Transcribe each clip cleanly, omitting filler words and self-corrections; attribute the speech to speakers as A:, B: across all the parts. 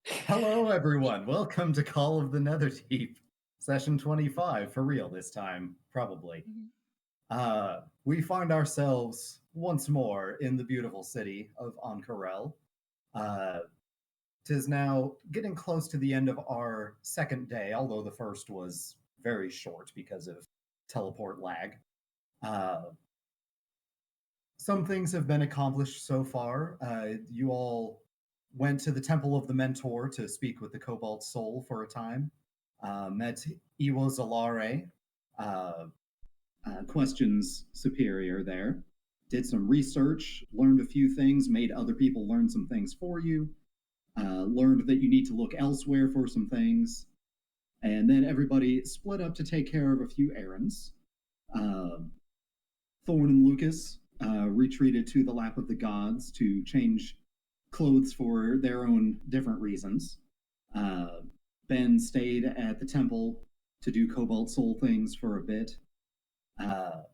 A: Hello, everyone. Welcome to Call of the Netherdeep, session 25, for real this time, probably.
B: Mhm.
A: We find ourselves once more in the beautiful city of Ankarel. Uh, 'Tis now getting close to the end of our second day, although the first was very short because of teleport lag. Uh, some things have been accomplished so far. You all went to the Temple of the Mentor to speak with the Cobalt Soul for a time. Met Iwo Zalare, uh, questions superior there. Did some research, learned a few things, made other people learn some things for you. Learned that you need to look elsewhere for some things. And then everybody split up to take care of a few errands. Uh, Thorn and Lucas retreated to the lap of the gods to change clothes for their own different reasons. Uh, Ben stayed at the temple to do Cobalt Soul things for a bit. Uh,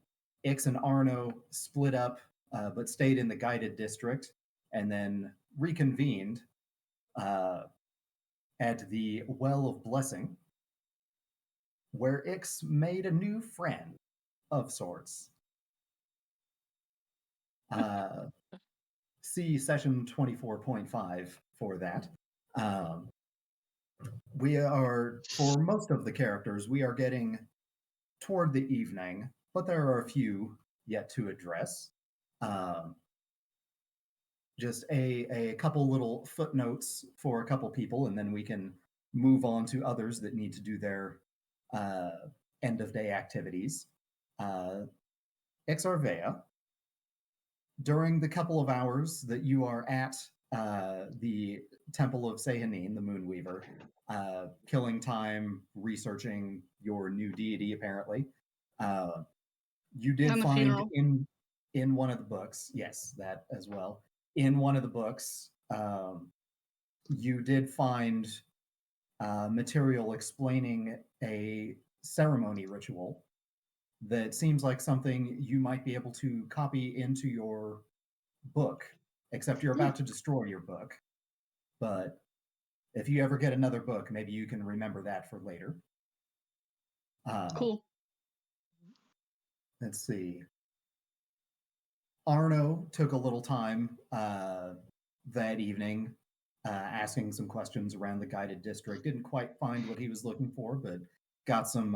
A: Ix and Arno split up, but stayed in the guided district and then reconvened uh, at the Well of Blessing, where Ix made a new friend of sorts. Uh, See session 24.5 for that. Um, we are, for most of the characters, we are getting toward the evening, but there are a few yet to address. Um, just a couple little footnotes for a couple people, and then we can move on to others that need to do their uh, end of day activities. Uh, Exarvea, during the couple of hours that you are at the Temple of Sehanin, the Moonweaver, killing time, researching your new deity, apparently, uh, you did
B: And the
A: find
B: funeral.
A: in one of the books, yes, that as well. In one of the books, you did find material explaining a ceremony ritual that seems like something you might be able to copy into your book, except you're
B: Hmm,
A: about to destroy your book. But if you ever get another book, maybe you can remember that for later. Uh,
B: cool.
A: let's see. Arno took a little time that evening asking some questions around the guided district. Didn't quite find what he was looking for, but got some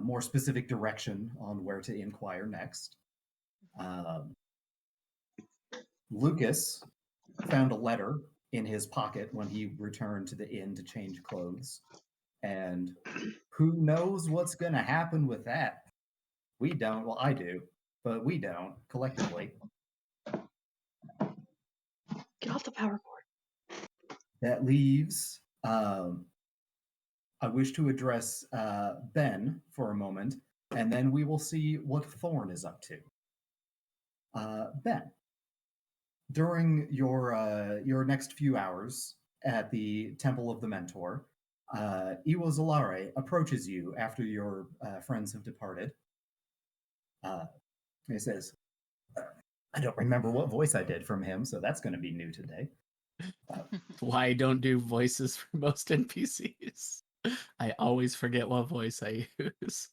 A: more specific direction on where to inquire next. Um, Lucas found a letter in his pocket when he returned to the inn to change clothes. And who knows what's going to happen with that? We don't. Well, I do, but we don't collectively.
B: Get off the power cord.
A: That leaves. I wish to address Ben for a moment, and then we will see what Thorn is up to. Ben, during your next few hours at the Temple of the Mentor, Iwo Zalare approaches you after your friends have departed. Uh, he says, I don't remember what voice I did from him, so that's going to be new today.
C: Why I don't do voices for most NPCs. I always forget what voice I use.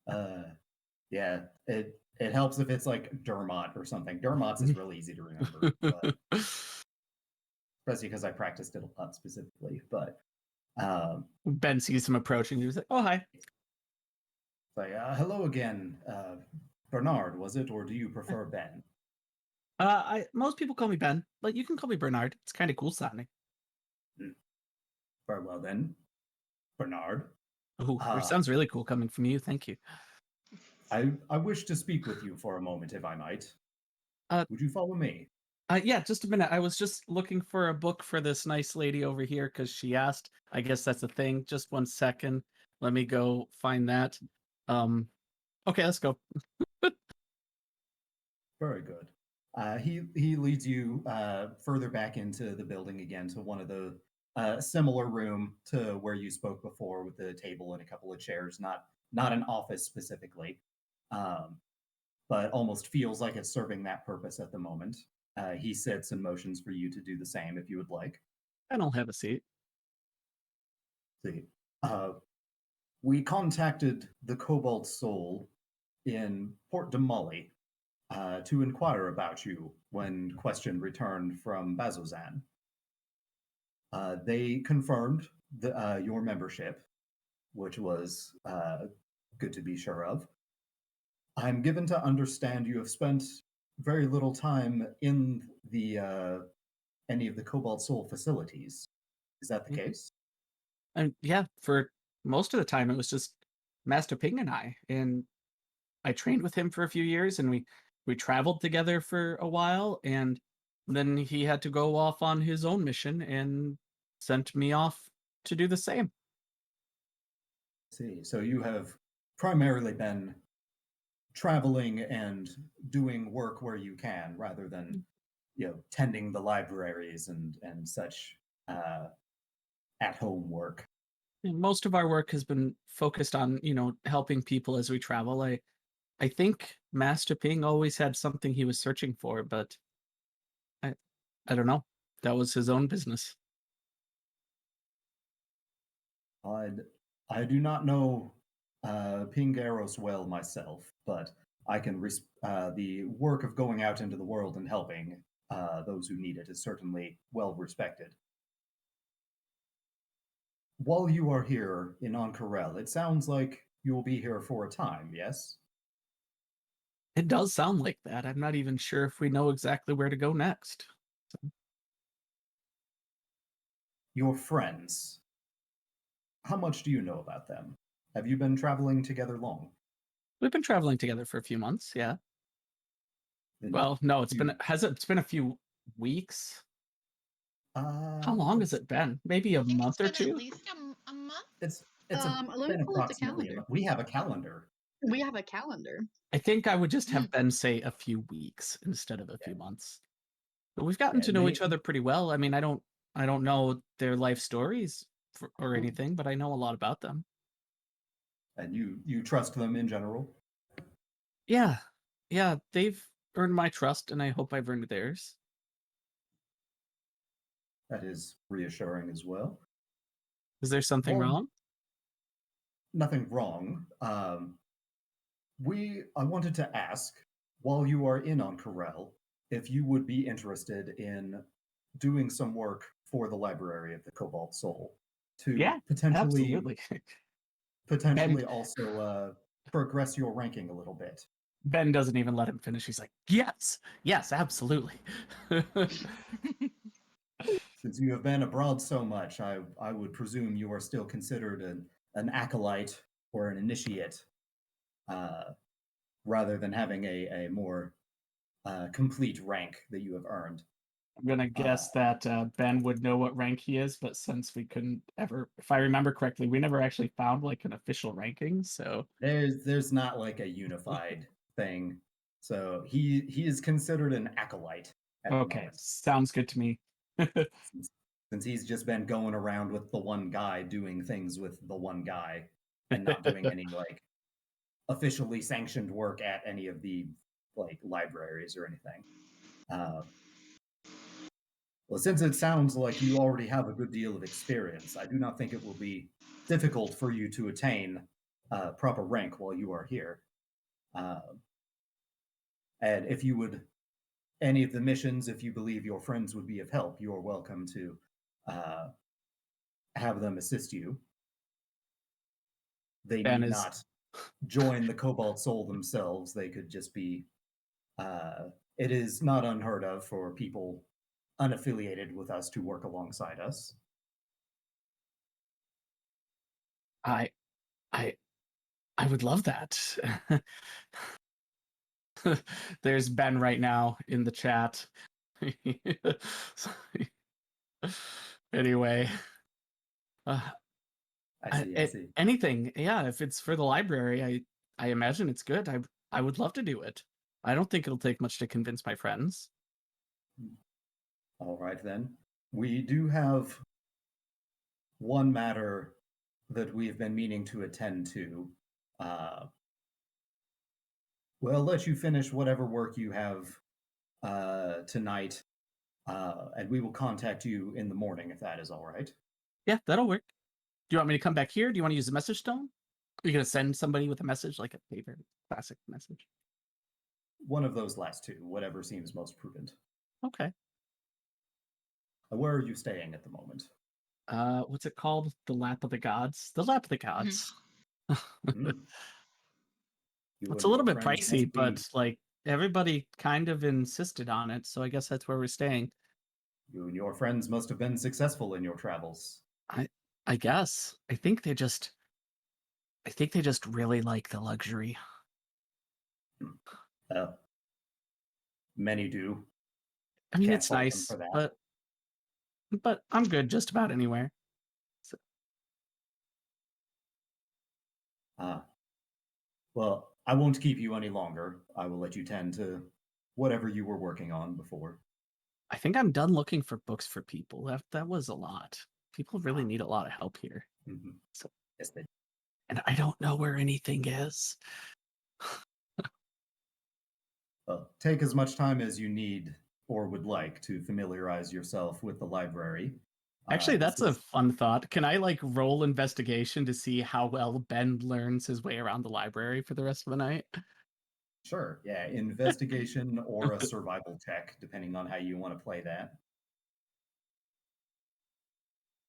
A: Uh, yeah, it helps if it's like Dermot or something. Dermot's is really easy to remember, but especially because I practiced it a lot specifically. But
C: Ben sees him approaching. He's like, "Oh, hi."
A: like, hello again, Bernard. Was it, or do you prefer Ben?
C: Most people call me Ben, but you can call me Bernard. It's kind of cool sounding.
A: Very well then, Bernard.
C: Oh, which
A: Uh,
C: sounds really cool coming from you. Thank you.
A: I wish to speak with you for a moment, if I might.
C: Uh,
A: Would you follow me?
C: yeah, just a minute. I was just looking for a book for this nice lady over here because she asked. I guess that's the thing. Just 1 second. Let me go find that. Okay, let's go.
A: Very good. He leads you further back into the building again to one of the similar room to where you spoke before with the table and a couple of chairs. Not an office specifically, um, but almost feels like it's serving that purpose at the moment. He sits and motions for you to do the same if you would like.
C: And I'll have a seat.
A: See, we contacted the Cobalt Soul in Port de Molly to inquire about you when Question returned from Bazozan. They confirmed your membership, which was good to be sure of. I'm given to understand you have spent very little time in the any of the Cobalt Soul facilities. Is that the case?
C: And yeah, for most of the time, it was just Master Ping and I trained with him for a few years, and we traveled together for a while, and then he had to go off on his own mission and sent me off to do the same.
A: See, so you have primarily been traveling and doing work where you can, rather than tending the libraries and such at home work.
C: And most of our work has been focused on helping people as we travel. I think Master Ping always had something he was searching for, but I don't know. That was his own business.
A: I do not know Pingaros well myself, but I can the work of going out into the world and helping those who need it is certainly well respected. While you are here in Ank'Harel, it sounds like you will be here for a time, yes?
C: It does sound like that. I'm not even sure if we know exactly where to go next. So.
A: Your friends, how much do you know about them? Have you been traveling together long?
C: We've been traveling together for a few months, yeah.
A: Then
C: Well, no, it's been a few weeks. How long has it been? Maybe a month or two?
D: At least a month?
A: It's
B: let me
A: been
B: pull up the
A: approximately a
B: calendar.
A: month. We have a calendar.
B: We have a calendar.
C: I think I would just have Ben say a few weeks instead of a few months. But we've gotten to know each other pretty well. I mean, I don't know their life stories or anything, but I know a lot about them.
A: And you trust them in general?
C: Yeah. Yeah, they've earned my trust, and I hope I've earned theirs.
A: That is reassuring as well.
C: Is there something wrong?
A: Nothing wrong. I wanted to ask, while you are in Ank'Harel, if you would be interested in doing some work for the Library of the Cobalt Soul to potentially also progress your ranking a little bit.
C: Ben doesn't even let him finish. He's like, yes, absolutely.
A: Since you have been abroad so much, I would presume you are still considered an acolyte or an initiate, rather than having a more complete rank that you have earned.
C: I'm gonna guess that Ben would know what rank he is, but since we couldn't ever, if I remember correctly, we never actually found like an official ranking. So
A: there's not like a unified thing. So he is considered an acolyte at the moment.
C: Sounds good to me.
A: Since he's just been going around with the one guy doing things with the one guy and not doing any like officially sanctioned work at any of the like libraries or anything. Well, since it sounds like you already have a good deal of experience, I do not think it will be difficult for you to attain proper rank while you are here. And if you would, any of the missions, if you believe your friends would be of help, you are welcome to have them assist you. They need not join the Cobalt Soul themselves. They could just be. It is not unheard of for people unaffiliated with us to work alongside us.
C: I would love that. There's Ben right now in the chat. Anyway,
A: I see.
C: Anything, yeah. If it's for the library, I imagine it's good. I would love to do it. I don't think it'll take much to convince my friends.
A: All right then. We do have one matter that we've been meaning to attend to. Well, I'll let you finish whatever work you have tonight, and we will contact you in the morning if that is all right.
C: Yeah, that'll work. Do you want me to come back here? Do you want to use the message stone? Are you gonna send somebody with a message, like a favorite classic message?
A: One of those last two, whatever seems most prudent.
C: Okay.
A: Where are you staying at the moment?
C: What's it called? The Lap of the Gods. The Lap of the Gods.
A: Hmm. You
C: It's
A: and
C: a little
A: your
C: bit
A: friends
C: pricey,
A: must be
C: but like everybody kind of insisted on it, so I guess that's where we're staying.
A: you and your friends must have been successful in your travels.
C: I I guess. I think they just really like the luxury.
A: Uh, Many do.
C: I mean,
A: Can't
C: it's
A: fault them
C: nice,
A: for that.
C: but I'm good just about anywhere. So,
A: Ah, well, I won't keep you any longer. I will let you tend to whatever you were working on before.
C: I think I'm done looking for books for people. That was a lot. People really need a lot of help here.
A: Mhm.
C: So,
A: Yes, they.
C: and I don't know where anything is.
A: Take as much time as you need or would like to familiarize yourself with the library.
C: Actually,
A: This
C: that's a
A: is
C: fun thought. Can I like roll investigation to see how well Ben learns his way around the library for the rest of the night?
A: sure, yeah, investigation or a survival check, depending on how you want to play that.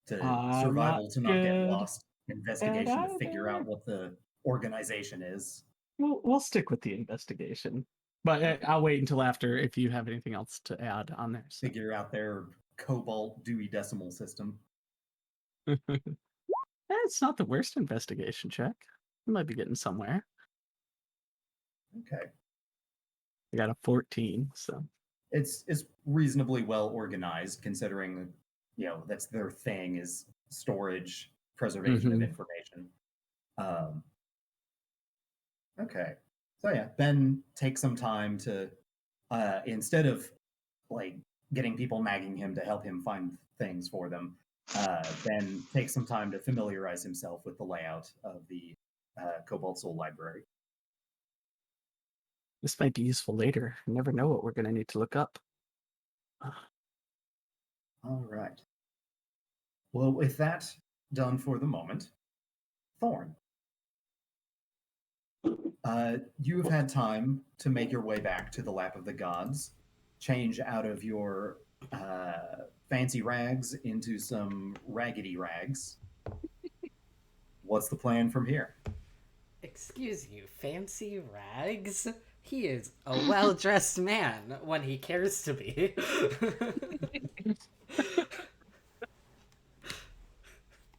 A: To
C: I'm not
A: survival to not get
C: good
A: lost,
C: at
A: investigation to figure out
C: either.
A: what the organization is.
C: We'll stick with the investigation, but
A: Okay.
C: I'll wait until after if you have anything else to add on there. So.
A: Figure out their Cobalt Dewey Decimal System.
C: It's not the worst investigation check. We might be getting somewhere.
A: Okay.
C: I got a 14, so.
A: It's reasonably well organized considering that's their thing is storage, preservation of
C: Mhm.
A: information. Um, okay. So yeah, Ben takes some time to instead of like getting people nagging him to help him find things for them, Ben takes some time to familiarize himself with the layout of the Cobalt Soul Library.
C: This might be useful later. You never know what we're going to need to look up.
A: All right. Well, with that done for the moment, Thorn, you have had time to make your way back to the Lap of the Gods, change out of your fancy rags into some raggedy rags. What's the plan from here?
D: Excuse you, fancy rags? He is a well dressed man when he cares to be.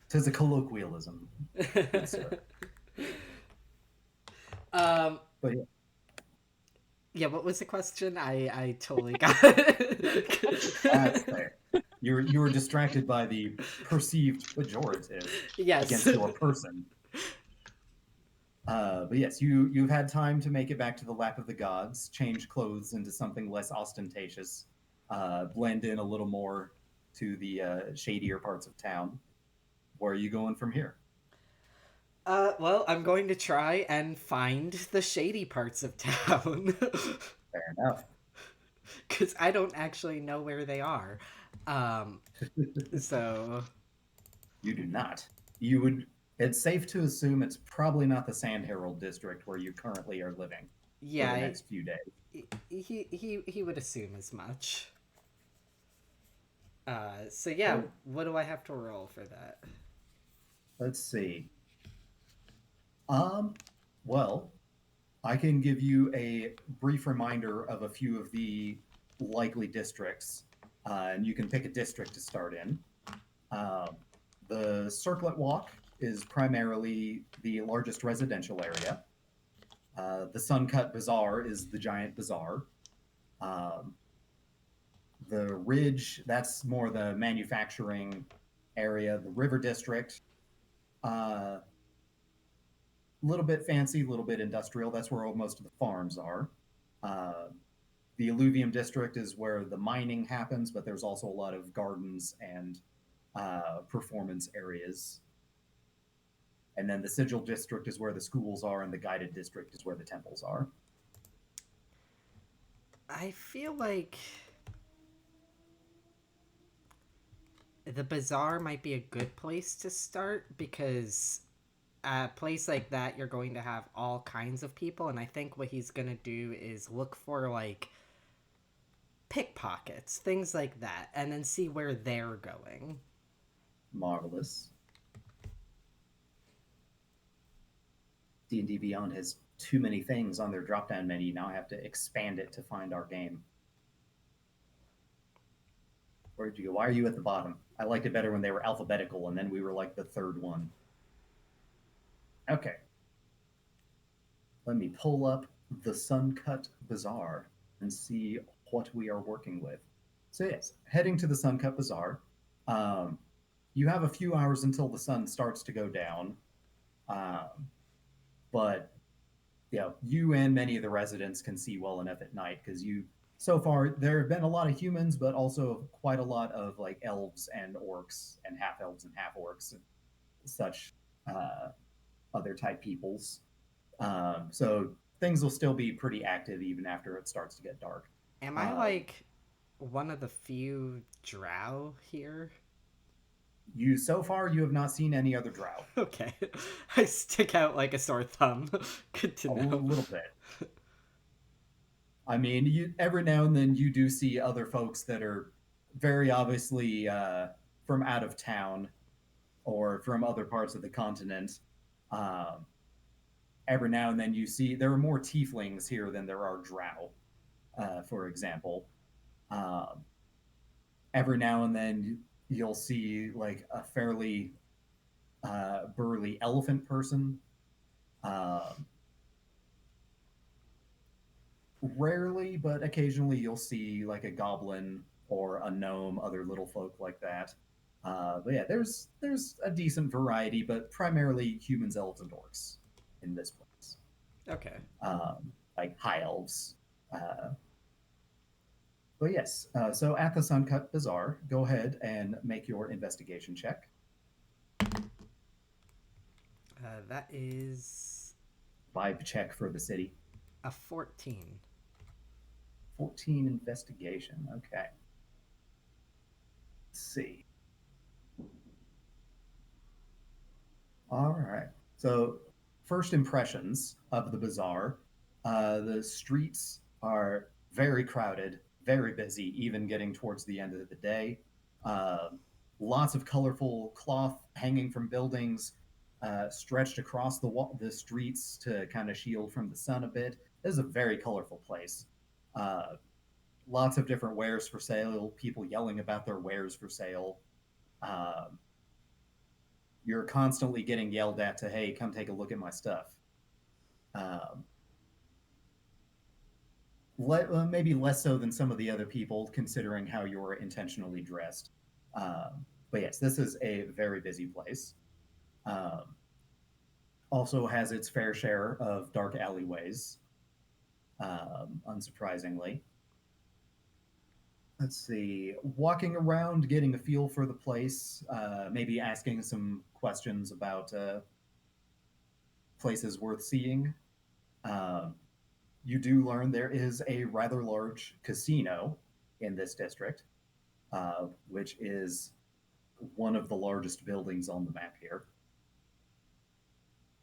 A: Tis a colloquialism, good sir.
D: um,
A: But yeah,
D: yeah, what was the question? I totally got it.
A: that's fair. You were distracted by the perceived pejorative
D: Yes.
A: against your person. But yes, you've had time to make it back to the Lap of the Gods, change clothes into something less ostentatious, blend in a little more to the shadier parts of town. Where are you going from here?
D: Well, I'm going to try and find the shady parts of town.
A: Fair enough.
D: Because I don't actually know where they are. Um, so.
A: You do not. You would. It's safe to assume it's probably not the Sand Herald district where you currently are living for the
D: Yeah,
A: next few days.
D: he would assume as much. So yeah,
A: Well,
D: what do I have to roll for that?
A: let's see. Um, well, I can give you a brief reminder of a few of the likely districts, and you can pick a district to start in. Um, the Circlet Walk is primarily the largest residential area. The Suncut Bazaar is the giant bazaar. Um, the Ridge, that's more the manufacturing area. The River District, a little bit fancy, a little bit industrial. That's where most of the farms are. Uh, the Alluvium District is where the mining happens, but there's also a lot of gardens and performance areas. And then the Sigil District is where the schools are, and the Guided District is where the temples are.
D: I feel like the bazaar might be a good place to start because at a place like that, you're going to have all kinds of people, and I think what he's gonna do is look for like pickpockets, things like that, and then see where they're going.
A: Marvelous. D&D Beyond has too many things on their drop-down menu. Now I have to expand it to find our game. Where did you go? Why are you at the bottom? I liked it better when they were alphabetical, and then we were like the third one. Okay. Let me pull up the Suncut Bazaar and see what we are working with. So yes, heading to the Suncut Bazaar. You have a few hours until the sun starts to go down. But you and many of the residents can see well enough at night because so far there have been a lot of humans, but also quite a lot of like elves and orcs and half elves and half orcs and such other type peoples. So things will still be pretty active even after it starts to get dark.
D: Am I like one of the few drow here?
A: So far you have not seen any other drow.
D: Okay. I stick out like a sore thumb. Good to know.
A: A little bit. I mean, every now and then you do see other folks that are very obviously from out of town or from other parts of the continent. Every now and then you see there are more tieflings here than there are drow, for example. Every now and then you'll see like a fairly burly elephant person. Rarely, but occasionally you'll see like a goblin or a gnome, other little folk like that. But yeah, there's a decent variety, but primarily humans, elves, and orcs in this place.
D: Okay.
A: Like high elves. But yes, so at the Suncut Bazaar, go ahead and make your investigation check.
D: That is
A: Vibe check for the city.
D: a 14.
A: 14 investigation. Okay. Let's see. All right. So, first impressions of the bazaar. The streets are very crowded, very busy, even getting towards the end of the day. Uh, Lots of colorful cloth hanging from buildings, stretched across the streets to kind of shield from the sun a bit. This is a very colorful place. Uh, Lots of different wares for sale, people yelling about their wares for sale. Um, you're constantly getting yelled at to, hey, come take a look at my stuff. Um, Maybe less so than some of the other people, considering how you're intentionally dressed. But yes, this is a very busy place. Um, Also has its fair share of dark alleyways, unsurprisingly. Let's see. Walking around, getting a feel for the place, maybe asking some questions about places worth seeing. Um, you do learn there is a rather large casino in this district, which is one of the largest buildings on the map here.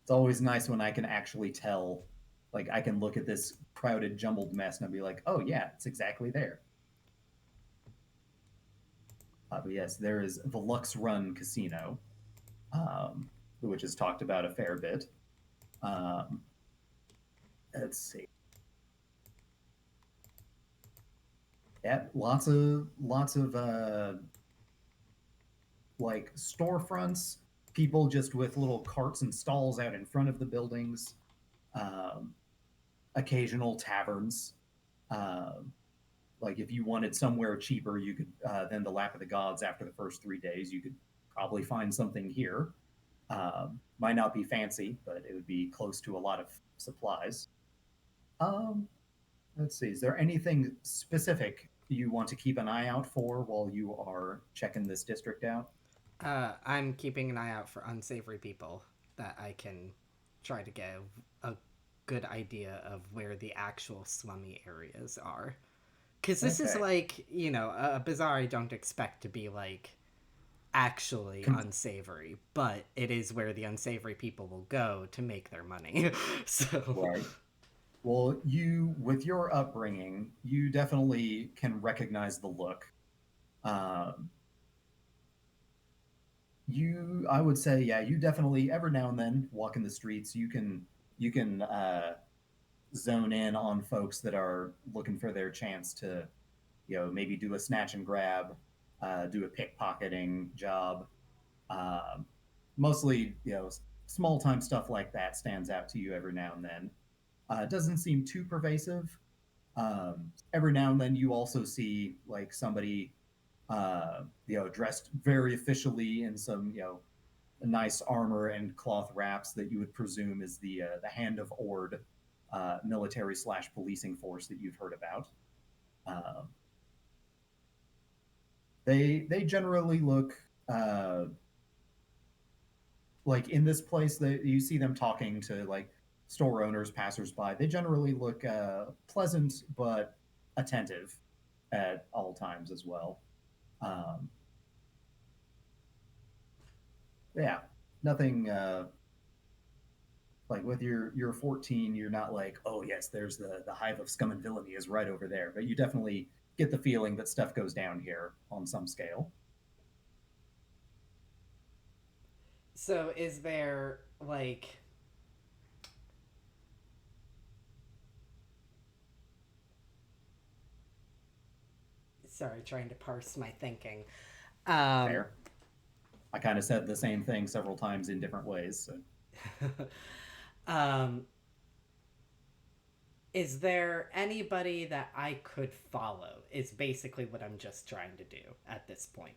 A: It's always nice when I can actually tell, like, I can look at this crowded, jumbled mess and I'll be like, oh, yeah, it's exactly there. But yes, there is the Lux Run Casino, which is talked about a fair bit. Let's see. Yeah, lots of like storefronts, people just with little carts and stalls out in front of the buildings. Um, Occasional taverns. Like if you wanted somewhere cheaper, you could than the Lap of the Gods after the first 3 days, you could probably find something here. Might not be fancy, but it would be close to a lot of supplies. Um, let's see. Is there anything specific you want to keep an eye out for while you are checking this district out?
D: I'm keeping an eye out for unsavory people that I can try to get a good idea of where the actual slummy areas are. Because this is
A: Okay.
D: like, a bazaar I don't expect to be like actually unsavory, but it is where the unsavory people will go to make their money. So,
A: Right. Well, you, with your upbringing, you definitely can recognize the look. Um, I would say, yeah, you definitely every now and then walk in the streets. You can zone in on folks that are looking for their chance to, maybe do a snatch and grab, do a pickpocketing job. Um, Mostly, small time stuff like that stands out to you every now and then. It doesn't seem too pervasive. Every now and then, you also see like somebody, dressed very officially in some, nice armor and cloth wraps that you would presume is the Hand of Ord military slash policing force that you've heard about. Um, they generally look uh, like in this place that you see them talking to like store owners, passersby. They generally look pleasant but attentive at all times as well. Um, yeah, nothing like with your 14. You're not like, oh yes, there's the hive of scum and villainy is right over there. But you definitely get the feeling that stuff goes down here on some scale.
D: so is there like, sorry, trying to parse my thinking. Um,
A: Fair. I kind of said the same thing several times in different ways. So.
D: um, is there anybody that I could follow? Is basically what I'm just trying to do at this point.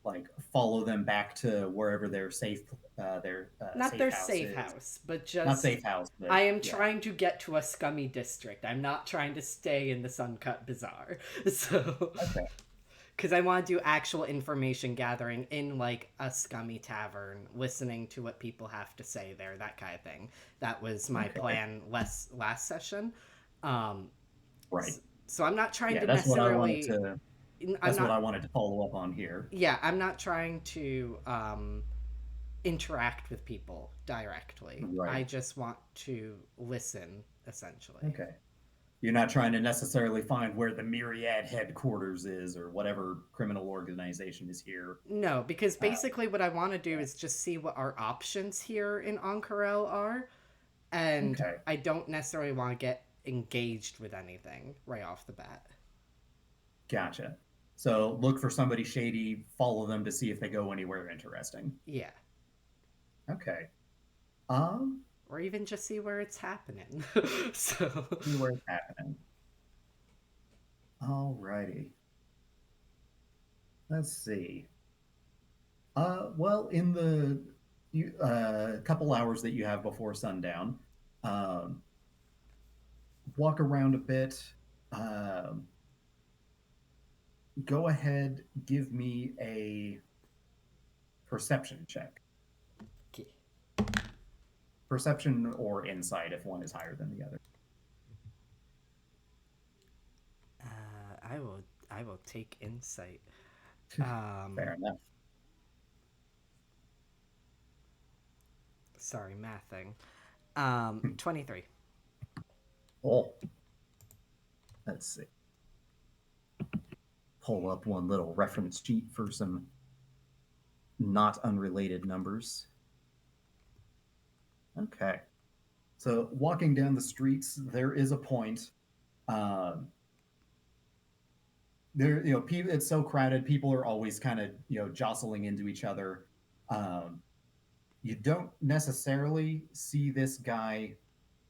A: Like follow them back to wherever their
D: Not
A: safe
D: their
A: house
D: safe
A: is.
D: house, but
A: Not
D: just
A: safe house, but
D: I am
A: yeah.
D: trying to get to a scummy district. I'm not trying to stay in the Suncut Bazaar. So,
A: Okay.
D: because I want to do actual information gathering in like a scummy tavern, listening to what people have to say there, that kind of thing. That was my
A: Okay.
D: plan last session. Um,
A: Right.
D: so I'm not trying
A: Yeah,
D: to
A: that's what I wanted
D: necessarily.
A: to.
D: I'm
A: That's what I
D: not.
A: wanted to follow up on here.
D: Yeah, I'm not trying to interact with people directly. I
A: Right.
D: just want to listen, essentially.
A: Okay. You're not trying to necessarily find where the Myriad headquarters is or whatever criminal organization is here.
D: No, because
A: Uh,
D: basically what I want to do is just see what our options here in Oncarel are, and
A: okay.
D: I don't necessarily want to get engaged with anything right off the bat.
A: Gotcha. So look for somebody shady, follow them to see if they go anywhere interesting.
D: Yeah.
A: Okay. Um,
D: Or even just see where it's happening. So,
A: See where it's happening. Alrighty. Let's see. Well, in the couple hours that you have before sundown, um, walk around a bit. Um, Go ahead, give me a perception check.
D: okay.
A: Perception or insight if one is higher than the other.
D: I will take insight.
A: Fair enough.
D: Sorry, mathing. 23.
A: Oh, let's see. Pull up one little reference sheet for some not unrelated numbers. Okay. So walking down the streets, there is a point. Um, people, it's so crowded. People are always kind of, jostling into each other. Um, you don't necessarily see this guy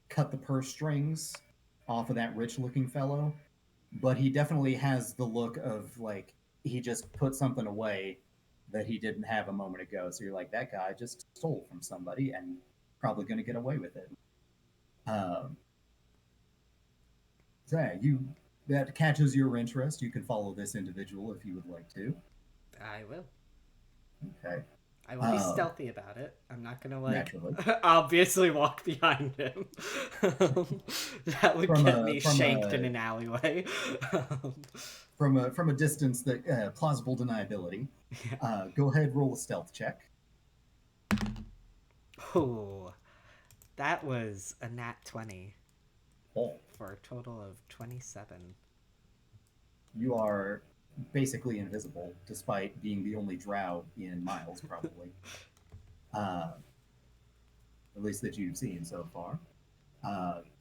A: cut the purse strings off of that rich-looking fellow, but he definitely has the look of like he just put something away that he didn't have a moment ago. So you're like, that guy just stole from somebody and probably going to get away with it. Um, so yeah, that catches your interest. You can follow this individual if you would like to.
D: I will.
A: Okay.
D: I will be
A: Um,
D: stealthy about it. I'm not gonna
A: Naturally.
D: obviously walk behind him. That would
A: From
D: get
A: a
D: me
A: from
D: shanked in
A: a
D: an alleyway.
A: from a distance that plausible deniability.
D: Yeah.
A: Go ahead, roll a stealth check.
D: Oh, that was a nat 20
A: Oh,
D: for a total of 27.
A: you are basically invisible, despite being the only drow in miles, probably. Uh, at least that you've seen so far.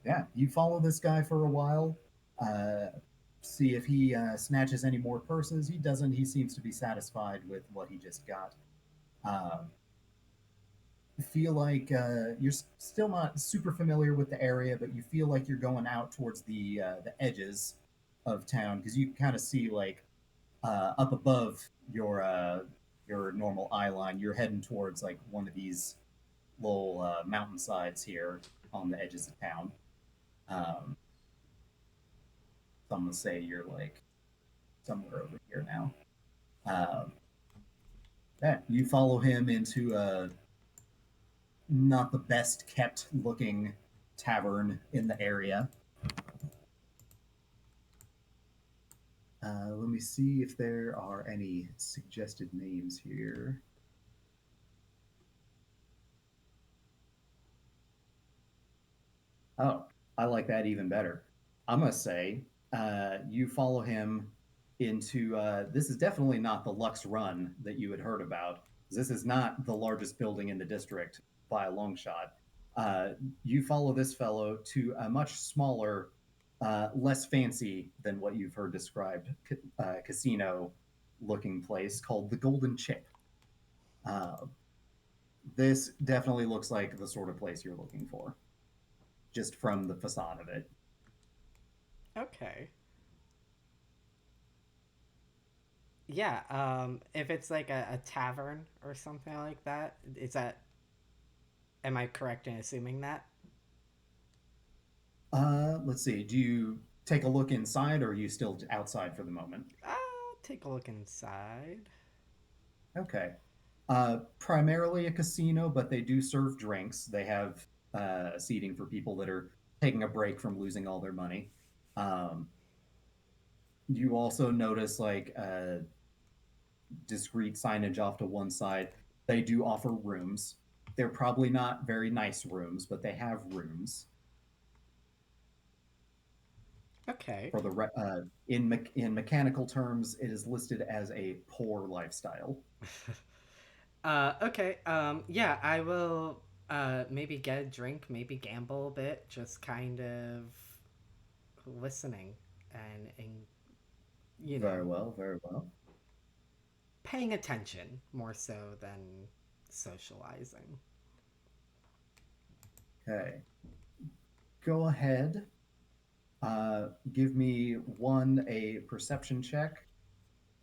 A: Yeah, you follow this guy for a while. Uh, See if he snatches any more purses. He doesn't. He seems to be satisfied with what he just got. Uh, feel like you're still not super familiar with the area, but you feel like you're going out towards the edges of town because you kind of see like up above your normal eye line. You're heading towards like one of these little mountainsides here on the edges of town. Um, Some would say you're like somewhere over here now. Um, yeah, you follow him into not the best kept looking tavern in the area. Let me see if there are any suggested names here. Oh, I like that even better. I'm gonna say you follow him into. This is definitely not the Lux Run that you had heard about. This is not the largest building in the district by a long shot. Uh, you follow this fellow to a much smaller, less fancy than what you've heard described casino-looking place called the Golden Chip. Uh, this definitely looks like the sort of place you're looking for, just from the facade of it.
D: Okay. Yeah, if it's like a tavern or something like that, is that, am I correct in assuming that?
A: Let's see. Do you take a look inside, or are you still outside for the moment?
D: I'll take a look inside.
A: Okay. Primarily a casino, but they do serve drinks. They have seating for people that are taking a break from losing all their money. Um, you also notice like discreet signage off to one side. They do offer rooms. They're probably not very nice rooms, but they have rooms.
D: Okay.
A: For the in mechanical terms, it is listed as a poor lifestyle.
D: Okay. Yeah, I will maybe get a drink, maybe gamble a bit, just kind of listening and you
A: Very
D: know,
A: well, very well.
D: paying attention more so than socializing.
A: Okay, go ahead. Give me one a perception check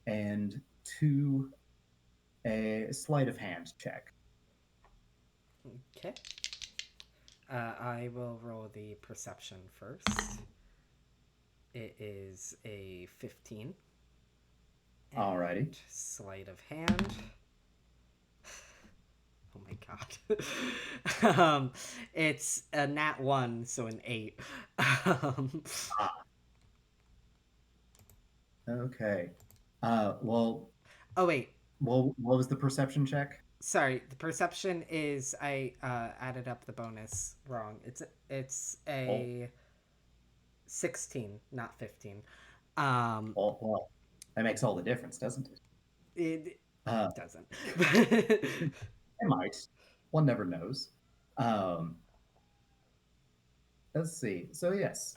A: and two a sleight of hand check.
D: Okay. I will roll the perception first. It is a 15.
A: Alrighty.
D: And sleight of hand. Oh my god. It's a nat 1, so an 8. Um,
A: Okay. Well,
D: oh wait,
A: what was the perception check?
D: sorry. The perception is I added up the bonus wrong. It's
A: Oh,
D: a 16, not 15. Um,
A: well, that makes all the difference, doesn't it?
D: it
A: Uh,
D: doesn't.
A: it might. One never knows. Um, let's see. So yes,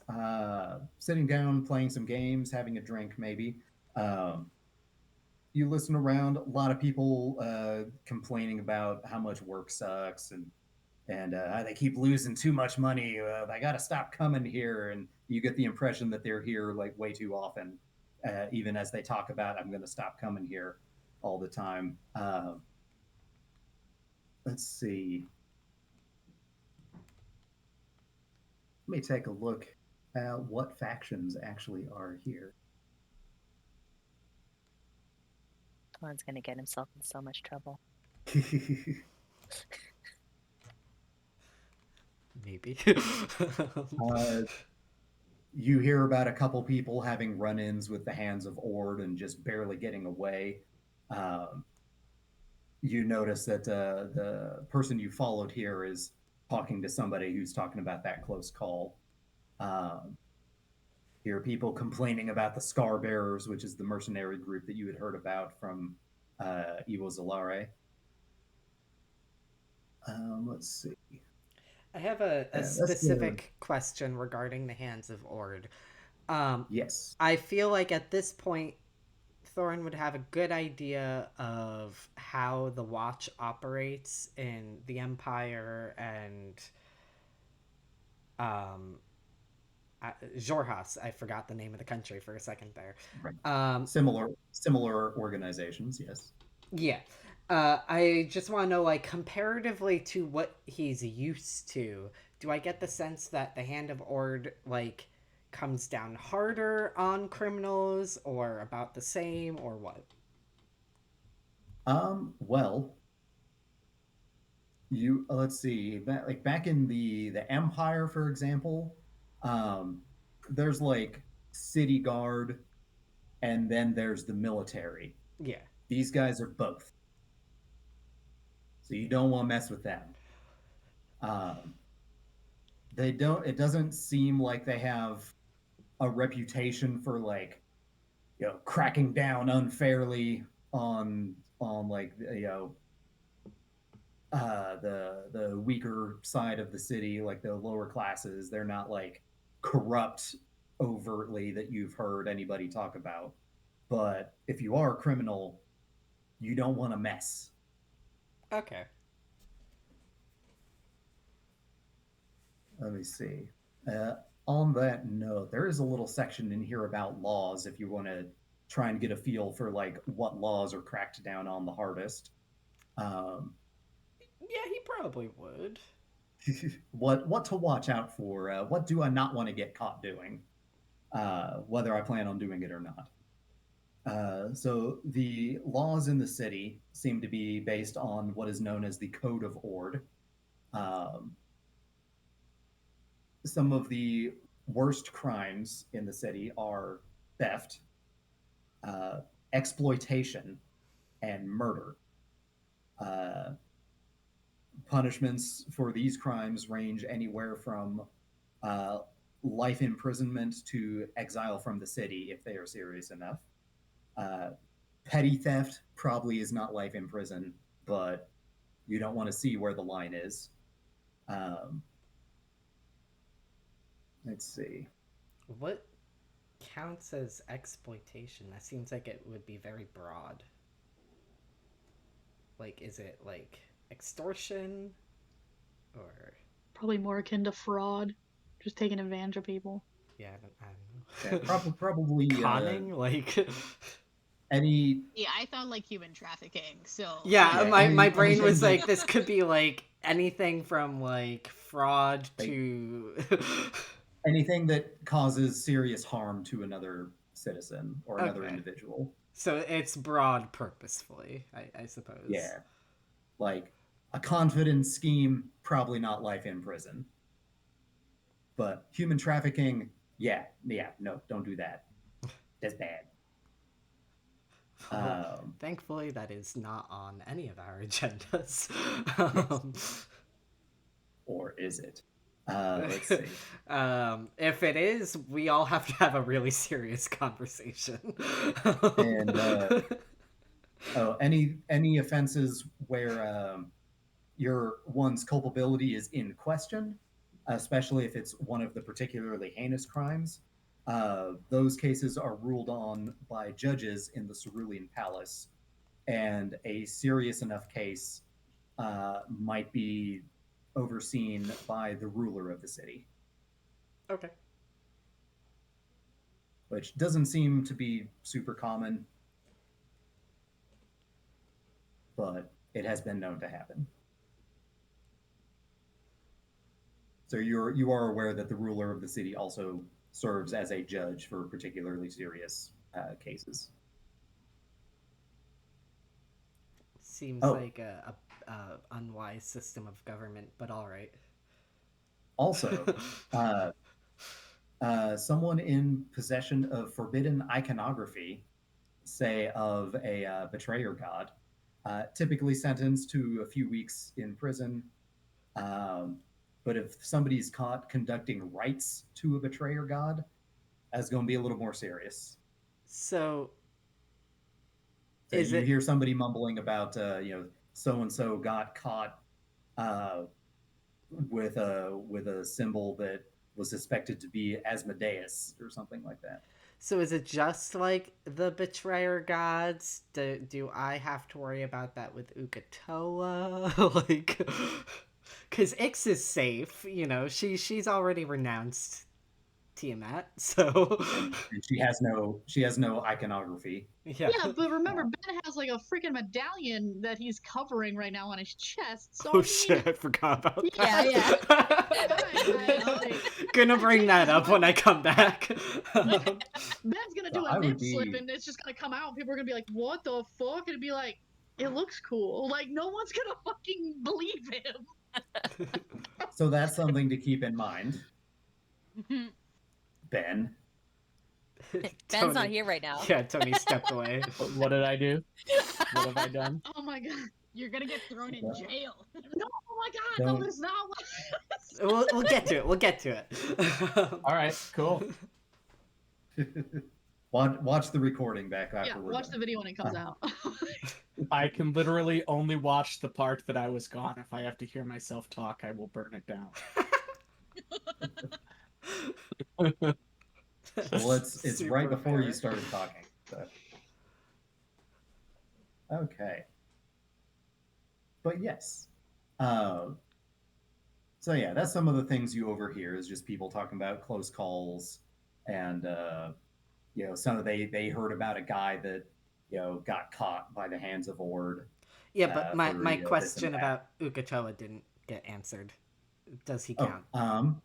A: sitting down, playing some games, having a drink, maybe. Um, you listen around. A lot of people complaining about how much work sucks and they keep losing too much money. They got to stop coming here, and you get the impression that they're here like way too often. Even as they talk about, I'm going to stop coming here all the time. Let's see. Let me take a look at what factions actually are here.
E: One's gonna get himself in so much trouble.
D: Maybe.
A: uh, you hear about a couple people having run-ins with the Hands of Ord and just barely getting away. Um, you notice that the person you followed here is talking to somebody who's talking about that close call. Um, hear people complaining about the Scar Bearers, which is the mercenary group that you had heard about from Iwo Zalare. Let's see.
D: I have a
A: That's the
D: specific question regarding the Hands of Ord. Um,
A: yes.
D: I feel like at this point, Thorin would have a good idea of how the Watch operates in the Empire and um, Jorhas. I forgot the name of the country for a second there.
A: Right.
D: Um,
A: Similar organizations, yes.
D: yeah. I just want to know, like, comparatively to what he's used to, do I get the sense that the Hand of Ord, like, comes down harder on criminals, or about the same, or what?
A: Well, you let's see, back in the Empire, for example, um, there's like city guard, and then there's the military.
D: Yeah.
A: These guys are both, so you don't want to mess with them. Um, they don't. It doesn't seem like they have a reputation for like cracking down unfairly on like the weaker side of the city, like the lower classes. They're not like corrupt overtly that you've heard anybody talk about. But if you are a criminal, you don't want to mess.
D: Okay.
A: Let me see. Uh, on that note, there is a little section in here about laws if you want to try and get a feel for like what laws are cracked down on the hardest. Um,
D: Yeah, he probably would.
A: what to watch out for? What do I not want to get caught doing? Whether I plan on doing it or not. So the laws in the city seem to be based on what is known as the Code of Ord. Um, some of the worst crimes in the city are theft, uh, exploitation, and murder. Uh, punishments for these crimes range anywhere from uh, life imprisonment to exile from the city if they are serious enough. Uh, petty theft probably is not life in prison, but you don't want to see where the line is. Um, let's see.
D: What counts as exploitation? That seems like it would be very broad. Like, is it like extortion or
B: Probably more akin to fraud, just taking advantage of people.
D: yeah, I
A: Yeah,
D: don't know.
A: probably
D: Conning, like
A: any
E: Yeah, I thought like human trafficking. So
D: yeah,
A: yeah
D: my brain
A: anything
D: was
A: that
D: like this could be like anything from like fraud
A: like,
D: to
A: anything that causes serious harm to another citizen or another
D: okay.
A: individual.
D: So it's broad purposefully, I suppose.
A: Yeah, like a confidence scheme, probably not life in prison. But human trafficking, yeah, no, don't do that. That's bad.
D: Well,
A: Um,
D: thankfully that is not on any of our agendas.
A: yes, or is it? Let's see.
D: If it is, we all have to have a really serious conversation.
A: And oh, any offenses where your one's culpability is in question, especially if it's one of the particularly heinous crimes. Those cases are ruled on by judges in the Cerulean Palace, and a serious enough case might be overseen by the ruler of the city,
D: Okay.
A: which doesn't seem to be super common, but it has been known to happen. So you are aware that the ruler of the city also serves as a judge for particularly serious cases.
D: Seems
A: Oh.
D: like a unwise system of government, but all right.
A: Also, someone in possession of forbidden iconography, say of a betrayer god, typically sentenced to a few weeks in prison. Um, but if somebody's caught conducting rites to a betrayer god, that's going to be a little more serious.
D: So,
A: So
D: is
A: you
D: it
A: hear somebody mumbling about, so and so got caught uh, with a symbol that was suspected to be Asmodeus or something like that.
D: so is it just like the betrayer gods? Do I have to worry about that with Ukatoa? Like, because Ix is safe. You know, she's already renounced Tiamat, so
A: And she has no iconography.
D: yeah.
E: Yeah, but remember, Ben has like a freaking medallion that he's covering right now on his chest. So
D: Oh
E: I mean,
D: shit, I forgot about
E: Yeah,
D: that.
E: yeah.
D: Gonna bring that up when I come back.
E: Ben's gonna
A: So
E: do a
A: I would
E: nip slip,
A: be
E: and it's just gonna come out, and people are gonna be like, "What the fuck?" And it'd be like, "It looks cool." Like no one's gonna fucking believe him.
A: so that's something to keep in mind, Ben.
F: Ben's not here right now.
D: Yeah, Tony stepped away.
C: What did I do? What have I done?
E: Oh my god,
F: You're gonna get thrown in
A: Okay.
F: jail.
E: no! Oh my god, no!
A: Don't-
E: There's not
D: We'll get to it. We'll get to it.
C: All right, cool.
A: watch the recording back after
E: Yeah,
A: we're
E: watch
A: done.
E: the video when it comes out.
C: I can literally only watch the part that I was gone. If I have to hear myself talk, I will burn it down.
A: Well, it's
D: Super
A: right before
D: fair.
A: you started talking. So. Okay. But yes. So yeah, that's some of the things you overhear is just people talking about close calls, and some of they heard about a guy that got caught by the hands of Ord.
D: Yeah, but my
A: For,
D: my
A: this and
D: question
A: that.
D: about Ukatoa didn't get answered. Does he
A: Oh,
D: count?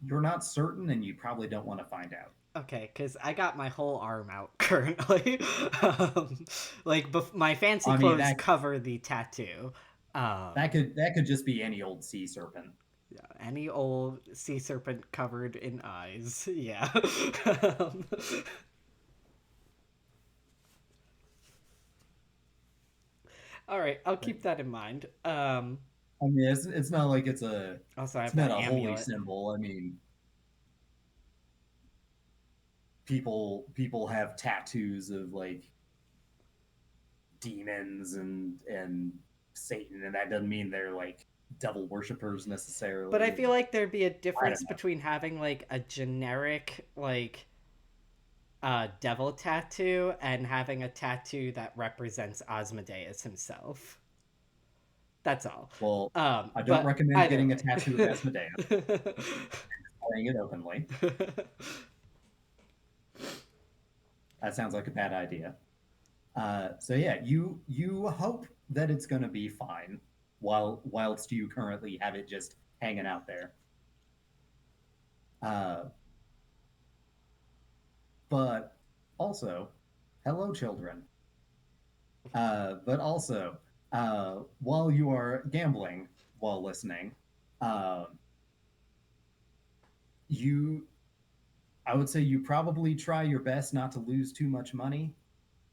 A: you're not certain, and you probably don't want to find out.
D: Okay, because I got my whole arm out currently. My fancy
A: I mean,
D: clothes cover the tattoo.
A: That could just be any old sea serpent.
D: Yeah, any old sea serpent covered in eyes. Yeah. All right, I'll keep that in mind.
A: I mean, it's not like it's
D: Also, I have
A: not
D: that
A: a holy
D: amulet.
A: symbol. I mean, people have tattoos of like demons and Satan, and that doesn't mean they're like devil worshippers necessarily.
D: But I feel like there'd be a difference
A: know.
D: between having like a generic devil tattoo and having a tattoo that represents Asmodeus himself. That's all.
A: Well,
D: I
A: I don't recommend getting a tattoo of
D: Asmodeus.
A: Asmodeus, playing it openly. That sounds like a bad idea. So yeah, you hope that it's going to be fine whilst you currently have it just hanging out there. But also, hello, children. But also, while you are gambling while listening, I would say you probably try your best not to lose too much money.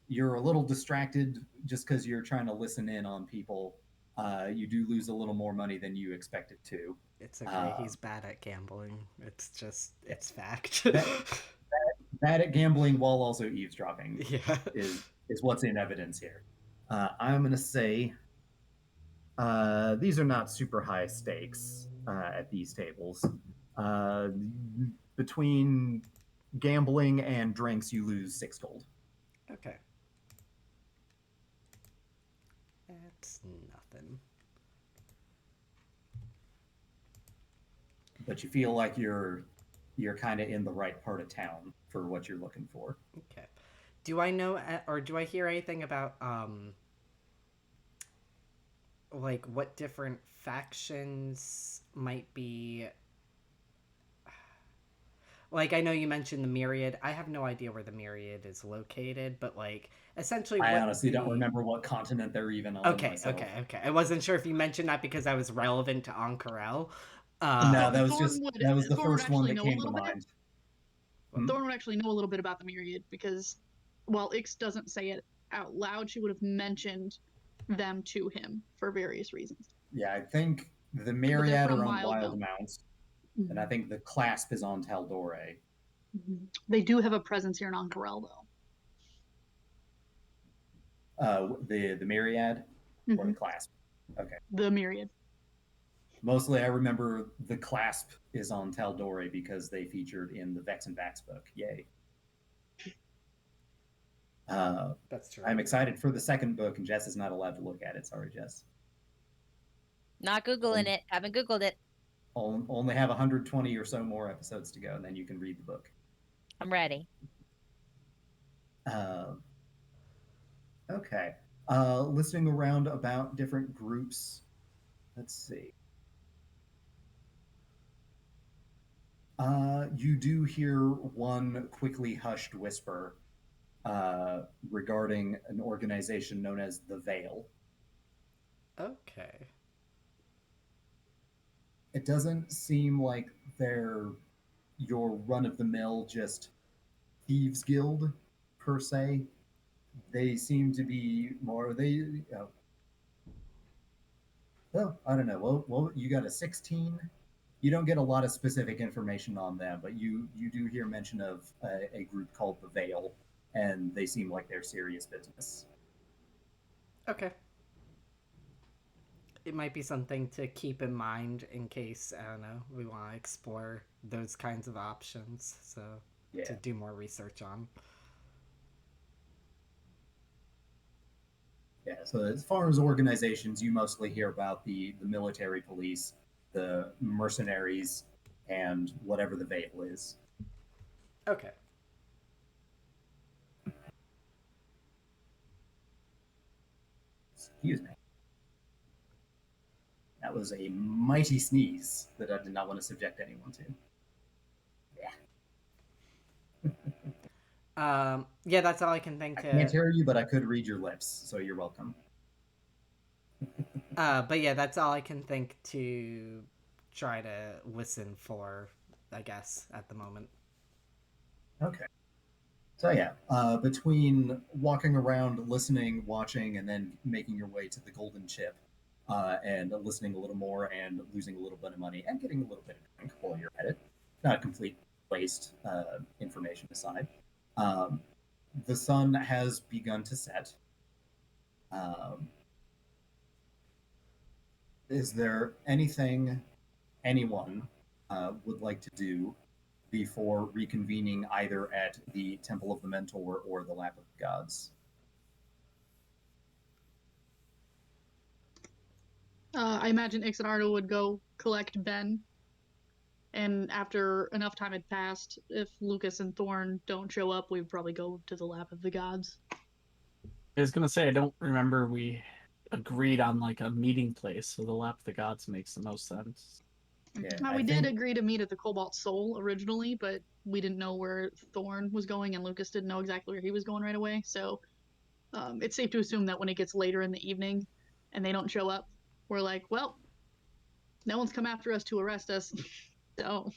A: You're a little distracted just because you're trying to listen in on people. You do lose a little more money than you expected to.
D: It's okay. He's bad at gambling. It's fact.
A: Bad at gambling while also eavesdropping
D: Yeah.
A: is what's in evidence here. I'm going to say these are not super high stakes at these tables. Between gambling and drinks, you lose 6 gold.
D: Okay. That's nothing.
A: But you feel like you're kind of in the right part of town for what you're looking for.
D: Okay. Do I know or do I hear anything about like what different factions might be Like, I know you mentioned the Myriad. I have no idea where the Myriad is located, but, like, essentially
A: I
D: what
A: honestly don't
D: the...
A: remember what continent they're even on
D: Okay,
A: myself.
D: okay. I wasn't sure if you mentioned that because I was relevant to Ankarel.
A: No, that was the
E: Thorn would
A: first one
E: actually
A: that
E: know a
A: came to
E: little bit.
A: mind. Hmm?
E: Thorn would actually know a little bit about the Myriad because, while Ix doesn't say it out loud, she would have mentioned them to him for various reasons.
A: Yeah, I think the
E: But they're
A: Myriad
E: from
A: are on
E: Wildmount.
A: Wildmount, and I think the Clasp is on Taldore.
E: They do have a presence here in Ankarel, though.
A: The Myriad or the Clasp. Okay.
E: The Myriad.
A: Mostly, I remember the Clasp is on Taldore because they featured in the Vex and Vax book. Yay!
D: That's true.
A: I'm excited for the second book, and Jess is not allowed to look at it. Sorry, Jess.
F: Not Googling it. Haven't Googled it.
A: Only have 120 or so more episodes to go, and then you can read the book.
F: I'm ready.
A: Okay. Listening around about different groups. Let's see. You do hear one quickly hushed whisper regarding an organization known as the Veil.
D: Okay.
A: It doesn't seem like they're your run-of-the-mill just thieves guild per se. They seem to be more I don't know. Well, you got a 16. You don't get a lot of specific information on them, but you do hear mention of a group called the Veil, and they seem like they're serious business.
D: Okay. It might be something to keep in mind in case, I don't know, we want to explore those kinds of options. So,
A: Yeah.
D: to do more research on.
A: Yeah, so as far as organizations, you mostly hear about the military police, the mercenaries, and whatever the Veil is.
D: Okay.
A: Excuse me. That was a mighty sneeze that I did not want to subject anyone to.
D: Yeah, that's all I can think
A: I
D: to...
A: can't hear you, but I could read your lips, so you're welcome.
D: But yeah, that's all I can think to try to listen for, I guess, at the moment.
A: Okay. So yeah, between walking around, listening, watching, and then making your way to the golden chip, and listening a little more and losing a little bit of money and getting a little bit of drink while you're at it, not a complete waste, information aside, the sun has begun to set. Um, is there anything anyone would like to do before reconvening either at the Temple of the Mentor or the Lap of the Gods?
E: I imagine Ix and Arda would go collect Ben, and after enough time had passed, if Lucas and Thorn don't show up, we'd probably go to the Lap of the Gods.
C: I was gonna say I don't remember we agreed on like a meeting place, so the Lap of the Gods makes the most sense.
A: Yeah,
E: We did agree to meet at the Cobalt Soul originally, but we didn't know where Thorn was going, and Lucas didn't know exactly where he was going right away. So it's safe to assume that when it gets later in the evening and they don't show up, we're like, well, no one's come after us to arrest us. So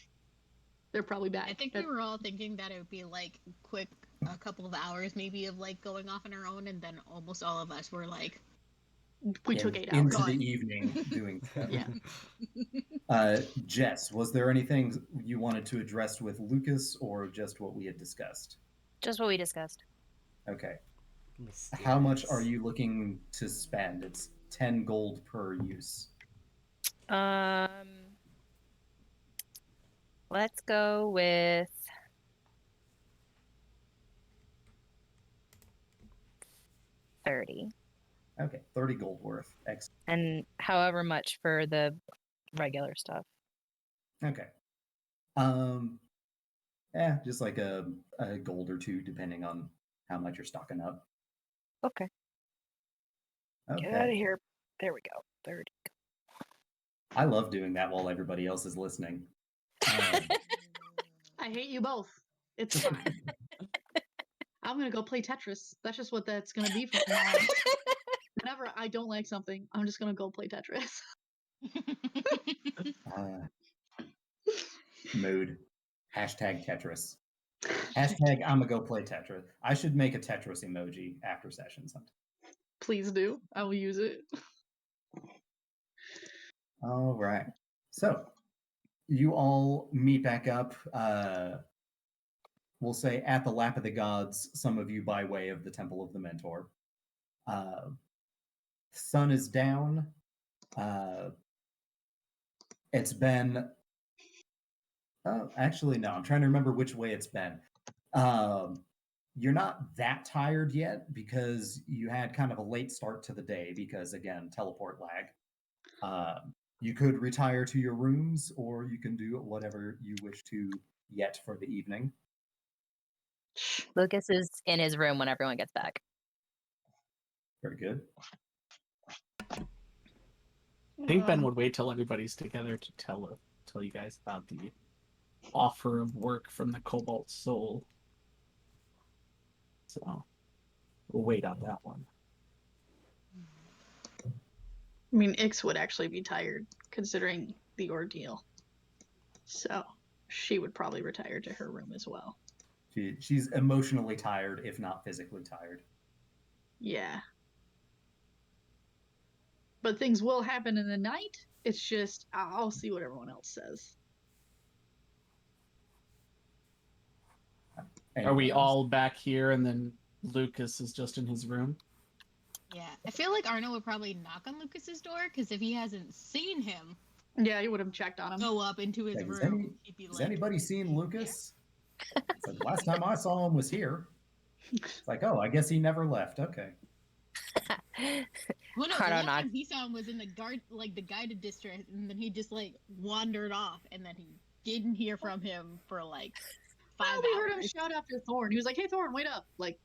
E: they're probably back.
G: I think we were all thinking that it would be like quick, a couple of hours maybe of like going off on our own, and then almost all of us were like,
E: we took 8 hours
A: into the evening doing stuff.
E: Yeah.
A: Jess, was there anything you wanted to address with Lucas, or just what we had discussed?
F: Just what we discussed.
A: Okay.
D: Mysterious.
A: How much are you looking to spend? It's 10 gold per use.
F: Let's go with 30.
A: Okay, 30 gold worth. Excellent.
F: And however much for the regular stuff.
A: Okay. Just like a gold or two, depending on how much you're stocking up.
F: Okay. Get out of here. There we go. 30.
A: I love doing that while everybody else is listening.
E: I hate you both. It's fine. I'm gonna go play Tetris. That's just what that's gonna be from now on. Whenever I don't like something, I'm just gonna go play Tetris.
A: Mood. Hashtag Tetris. Hashtag I'm gonna go play Tetris. I should make a Tetris emoji after session sometime.
E: Please do. I will use it.
A: All right. So you all meet back up. We'll say at the Lap of the Gods, some of you by way of the Temple of the Mentor. Sun is down. It's been. Oh, actually, no. I'm trying to remember which way it's been. You're not that tired yet because you had kind of a late start to the day because, again, teleport lag. You could retire to your rooms or you can do whatever you wish to yet for the evening.
H: Lucas is in his room when everyone gets back.
A: Very good.
C: I think Ben would wait till everybody's together to tell you guys about the offer of work from the Cobalt Soul. So we'll wait on that one.
E: I mean, Ix would actually be tired considering the ordeal. So she would probably retire to her room as well.
A: She's emotionally tired, if not physically tired.
E: Yeah. But things will happen in the night. It's just, I'll see what everyone else says.
C: Are we all back here and then Lucas is just in his room?
G: Yeah, I feel like Arno would probably knock on Lucas's door because if he hasn't seen him,
E: yeah, he would have checked on him.
G: Go up into his room. He'd be
A: has
G: like,
A: anybody seen Lucas? It's like, last time I saw him was here. It's like, oh, I guess he never left. Okay.
G: Well, no, the last time he saw him was in the guided district, and then he just like wandered off, and then he didn't hear from him for like 5 hours.
E: We heard him shout after Thorn. He was like, "Hey, Thorn, wait up!" Like,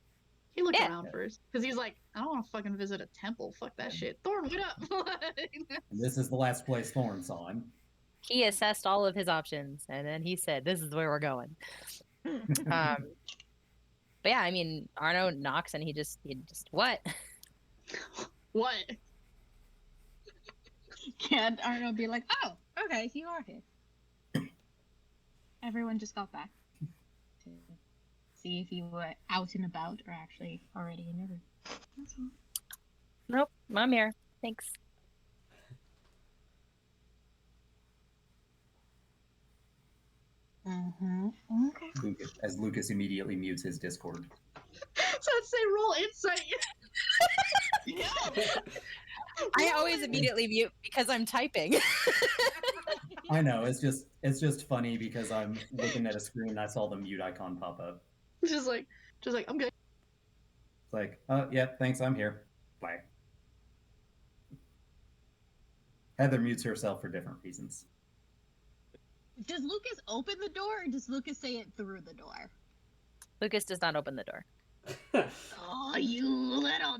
E: he looked around first because he's like, "I don't want to fucking visit a temple. Fuck that shit." Thorn, wait up!
A: And this is the last place Thorn saw him.
H: He assessed all of his options, and then he said, "This is where we're going." But yeah, I mean, Arno knocks, and he just what?
E: What?
G: Can't Arno be like, "Oh, okay, you are here." Everyone just got back to see if you were out and about or actually already in your room. That's all.
H: Nope, I'm here. Thanks.
G: Okay.
A: As Lucas immediately mutes his Discord.
E: So let's say roll insight.
H: I always immediately mute because I'm typing.
A: I know, it's just funny because I'm looking at a screen and I saw the mute icon pop up.
E: just like I'm good.
A: It's like, oh yeah, thanks, I'm here. Bye. Heather mutes herself for different reasons.
G: Does Lucas open the door, or does Lucas say it through the door?
H: Lucas does not open the door.
G: Oh, you little...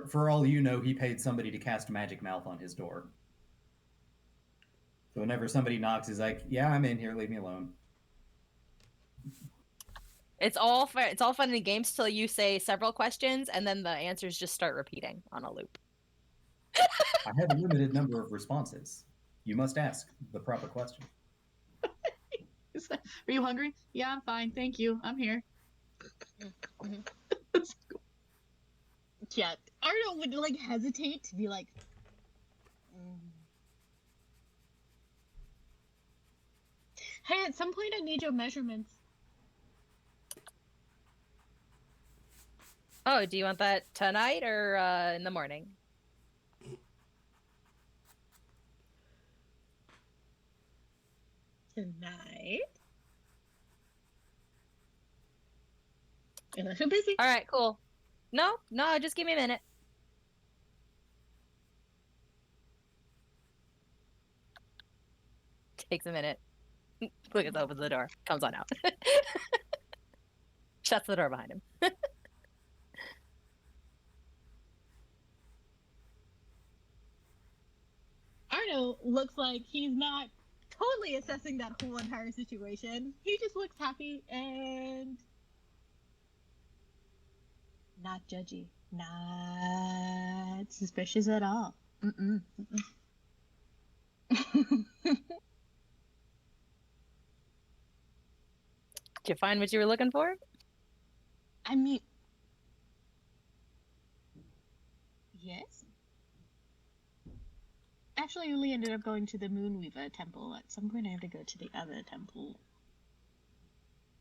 A: For all you know, he paid somebody to cast Magic Mouth on his door. So whenever somebody knocks, he's like, "Yeah, I'm in here. Leave me alone."
H: It's all fun and games till you say several questions, and then the answers just start repeating on a loop.
A: I have a limited number of responses. You must ask the proper question.
E: Are you hungry? Yeah, I'm fine. Thank you. I'm here.
G: Yeah, Arno would like hesitate to be like, "Hey, at some point I need your measurements."
H: Oh, do you want that tonight or in the morning?
G: Tonight? Unless you're busy.
H: All right, cool. No, just give me a minute. Takes a minute. Lucas opens the door, comes on out. Shuts the door behind him.
G: Arno looks like he's not totally assessing that whole entire situation. He just looks happy and not judgy, not suspicious at all. Mm-mm.
H: Did you find what you were looking for?
G: I mean, yes. Actually, I only ended up going to the Moonweaver temple. At some point, I have to go to the other temple,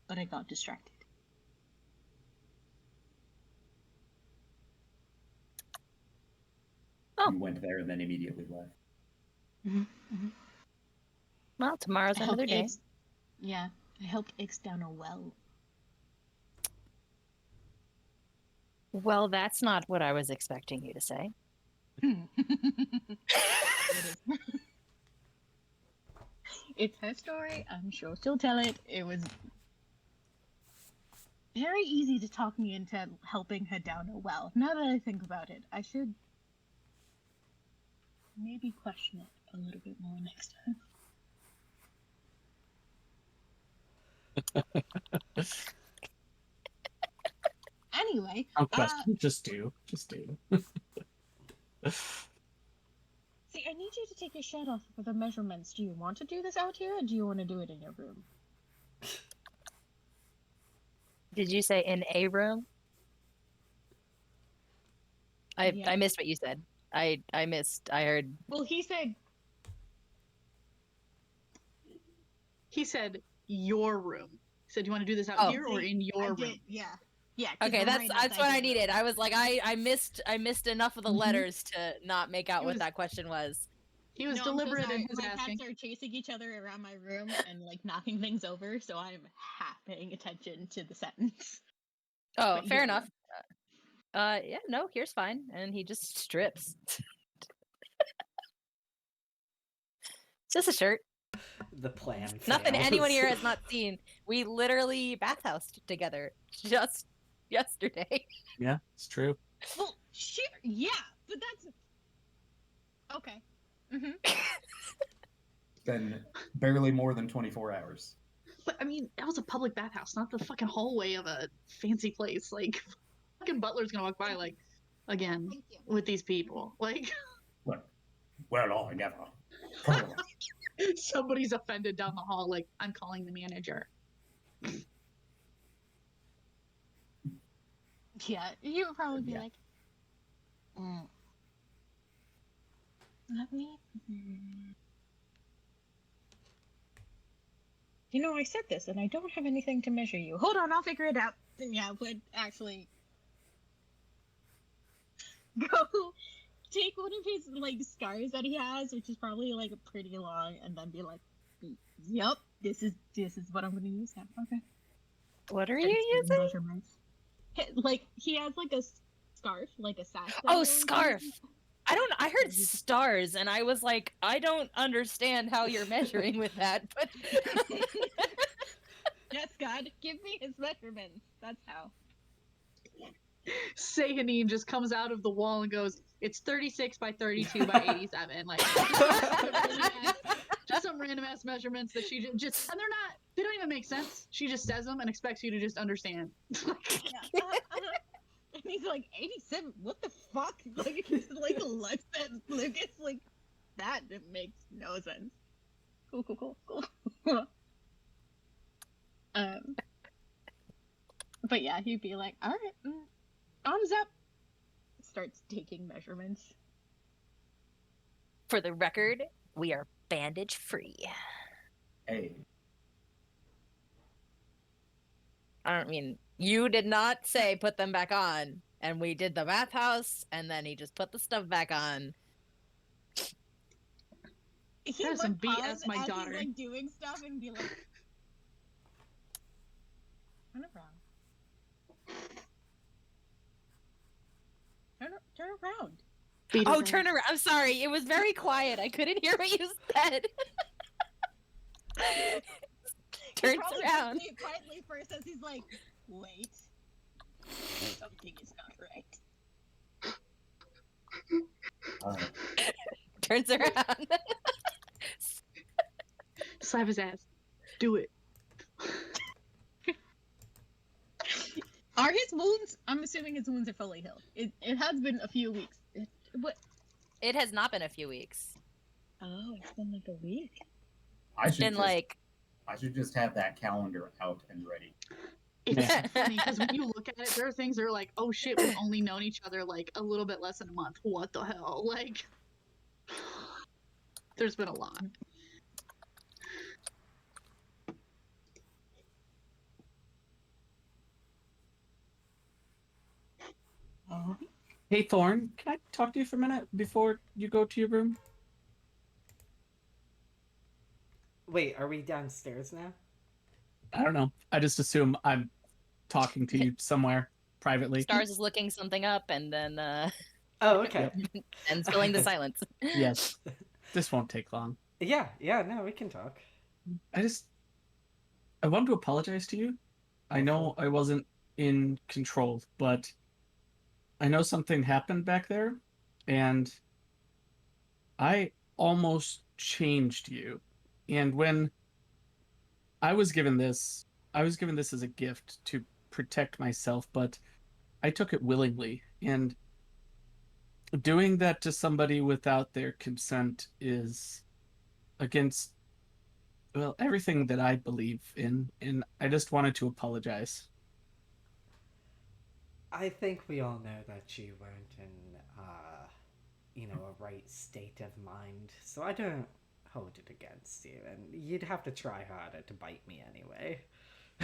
G: but I got distracted.
H: Oh.
A: You went there and then immediately left.
H: Well, tomorrow's another day.
G: Yeah, I helped Ix down a well.
H: Well, that's not what I was expecting you to say.
G: It's her story. I'm sure she'll tell it. It was very easy to talk me into helping her down a well. Now that I think about it, I should maybe question it a little bit more next time. Anyway,
C: just do.
G: See, I need you to take your shirt off for the measurements. Do you want to do this out here, or do you want to do it in your room?
H: Did you say in a room? I missed what you said. I missed. I heard.
G: Well, he
E: said your room. He said, "You want to do this out here or in your room?"
G: Yeah.
H: Okay, that's what I needed. I was like, I missed enough of the letters to not make out what that question was.
E: He was deliberate in his
G: my
E: asking.
G: cats are chasing each other around my room and like knocking things over, so I'm half paying attention to the sentence.
H: Oh, fair enough. Yeah, no, here's fine, and he just strips. Just a shirt.
D: The plan.
H: Nothing
D: fails.
H: anyone here has not seen. We literally bathhoused together just yesterday.
C: Yeah, it's true.
G: Well, sure, yeah, but that's okay.
A: It's been barely more than 24 hours.
E: But I mean, that was a public bathhouse, not the fucking hallway of a fancy place. Like, fucking butler's gonna walk by, like, again with these people. Like,
A: Well, I never.
E: somebody's offended down the hall. Like, I'm calling the manager.
G: Yeah, you would probably be like, let me. You know, I said this, and I don't have anything to measure you. Hold on, I'll figure it out. Yeah, but actually, go take one of his like scars that he has, which is probably like pretty long, and then be like, "Yep, this is what I'm gonna use now." Okay.
H: What are you using?
G: Measurements. Like he has like a scarf, like a sash.
H: Oh, scarf. I heard stars, and I was like, I don't understand how you're measuring with that, but
G: yes, God, give me his measurements. That's how.
E: Sehanine just comes out of the wall and goes, "It's 36 by 32 by 87." Like, just some random ass measurements that she just, and they don't even make sense. She just says them and expects you to just understand.
G: And he's like, 87? What the fuck? Like, he's like, looks at Lucas like, that makes no sense. Cool. But yeah, he'd be like, alright, arms up. Starts taking measurements.
H: for the record, we are bandage free.
A: Hey.
H: I don't mean, you did not say put them back on, and we did the bathhouse, and then he just put the stuff back on.
G: He
E: That's some
G: would pause
E: BS, my
G: as
E: daughter.
G: He's, like, doing stuff and be like, turn around.
H: Oh, turn around. I'm sorry. It was very quiet. I couldn't hear what you said. Turns around.
G: Quietly first as he's like, wait. Something is not right.
H: Turns around.
E: slap his ass. Do it.
G: Are his wounds? I'm assuming his wounds are fully healed. It has been a few weeks. What?
H: It has not been a few weeks.
G: Oh, it's been like a week.
A: I
H: It's
A: should
H: been
A: just,
H: like
A: I should just have that calendar out and ready.
E: It's funny because when you look at it, there are things that are like, oh shit, we've only known each other like a little bit less than a month. What the hell? Like, there's been a lot.
C: Hey Thorn, can I talk to you for a minute before you go to your room?
D: Wait, are we downstairs now?
C: I don't know. I just assume I'm talking to you somewhere privately.
H: Stars is looking something up and then
D: Oh, okay.
H: and filling the silence.
C: Yes. This won't take long.
D: Yeah, no, we can talk.
C: I want to apologize to you. I know I wasn't in control, but I know something happened back there, and I almost changed you. And when I was given this as a gift to protect myself, but I took it willingly. And doing that to somebody without their consent is against, well, everything that I believe in. And I just wanted to apologize.
D: I think we all know that you weren't in, a right state of mind, so I don't hold it against you, and you'd have to try harder to bite me anyway.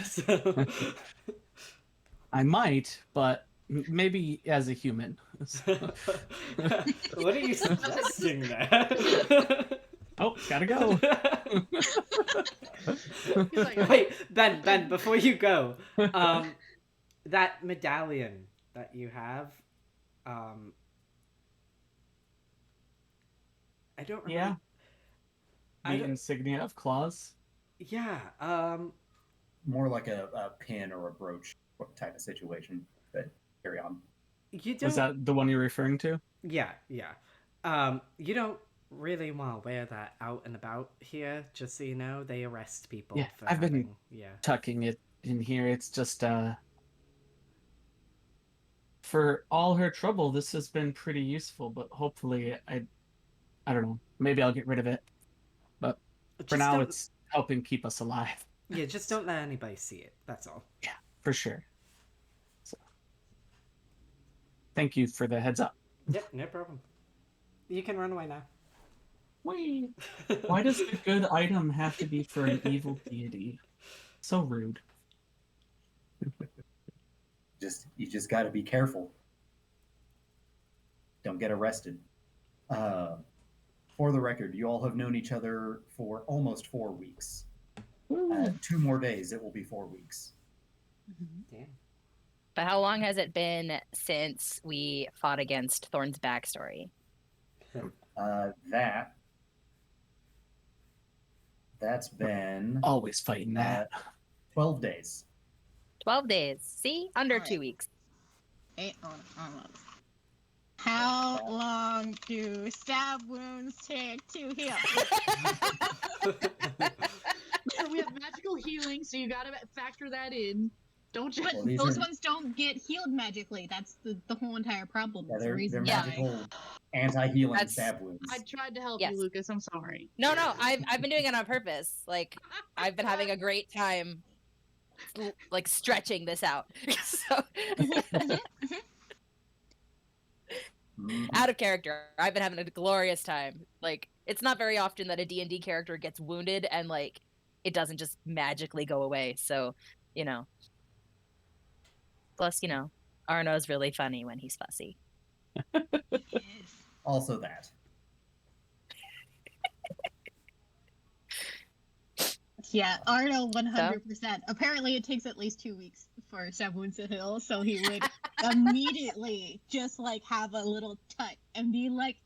D: So...
C: I might, but maybe as a human.
D: What are you suggesting there?
C: Oh, gotta go.
D: Wait, Ben, before you go, that medallion that you have, I don't remember.
C: Yeah. The insignia of claws.
D: Yeah.
A: More like a pin or a brooch type of situation. But carry on.
D: You don't...
C: Was that the one you're referring to?
D: Yeah. You don't really want to wear that out and about here, just so you know. They arrest people.
C: Yeah,
D: for
C: I've been
D: yeah.
C: tucking it in here. It's just, for all her trouble, this has been pretty useful, but hopefully, I don't know, maybe I'll get rid of it. But for now, it's helping keep us alive.
D: Yeah, just don't let anybody see it. That's all.
C: Yeah, for sure. So, thank you for the heads up.
D: Yep, no problem. You can run away now.
C: Wait. Why does the good item have to be for an evil deity? So rude.
A: You just got to be careful. Don't get arrested. For the record, you all have known each other for almost 4 weeks. 2 more days, it will be 4 weeks.
D: Damn.
H: But how long has it been since we fought against Thorn's backstory?
A: That's been
C: always fighting that.
A: 12 days.
H: 12 days. See? Under 2 weeks.
G: How long do stab wounds take to heal?
E: We have magical healing, so you gotta factor that in. Don't you?
G: But those ones don't get healed magically. That's the whole entire problem.
A: Yeah, they're
G: reason
A: magical anti-healing stab wounds.
E: I tried to help you, Lucas. I'm sorry.
H: No, I've been doing it on purpose. Like, I've been having a great time, like, stretching this out. So, out of character, I've been having a glorious time. Like, it's not very often that a D&D character gets wounded and, like, it doesn't just magically go away. So, you know. Plus, you know, Arno's really funny when he's fussy.
A: Also that.
G: Yeah, Arno 100%. Apparently it takes at least 2 weeks for stab wounds to heal, so he would immediately just, like, have a little tut and be like,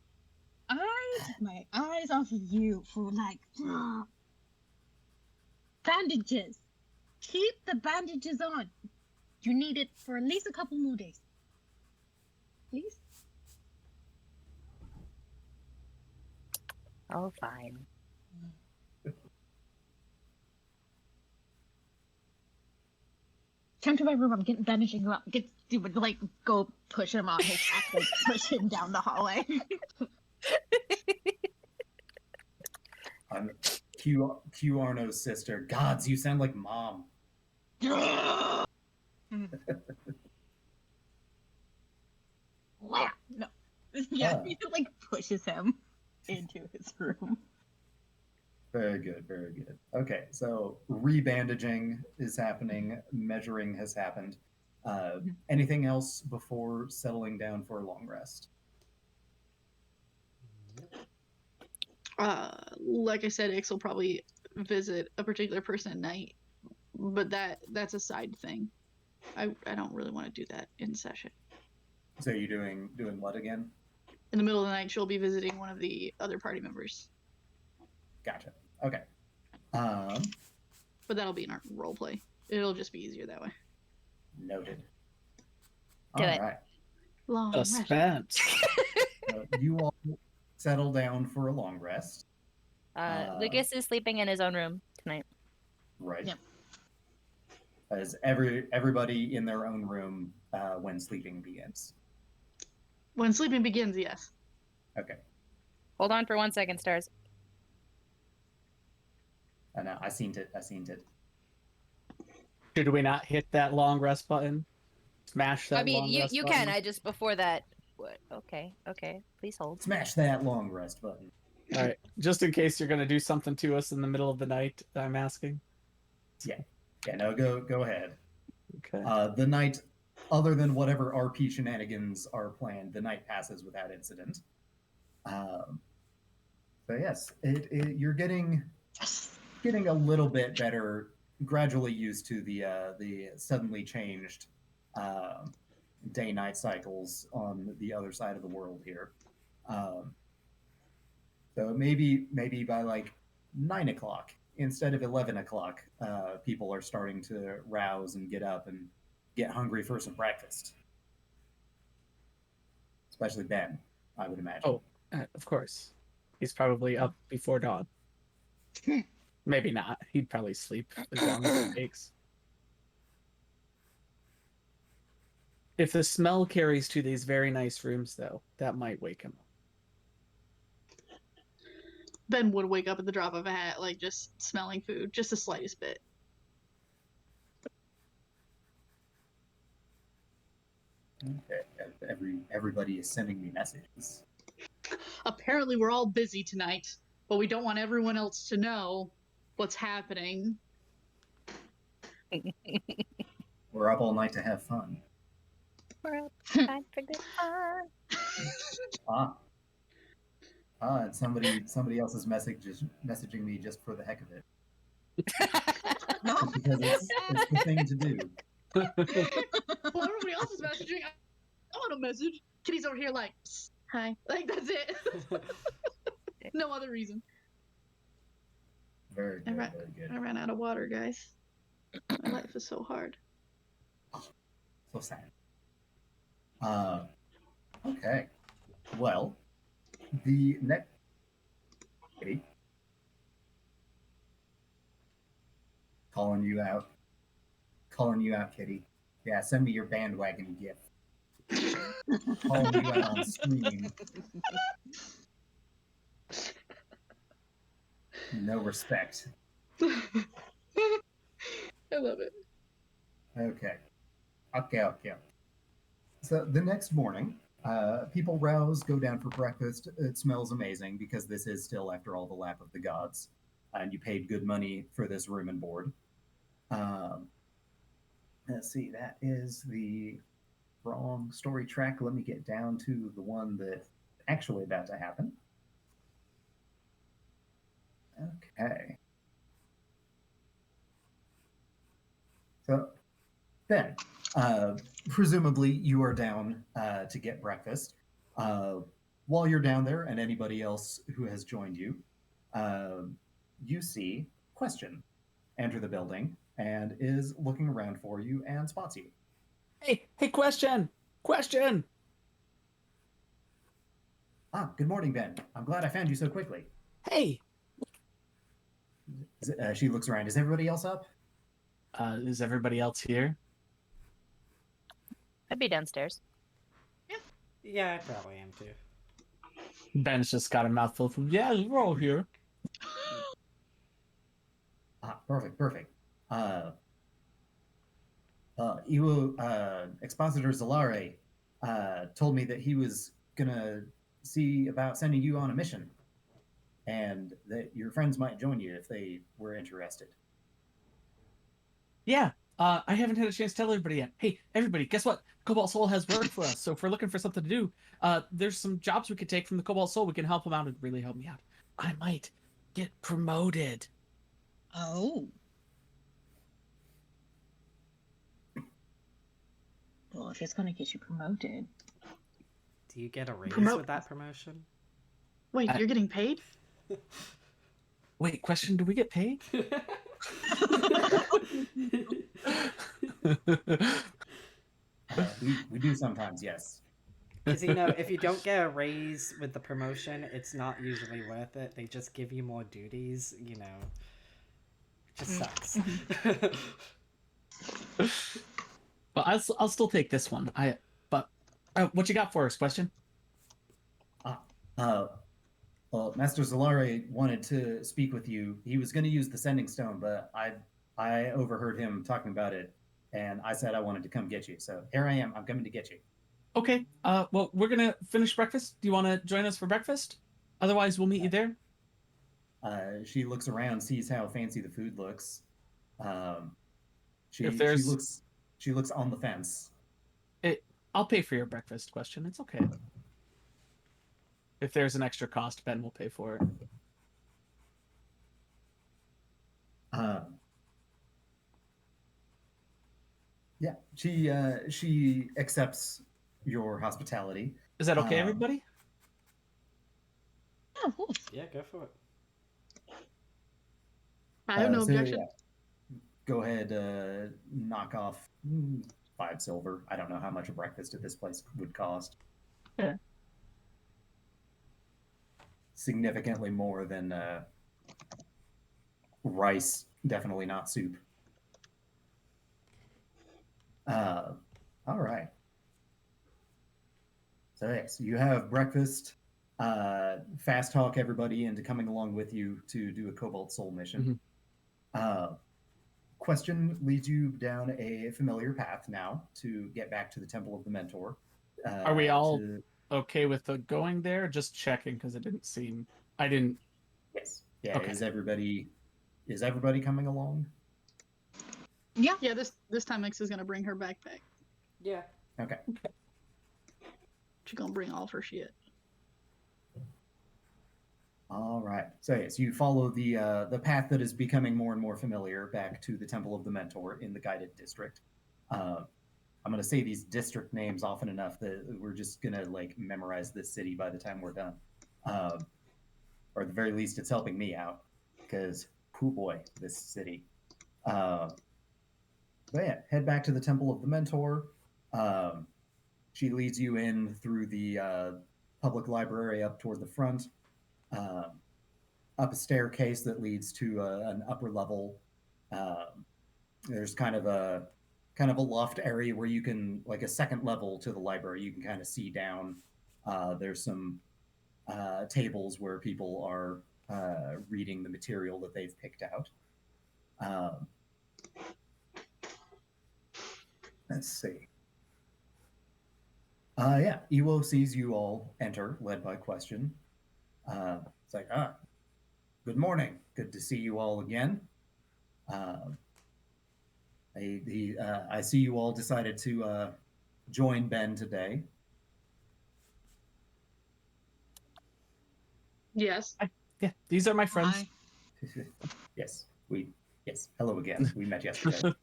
G: I took my eyes off of you for, like, bandages. Keep the bandages on. You need it for at least a couple more days. Please?
H: Oh, fine.
G: come to my room. I'm getting bandaging you up. You would like go push him on his back, like push him down the hallway.
A: I'm Q Arno's sister. Gods, you sound like mom.
G: Wow. No. Yeah, he like pushes him into his room.
A: Very good, very good. Okay, so rebandaging is happening, measuring has happened. Anything else before settling down for a long rest?
E: Like I said, Ix will probably visit a particular person at night, but that's a side thing. I don't really want to do that in session.
A: So you're doing what again?
E: In the middle of the night, she'll be visiting one of the other party members.
A: Gotcha. Okay.
E: But that'll be in our role play. It'll just be easier that way.
A: Noted.
H: Do
A: All
H: it.
A: right.
E: Long rest.
C: Suspense.
A: You all settle down for a long rest.
H: Lucas is sleeping in his own room tonight.
A: Right.
G: Yep.
A: As everybody in their own room when sleeping begins.
E: When sleeping begins, yes.
A: Okay.
H: Hold on for 1 second, Stars.
A: I know. I seen it.
C: Should we not hit that long rest button? Smash that.
H: I mean,
C: long
H: you
C: rest
H: can.
C: button?
H: I just before that. What? Okay. Please hold.
A: Smash that long rest button.
C: All right, just in case you're gonna do something to us in the middle of the night, I'm asking.
A: Yeah. No. Go ahead.
C: Okay.
A: The night, other than whatever RP shenanigans are planned, the night passes without incident. So yes, you're getting a little bit better, gradually used to the suddenly changed day-night cycles on the other side of the world here. So maybe by like 9 o'clock instead of 11 o'clock, people are starting to rouse and get up and get hungry for some breakfast. Especially Ben, I would imagine.
C: Oh, of course. He's probably up before dawn. Maybe not. He'd probably sleep as long as it takes. If the smell carries to these very nice rooms, though, that might wake him up.
E: Ben would wake up at the drop of a hat, like just smelling food, just the slightest bit.
A: Okay. Everybody is sending me messages.
E: Apparently, we're all busy tonight, but we don't want everyone else to know what's happening.
A: We're up all night to have fun.
H: We're up time for good fun.
A: And somebody else is messaging me just for the heck of it.
G: No.
A: Because it's the thing to do.
E: Well, everybody else is messaging. I want a message. Kitty's over here like, psst, hi. Like, that's it. No other reason.
A: Very good, very good.
E: I ran out of water, guys. My life is so hard.
A: So sad. Okay. Well, the next... Kitty? Calling you out, Kitty. Yeah, send me your bandwagon gift. Calling you out on stream. No respect.
E: I love it.
A: Okay. So the next morning, people rouse, go down for breakfast. It smells amazing because this is still after all the lap of the gods, and you paid good money for this room and board. Let's see, that is the wrong story track. Let me get down to the one that's actually about to happen. Okay. So, Ben, presumably you are down to get breakfast. While you're down there, and anybody else who has joined you, you see Question enter the building and is looking around for you and spots you.
C: Hey, Question!
A: Good morning, Ben. I'm glad I found you so quickly.
C: Hey!
A: She looks around. Is everybody else up?
C: Is everybody else here?
H: I'd be downstairs.
D: Yeah, I probably am too.
C: Ben's just got a mouthful from, yeah, we're all here.
A: Perfect. Expositor Zalare told me that he was gonna see about sending you on a mission, and that your friends might join you if they were interested.
C: Yeah, I haven't had a chance to tell everybody yet. Hey, everybody, guess what? Cobalt Soul has work for us. So if we're looking for something to do, there's some jobs we could take from the Cobalt Soul. We can help them out and really help me out. I might get promoted.
G: Oh. Well, if it's gonna get you promoted.
D: Do you get a raise with that promotion?
E: Wait, you're getting paid?
C: Wait, question, do we get paid?
A: We do sometimes, yes.
D: Because, if you don't get a raise with the promotion, it's not usually worth it. They just give you more duties, It just sucks.
C: Well, I'll still take this one. But what you got for us? Question?
A: Well, Master Zalare wanted to speak with you. He was going to use the Sending Stone, but I overheard him talking about it, and I said I wanted to come get you. So here I am. I'm coming to get you.
C: Okay. Well, we're gonna finish breakfast. Do you want to join us for breakfast? Otherwise, we'll meet you there.
A: She looks around, sees how fancy the food looks. She looks on the fence.
C: I'll pay for your breakfast. Question. It's okay. If there's an extra cost, Ben will pay for it.
A: Yeah, she accepts your hospitality.
C: Is that okay, everybody?
G: Oh, cool.
D: Yeah, go for it.
E: I have no objection.
A: Yeah. Go ahead, knock off 5 silver. I don't know how much a breakfast at this place would cost.
C: Yeah.
A: Significantly more than rice, definitely not soup. All right. So yes, you have breakfast. Fast talk everybody into coming along with you to do a Cobalt Soul mission. Question leads you down a familiar path now to get back to the Temple of the Mentor.
C: Are we all okay with going there? Just checking because it didn't seem. I didn't.
A: Yes. Yeah.
C: Okay.
A: Is everybody coming along?
E: Yeah. Yeah. This time X is gonna bring her backpack.
D: Yeah.
A: Okay.
E: She's gonna bring all of her shit.
A: All right. So yes, you follow the path that is becoming more and more familiar back to the Temple of the Mentor in the guided district. I'm going to say these district names often enough that we're just going to memorize this city by the time we're done. Or at the very least, it's helping me out because, oh boy, this city. But yeah, head back to the Temple of the Mentor. She leads you in through the public library up toward the front, up a staircase that leads to an upper level. There's kind of a loft area where you can, a second level to the library, you can kind of see down. There's some tables where people are reading the material that they've picked out. Let's see. Yeah, Iwo sees you all enter, led by Question. It's like, good morning. Good to see you all again. I see you all decided to join Ben today.
E: Yes.
C: Yeah, these are my friends.
G: Hi.
A: Yes. Hello again. We met yesterday.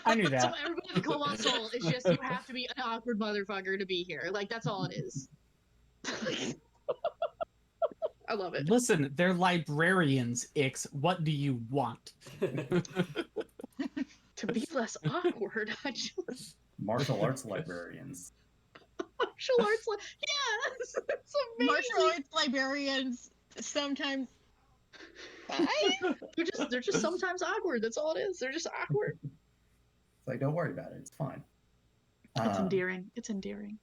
C: I knew that.
E: So everybody in Cobalt Soul, it's just you have to be an awkward motherfucker to be here. That's all it is. I love it.
C: Listen, they're librarians, Ix. What do you want?
E: To be less awkward, I just...
A: Martial arts librarians.
E: Martial arts, yes, it's amazing.
G: Martial arts librarians sometimes.
E: They're just sometimes awkward. That's all it is. They're just awkward.
A: It's like, don't worry about it. It's fine.
E: It's endearing. It's endearing.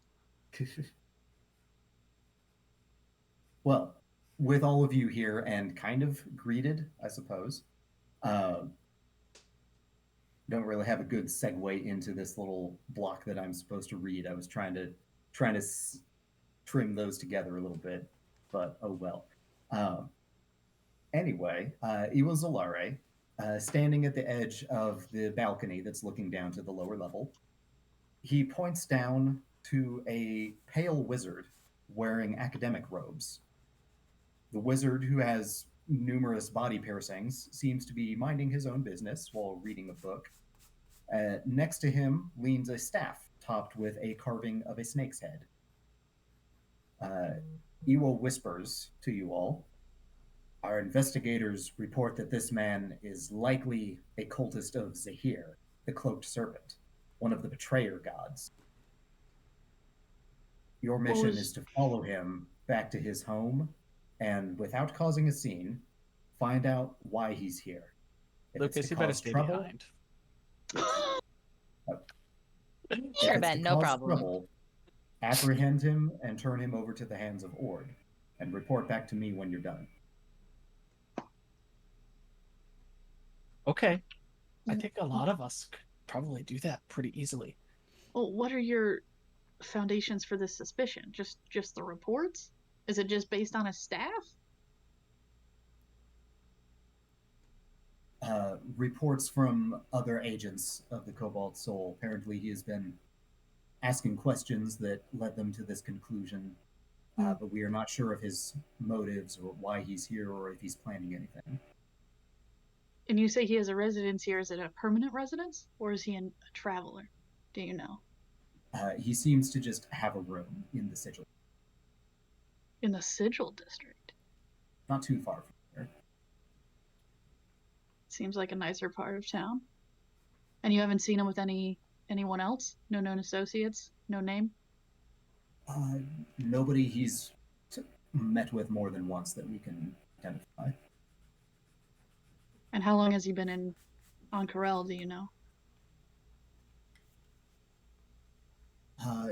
A: Well, with all of you here and kind of greeted, I suppose, don't really have a good segue into this little block that I'm supposed to read. I was trying to trim those together a little bit, but oh well. Anyway, Iwa Zolare, standing at the edge of the balcony that's looking down to the lower level, he points down to a pale wizard wearing academic robes. The wizard, who has numerous body piercings, seems to be minding his own business while reading a book. Next to him leans a staff topped with a carving of a snake's head. Iwo whispers to you all, "Our investigators report that this man is likely a cultist of Zehir, the cloaked serpent, one of the betrayer gods. Your mission is to follow him back to his home and, without causing a scene, find out why he's here. If
C: Lucas,
A: it's to
C: you better
A: cause
C: stay
A: trouble,
C: behind.
A: if
H: Sure,
A: it's
H: Ben,
A: to
H: no
A: cause
H: problem.
A: trouble, apprehend him and turn him over to the hands of Ord, and report back to me when you're done."
C: Okay. I think a lot of us could probably do that pretty easily.
E: Well, what are your foundations for this suspicion? Just the reports? Is it just based on a staff?
A: Reports from other agents of the Cobalt Soul. Apparently, he has been asking questions that led them to this conclusion, but we are not sure of his motives or why he's here or if he's planning anything.
E: And you say he has a residence here. Is it a permanent residence, or is he a traveler? Do you know?
A: He seems to just have a room in the sigil,
E: In the Sigil District.
A: not too far from here.
E: Seems like a nicer part of town. And you haven't seen him with anyone else? No known associates? No name?
A: Nobody he's met with more than once that we can identify.
E: And how long has he been on Corel, do you know?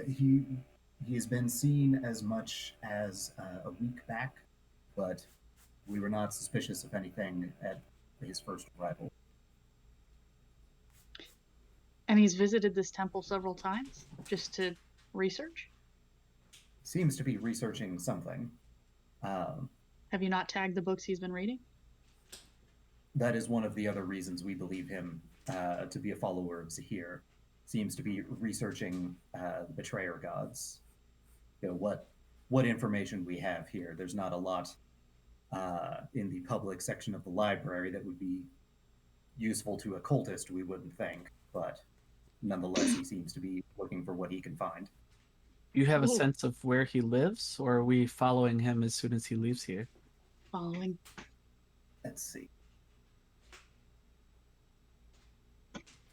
A: He has been seen as much as a week back, but we were not suspicious of anything at his first arrival.
E: And he's visited this temple several times just to research?
A: Seems to be researching something.
E: Have you not tagged the books he's been reading?
A: That is one of the other reasons we believe him to be a follower of Zehir. Seems to be researching the betrayer gods. You know, what information we have here. There's not a lot in the public section of the library that would be useful to a cultist, we wouldn't think, but nonetheless, he seems to be looking for what he can find.
C: You have a
E: Ooh.
C: sense of where he lives, or are we following him as soon as he leaves here?
E: Following.
A: Let's see.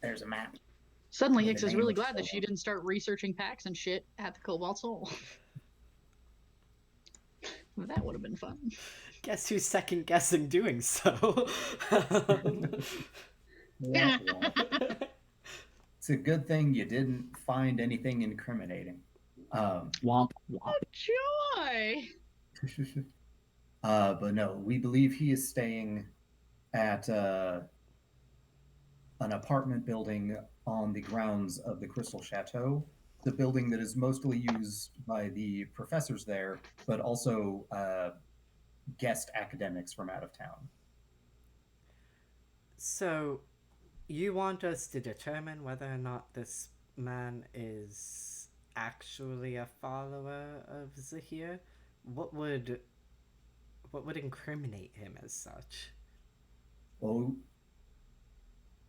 A: There's a map.
E: Suddenly,
A: With
E: Hicks
A: the
E: is
A: name
E: really
A: of
E: glad that she
A: Solo.
E: didn't start researching packs and shit at the Cobalt Soul. That would have been fun.
D: Guess who's second guessing doing so?
A: Yeah. It's a good thing you didn't find anything incriminating.
C: Womp womp.
E: Joy!
A: But no, we believe he is staying at an apartment building on the grounds of the Crystal Chateau, the building that is mostly used by the professors there, but also guest academics from out of town.
D: So, you want us to determine whether or not this man is actually a follower of Zehir? What would incriminate him as such?
A: Well,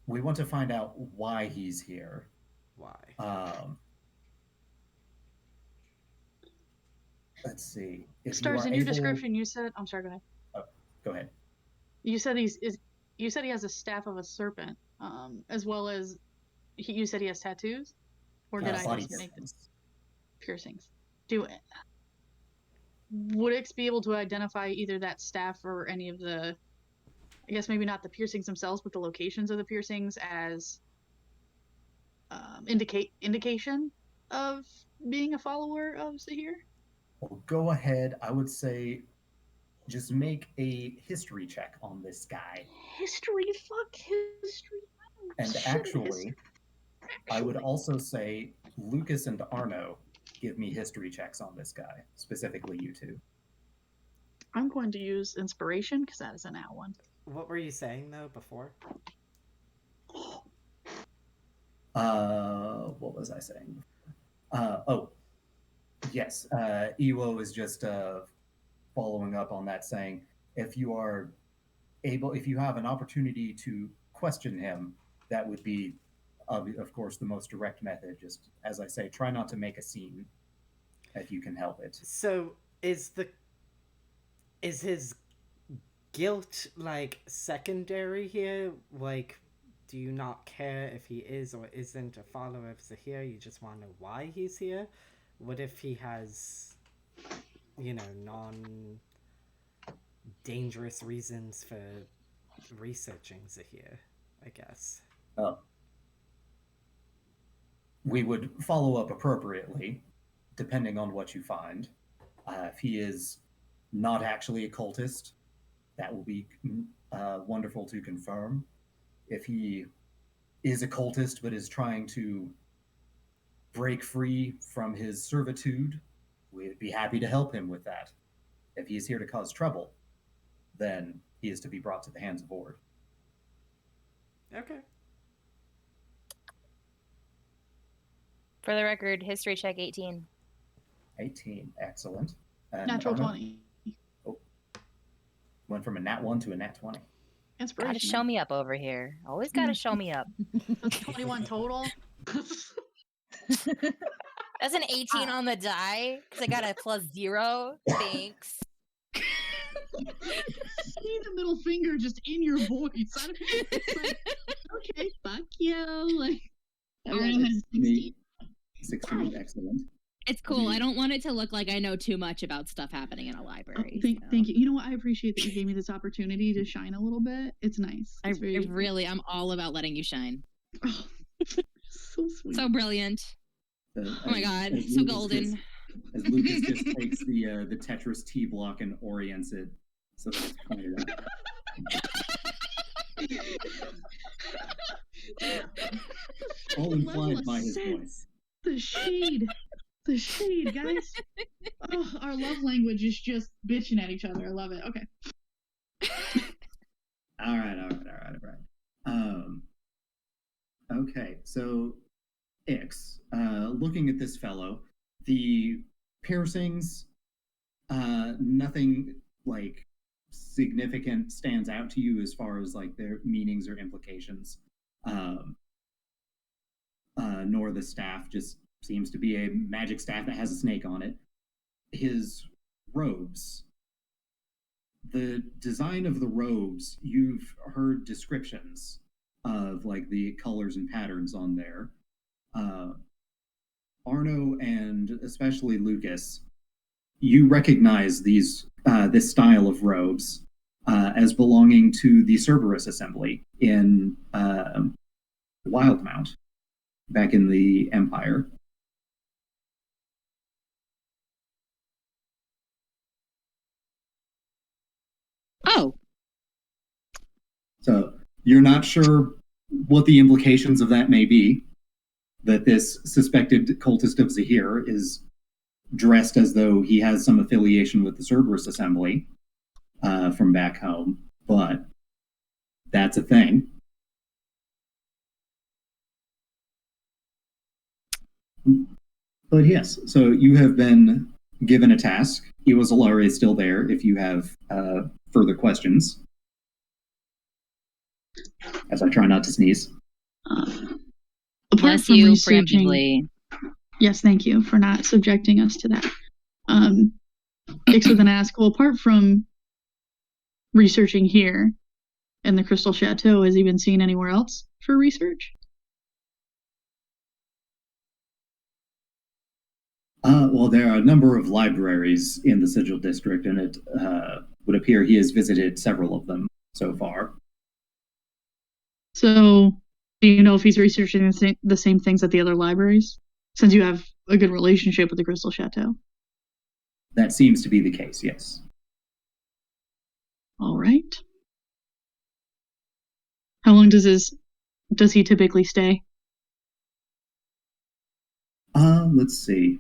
A: we want to find out why he's here.
D: Why?
A: Let's see. If
E: Stars,
A: you
E: in
A: are
E: your
A: able...
E: description, you said... I'm sorry, go ahead.
A: Oh, go ahead.
E: You said you said he has a staff of a serpent, as well as... You said he has tattoos? Or did I
A: body
E: just make the
A: piercings.
E: piercings? Would Ix be able to identify either that staff or any of the... I guess maybe not the piercings themselves, but the locations of the piercings as indication of being a follower of Zehir?
A: Well, go ahead. I would say just make a history check on this guy.
E: History, fuck history.
A: And actually, I would also say Lucas and Arno give me history checks on this guy, specifically you two.
E: I'm going to use inspiration because that is an at one.
D: What were you saying though before?
A: What was I saying? Yes. Iwo is just following up on that, saying if you have an opportunity to question him, that would be, of course, the most direct method. Just as I say, try not to make a scene if you can help it.
D: So is his guilt like secondary here? Like, do you not care if he is or isn't a follower of Zehir? You just want to know why he's here? What if he has, non-dangerous reasons for researching Zehir, I guess?
A: Oh. We would follow up appropriately, depending on what you find. If he is not actually a cultist, that will be wonderful to confirm. If he is a cultist but is trying to break free from his servitude, we'd be happy to help him with that. If he is here to cause trouble, then he is to be brought to the hands of Ord.
D: Okay.
H: For the record, history check 18.
A: 18, excellent. And
E: Natural
A: Arno?
E: 20.
A: Oh. Went from a nat 1 to a nat 20.
E: Inspiration.
H: Gotta show me up over here. Always gotta show me up.
E: That's 21 total.
H: That's an 18 on the die, because I got a +0. Thanks.
E: See the middle finger just in your voice. It's like, okay, fuck you. Like,
G: Arno has 16.
A: 16, excellent.
I: It's cool. I don't want it to look like I know too much about stuff happening in a library.
E: Thank you. You know what? I appreciate that you gave me this opportunity to shine a little bit. It's nice. It's
I: I'm all about letting you shine.
E: Oh, so sweet.
I: So brilliant. Oh my god, so golden.
A: As Lucas just takes the Tetris T block and orients it so that it's pointed out. All implied by his voice.
E: The shade, guys. Oh, our love language is just bitching at each other. I love it. Okay.
A: All right. Okay, so Ix, looking at this fellow, the piercings, nothing like significant stands out to you as far as like their meanings or implications. Nor the staff, just seems to be a magic staff that has a snake on it. His robes, the design of the robes, you've heard descriptions of like the colors and patterns on there. Arno and especially Lucas, you recognize this style of robes as belonging to the Cerberus assembly in Wildmount back in the Empire.
I: Oh.
A: So you're not sure what the implications of that may be, that this suspected cultist of Zehir is dressed as though he has some affiliation with the Cerberus assembly from back home, but that's a thing. But yes, so you have been given a task. Iwazalare is still there if you have further questions. As I try not to sneeze.
I: Bless you preemptively.
E: Yes, thank you for not subjecting us to that. Ix was going to ask, well, apart from researching here in the Crystal Chateau, has he been seen anywhere else for research?
A: Well, there are a number of libraries in the Sigil District, and it would appear he has visited several of them so far.
E: So, do you know if he's researching the same things at the other libraries? Since you have a good relationship with the Crystal Chateau.
A: That seems to be the case, yes.
E: All right. How long does he typically stay?
A: Let's see.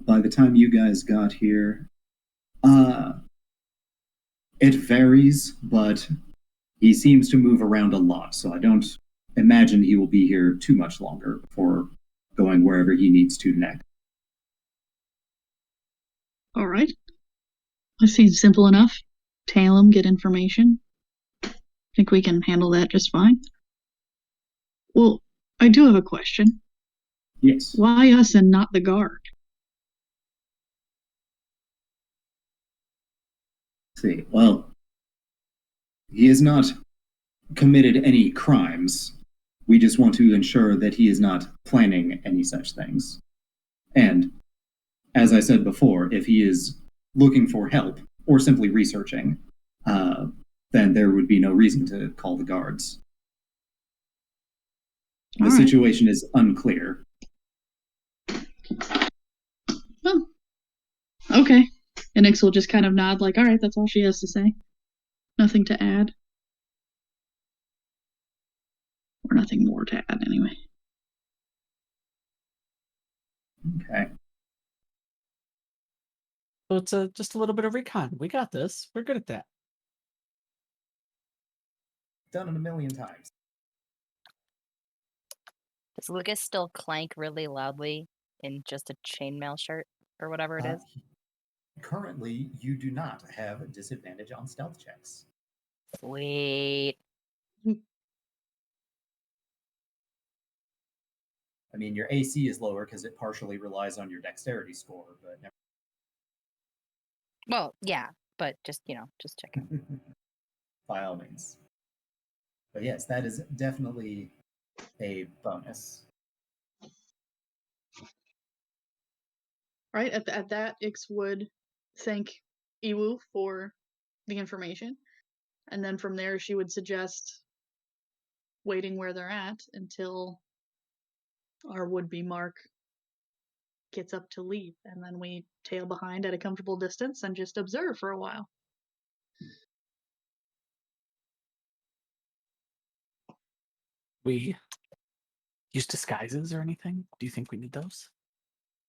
A: By the time you guys got here, it varies, but he seems to move around a lot, so I don't imagine he will be here too much longer before going wherever he needs to next.
E: All right. That seems simple enough. Tail him, get information. I think we can handle that just fine. Well, I do have a question.
A: Yes.
E: Why us and not the guard?
A: See, well, he has not committed any crimes. We just want to ensure that he is not planning any such things. And, as I said before, if he is looking for help or simply researching, then there would be no reason to call the guards. The situation is unclear.
E: Oh. Okay. And Ix will just kind of nod like, all right, that's all she has to say. Nothing to add. Or nothing more to add, anyway.
A: Okay.
C: So it's just a little bit of recon. We got this. We're good at that.
A: Done it a million times.
H: Does Lucas still clank really loudly in just a chainmail shirt or whatever it is?
A: Currently, you do not have a disadvantage on stealth checks.
H: Sweet.
A: I mean, your AC is lower because it partially relies on your dexterity score, but never.
H: Well, yeah, but just checking.
A: By all means. But yes, that is definitely a bonus.
E: Right, at that, Ix would thank Iwu for the information. And then from there, she would suggest waiting where they're at until our would-be Mark gets up to leave. And then we tail behind at a comfortable distance and just observe for a while.
C: We use disguises or anything? Do you think we need those?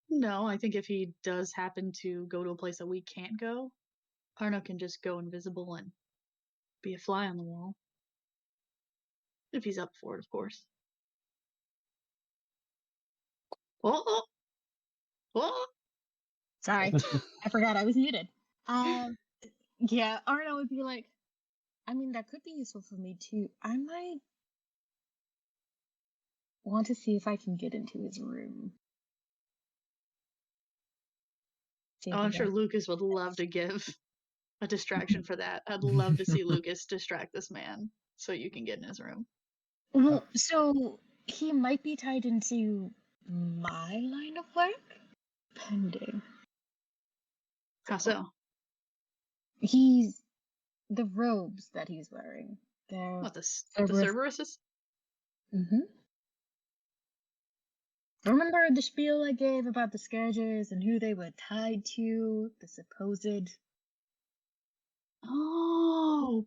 E: No, I think if he does happen to go to a place that we can't go, Arno can just go invisible and be a fly on the wall. If he's up for it, of course. Oh!
G: Sorry, I forgot I was muted. Yeah, Arno would be like, I mean, that could be useful for me too. I might want to see if I can get into his room.
E: Oh, I'm sure Lucas would love to give a distraction for that. I'd love to see Lucas distract this man so you can get in his room.
G: Well, so he might be tied into my line of work? Pending.
E: How so?
G: He's the robes that he's wearing. They're
E: What, the Cerberuses?
G: Mm-hmm. Remember the spiel I gave about the Scourgers and who they were tied to? The supposed...
E: Oh!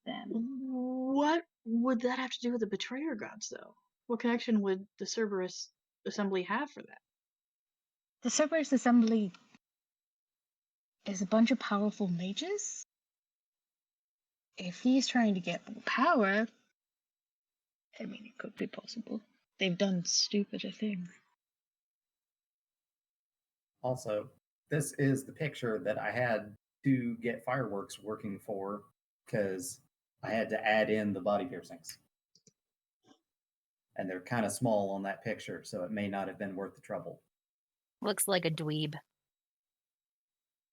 G: Them.
E: What would that have to do with the Betrayer Gods, though? What connection would the Cerberus Assembly have for that?
G: The Cerberus Assembly is a bunch of powerful mages. If he's trying to get more power, I mean, it could be possible. They've done stupider things.
A: Also, this is the picture that I had to get fireworks working for because I had to add in the body piercings. And they're kind of small on that picture, so it may not have been worth the trouble.
H: Looks like a dweeb.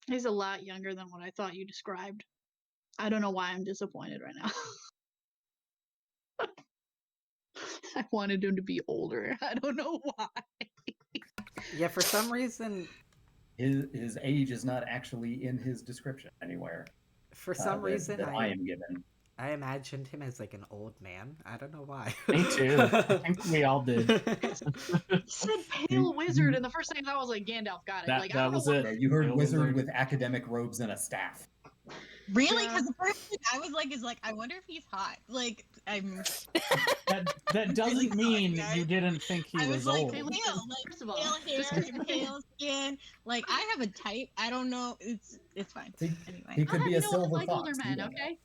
E: He's a lot younger than what I thought you described. I don't know why I'm disappointed right now. I wanted him to be older. I don't know why.
D: Yeah, for some reason...
A: His age is not actually in his description anywhere.
D: For some reason,
A: that I am given.
D: I imagined him as like an old man. I don't know why.
C: Me too. I think we all did.
E: He said pale wizard, and the first thing I thought was like Gandalf got it. Like I
C: That
E: don't know
C: was
E: what.
C: it.
A: Yeah, you heard
C: Pale
A: wizard
C: wizard.
A: with academic robes and a staff.
G: Really?
E: Yeah.
G: Because the first thing I was like is like, I wonder if he's hot. Like, I'm.
C: That doesn't mean
G: guys.
C: you didn't think he
G: I
C: was
G: was like,
C: old.
G: pale,
E: First of all,
G: pale hair and pale skin. Like, I have a type. I don't know. It's fine.
A: He
G: Anyway.
A: could be
E: you
A: a
E: know,
A: silver
E: I like
A: fox.
E: older
A: you
E: men.
A: don't know.
E: Okay.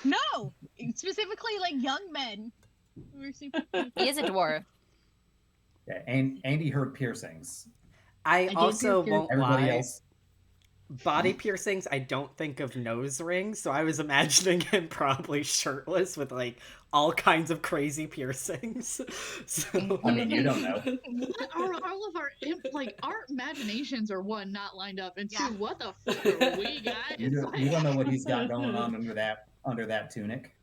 G: No, specifically like young men. We're super.
H: He is a dwarf.
A: Yeah, and Andy heard piercings.
D: I
G: did
D: also
G: do
D: won't
A: Everybody
D: lie.
A: else.
D: Body piercings, I don't think of nose rings, so I was imagining him probably shirtless with like all kinds of crazy piercings. So
A: I mean, you don't know.
E: What are all of our like our imaginations are one not lined up, and two,
G: Yeah.
E: what the fuck are we guys?
A: You don't know what he's got going on under that tunic.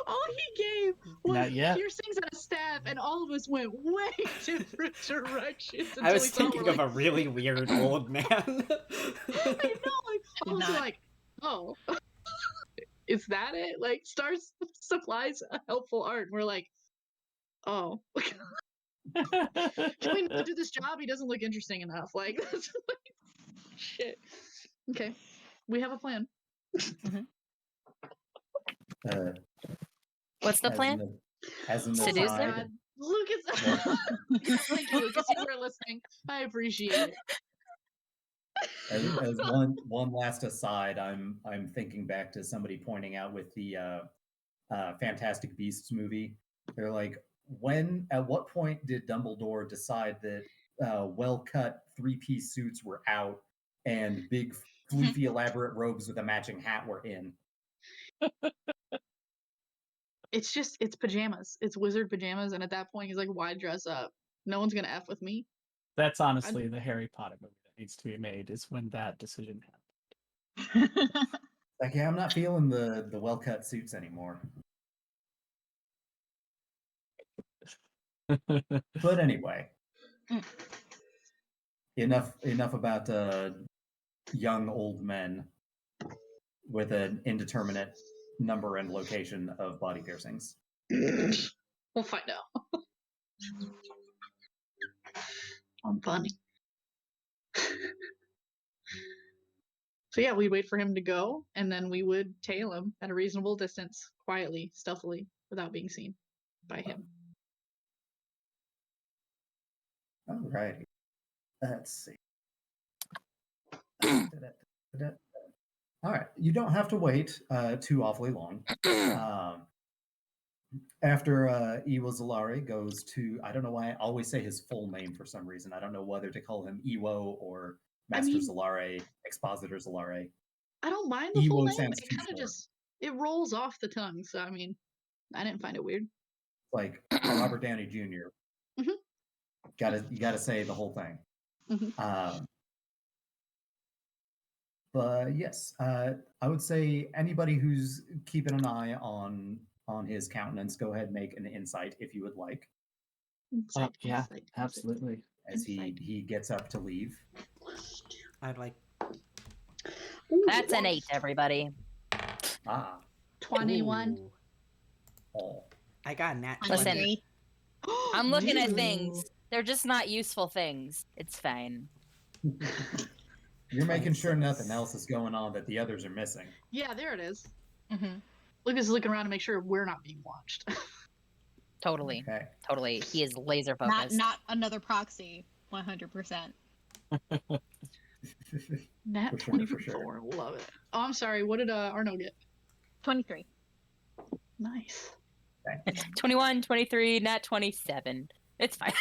E: All he gave was
C: Not yet.
E: piercings and a staff, and all of us went way different directions.
D: I was
E: until we saw
D: thinking
E: we're
D: of a really weird old man.
E: I know, like all of us were
G: Not.
E: like, oh, is that it? Like, Stars supplies a helpful art. And we're like, oh, can we not do this job? He doesn't look interesting enough. Like, that's like, shit. Okay, we have a plan.
H: What's the
A: As
H: plan?
A: As an
H: Seduce
A: aside,
H: him?
E: God, Lucas. Thank you, Lucas. You were listening. I appreciate it.
A: as one last aside, I'm thinking back to somebody pointing out with the Fantastic Beasts movie. They're like, at what point did Dumbledore decide that well-cut three-piece suits were out and big floofy elaborate robes with a matching hat were in?
E: It's pajamas. It's wizard pajamas, and at that point, he's like, "Why dress up? No one's gonna f with me."
C: That's honestly the Harry Potter movie that needs to be made, is when that decision happened.
A: Like, yeah, I'm not feeling the well-cut suits anymore. But anyway, enough about young old men with an indeterminate number and location of body piercings.
E: We'll find out. I'm funny. So yeah, we'd wait for him to go, and then we would tail him at a reasonable distance, quietly, stealthily, without being seen by him.
A: Alrighty. Let's see. All right. You don't have to wait too awfully long. After Iwo Zalare goes to, I don't know why I always say his full name for some reason. I don't know whether to call him Iwo or Master Zalare, Expositor Zalare.
E: I don't mind the full
A: Iwo
E: name.
A: sounds
E: It
A: too
E: kind of
A: short.
E: just it rolls off the tongue. So I mean, I didn't find it weird.
A: Like Robert Downey Jr.
E: Mhm.
A: You gotta say the whole thing.
E: Mhm.
A: But yes, I would say anybody who's keeping an eye on his countenance, go ahead and make an insight if you would like,
C: Yeah, absolutely.
A: as he gets up to leave.
D: I'd like.
H: That's an 8, everybody.
E: 21.
D: Ooh.
A: Oh.
D: I got a nat 20.
H: Listen, I'm looking at
E: Ooh.
H: things. They're just not useful things. It's fine.
A: You're making sure nothing else is going on that the others are missing.
E: Yeah, there it is. Lucas is looking around to make sure we're not being watched.
H: Totally.
A: Okay.
H: Totally. He is laser focused.
G: Not another proxy. 100%.
E: Nat
A: For sure,
E: 20
A: for
E: for
A: sure.
E: 4. Love it. Oh, I'm sorry. What did Arno get?
G: 23.
E: Nice.
H: 21, 23, nat 27. It's fine.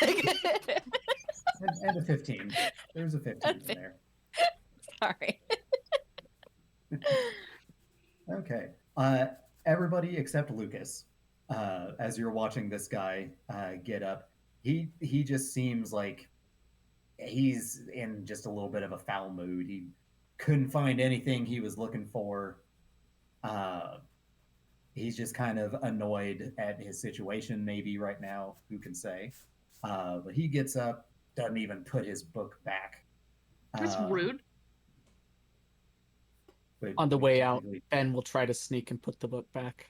A: And a 15. There's a 15 in there.
H: Sorry.
A: Okay. Everybody except Lucas, as you're watching this guy get up, he just seems like he's in just a little bit of a foul mood. He couldn't find anything he was looking for. He's just kind of annoyed at his situation, maybe right now. Who can say? But he gets up, doesn't even put his book back.
E: That's rude.
C: On the way out, Ben will try to sneak and put the book back.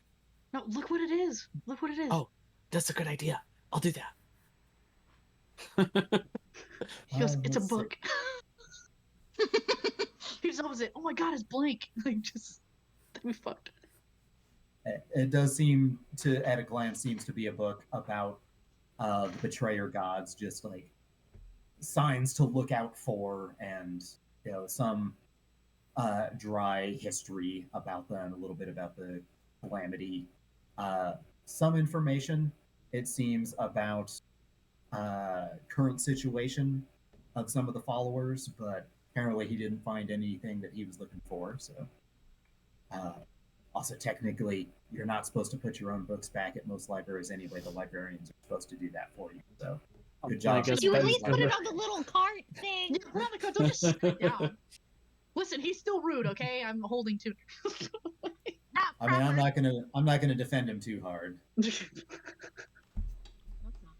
E: No, look what it is. Look what it is.
C: Oh, that's a good idea. I'll do that.
E: He goes, it's a
A: let's see.
E: book. He just opens it. Oh my god, it's blank. Like, just, we fucked.
A: It does seem to, at a glance, seems to be a book about the betrayer gods, just like signs to look out for, and some dry history about them, a little bit about the calamity, some information, it seems, about current situation of some of the followers, but apparently he didn't find anything that he was looking for. So, also technically, you're not supposed to put your own books back at most libraries anyway. The librarians are supposed to do that for you. So, good job.
C: guess
G: Could you at
C: Ben's
G: least put
C: gonna-
G: it on the little cart thing?
E: Yeah, put on the card. Don't just set it down. Listen, he's still rude. Okay, I'm holding to.
G: Not
A: I mean,
G: proper.
A: I'm not gonna defend him too hard,
G: That's not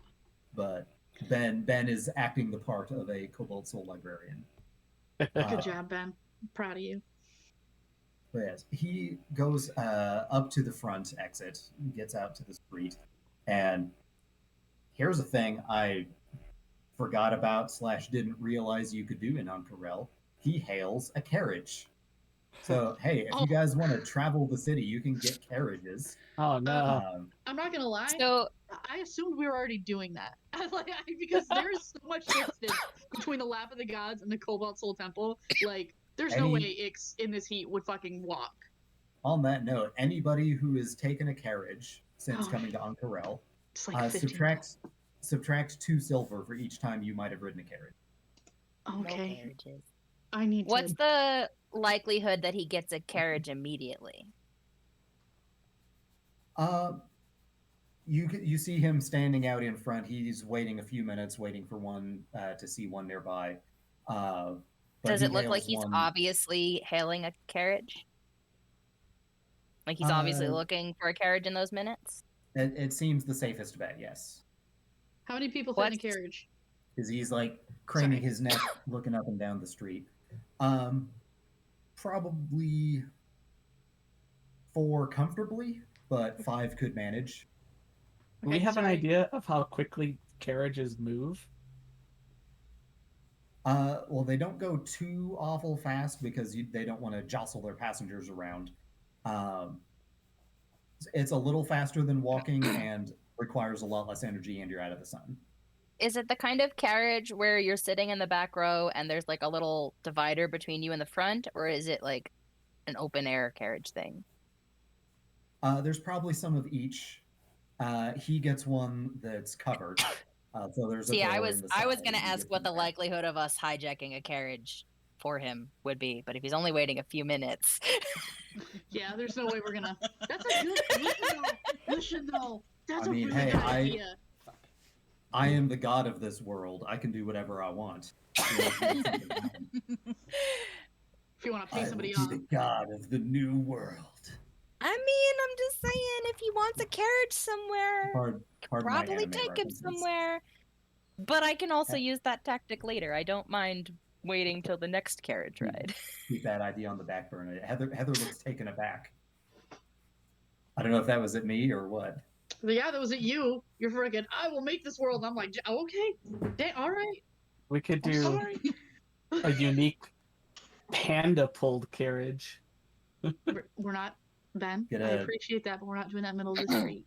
A: but Ben is acting the part of a Cobalt Soul librarian.
E: Good job, Ben. I'm proud of you.
A: But yes, he goes up to the front exit, gets out to the street, and here's a thing I forgot about / didn't realize you could do in Uncarel. He hails a carriage. So hey, if you guys want to travel the city, you can get carriages.
C: Oh no.
E: I'm not gonna lie.
H: So
E: I assumed we were already doing that. Because there's so much distance between the Lap of the Gods and the Cobalt Soul Temple. Like, there's no way Ix in this heat would fucking walk.
A: On that note, anybody who has taken a carriage since
E: Oh.
A: coming to Uncarel,
E: It's like 15.
A: subtract 2 silver for each time you might have ridden a carriage.
H: no
E: Okay.
H: carriages.
E: I need
H: What's
E: to.
H: the likelihood that he gets a carriage immediately?
A: You see him standing out in front. He's waiting a few minutes, waiting for one to see one nearby. But
H: Does
A: he
H: it look like
A: hails
H: he's
A: one-
H: obviously hailing a carriage? Like he's obviously
A: Uh,
H: looking for a carriage in those minutes?
A: It seems the safest bet, yes.
E: How many people fit in a
H: What's-
E: carriage?
A: Because he's like craning
E: Sorry.
A: his neck, looking up and down the street. Probably 4 comfortably, but 5 could manage.
C: Do we
E: Okay,
C: have an
E: sorry.
C: idea of how quickly carriages move?
A: Well, they don't go too awful fast because they don't want to jostle their passengers around. It's a little faster than walking and requires a lot less energy, and you're out of the sun.
H: Is it the kind of carriage where you're sitting in the back row and there's like a little divider between you and the front, or is it like an open air carriage thing?
A: There's probably some of each. He gets one that's covered. So there's a
H: See, I
A: door
H: was
A: in the
H: I was
A: side,
H: gonna
A: and he
H: ask
A: gets
H: what
A: in
H: the
A: back.
H: likelihood of us hijacking a carriage for him would be, but if he's only waiting a few minutes,
E: Yeah, there's no way we're gonna. That's a good. You should know. That's
A: I mean,
E: a really
A: hey,
E: good idea.
A: I am the god of this world. I can do whatever I want.
E: If you want to pay
A: I will
E: somebody
A: be
E: off.
A: the god of the new world.
H: I mean, I'm just saying, if he wants a carriage somewhere,
A: Pardon my
H: probably
A: anime
H: take him
A: references.
H: somewhere. But I can also use that tactic later. I don't mind waiting till the next carriage ride.
A: Keep that idea on the back burner. Heather looks taken aback. I don't know if that was at me or what.
E: But yeah, that was at you. You're freaking. I will make this world. I'm like, oh, okay, all right.
C: We could
E: I'm
C: do
E: sorry.
C: a unique panda pulled carriage.
E: We're not, Ben.
A: Get
E: I
A: a-
E: appreciate that, but we're not doing that in the middle of the street.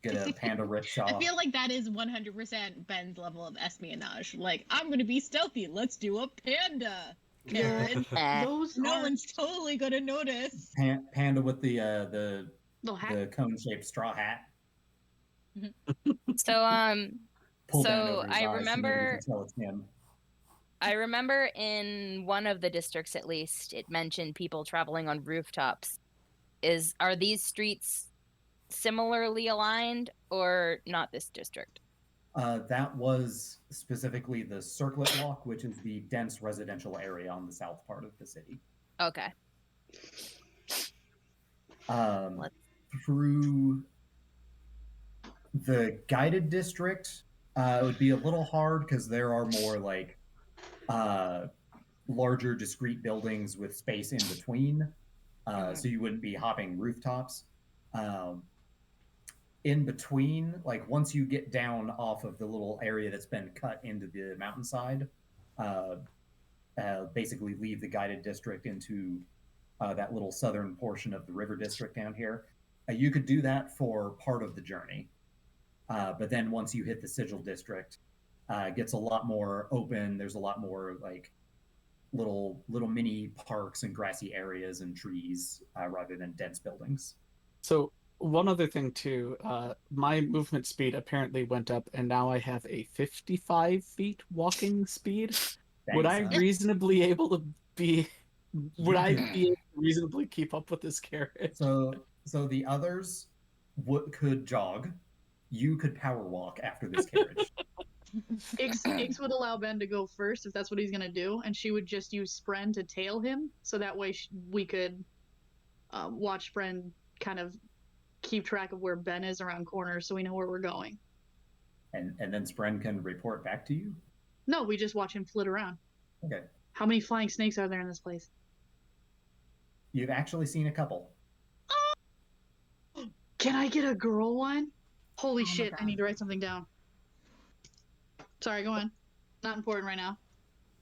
A: Get a panda rickshaw.
G: I feel like that is 100% Ben's level of espionage. Like, I'm gonna be stealthy. Let's do a panda carriage.
E: Those
G: No
E: are
G: one's totally gonna notice.
A: Panda with the
E: little hat.
A: cone-shaped straw hat.
H: So
A: Pull
H: So,
A: down over his
H: I
A: eyes so nobody
H: remember-
A: can tell it's him.
H: I remember in one of the districts, at least, it mentioned people traveling on rooftops. Are these streets similarly aligned, or not this district?
A: That was specifically the Circlet Walk, which is the dense residential area on the south part of the city.
H: Okay. Let's-
A: Through the guided district, it would be a little hard because there are more like larger, discrete buildings with space in between, so you wouldn't be hopping rooftops. in between, like once you get down off of the little area that's been cut into the mountainside, basically leave the guided district into that little southern portion of the river district down here. You could do that for part of the journey. But then once you hit the sigil district, it gets a lot more open. There's a lot more like little mini parks and grassy areas and trees rather than dense buildings.
C: So one other thing too, my movement speed apparently went up, and now I have a 55 feet walking speed.
A: Thanks,
C: Would I reasonably able to be? Would I be able to reasonably keep up with this carriage?
A: So the others could jog. You could power walk after this carriage.
E: Ix would allow Ben to go first if that's what he's gonna do, and she would just use Spren to tail him, so that way we could watch Spren kind of keep track of where Ben is around corners, so we know where we're going.
A: And then Spren can report back to you?
E: No, we just watch him flit around.
A: Okay.
E: How many flying snakes are there in this place?
A: You've actually seen a couple.
E: Can I get a girl one? Holy shit,
G: God.
E: I need to write something down. Sorry, go on. Not important right now.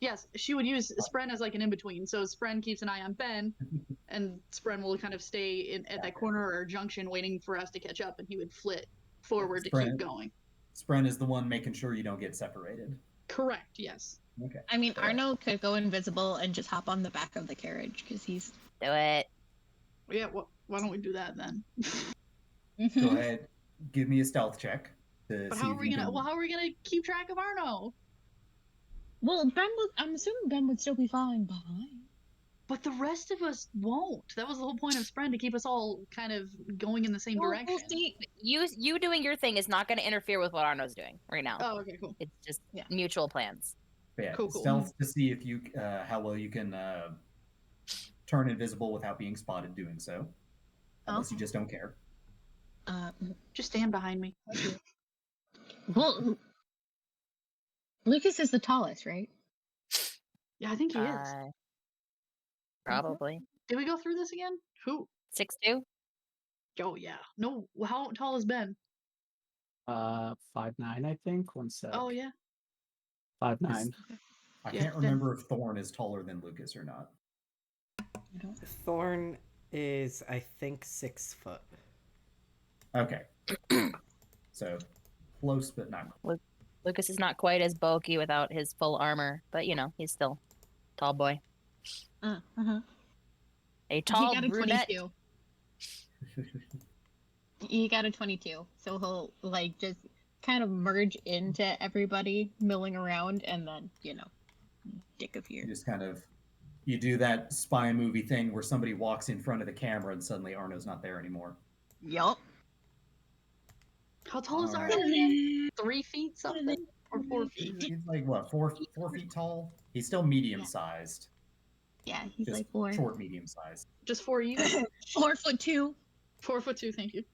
E: Yes, she would use Spren as like an in-between. So Spren keeps an eye on Ben, and Spren will kind of stay at that corner or junction waiting for us to catch up, and he would flit forward to keep going.
A: Spren is the one making sure you don't get separated.
E: Correct, yes.
A: Okay.
G: I mean, Arno could go invisible and just hop on the back of the carriage because he's.
H: Do it.
E: Yeah, well, why don't we do that then?
A: Go ahead. Give me a stealth check.
E: But how are we gonna keep track of Arno?
G: Well, I'm assuming Ben would still be falling behind.
E: But the rest of us won't. That was the whole point of Spren, to keep us all kind of going in the same direction.
H: We'll see. You doing your thing is not going to interfere with what Arno's doing right now.
E: Oh, okay, cool.
H: It's just mutual plans.
A: But yeah,
E: cool.
A: Stealth to see if you how well you can turn invisible without being spotted doing so. Unless you just don't care.
E: Just stand behind me.
G: Well, Lucas is the tallest, right?
E: Yeah, I think he is.
H: Probably.
E: Did we go through this again? Who?
H: 6'2"?
E: Oh yeah. No. How tall is Ben?
C: 5'9", I think. 1 sec.
E: Oh yeah.
C: 5'9".
A: I can't remember if Thorn is taller than Lucas or not.
D: Thorn is, I think, 6 foot.
A: Okay. So close, but not.
H: Lucas is not quite as bulky without his full armor, but he's still a tall boy. A tall
G: he got a
H: brunette.
G: 22. He got a 22, so he'll like just kind of merge into everybody milling around, and then dick appear.
A: You just kind of do that spy movie thing where somebody walks in front of the camera and suddenly Arno's not there anymore.
G: Yup.
E: How tall is Arno again? 3 feet something? Or 4 feet?
A: He's like what, 4 feet tall? He's still medium sized.
G: Yeah, he's
A: Just
G: like 4.
A: short, medium sized.
E: Just 4 you?
G: 4'2".
E: 4'2", thank you.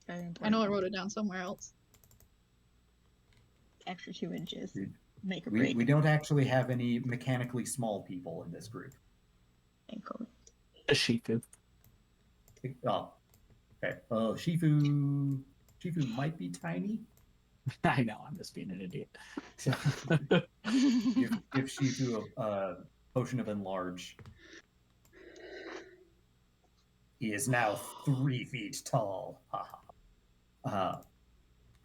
G: Very important.
E: I know I wrote it down somewhere else.
G: Extra 2 inches. Make or
A: We
G: break.
A: don't actually have any mechanically small people in this group.
G: Thankfully.
C: A Shifu.
A: Oh, okay. Shifu might be tiny.
C: I know, I'm just being an idiot.
A: Give Shifu a potion of enlarge. He is now 3 feet tall.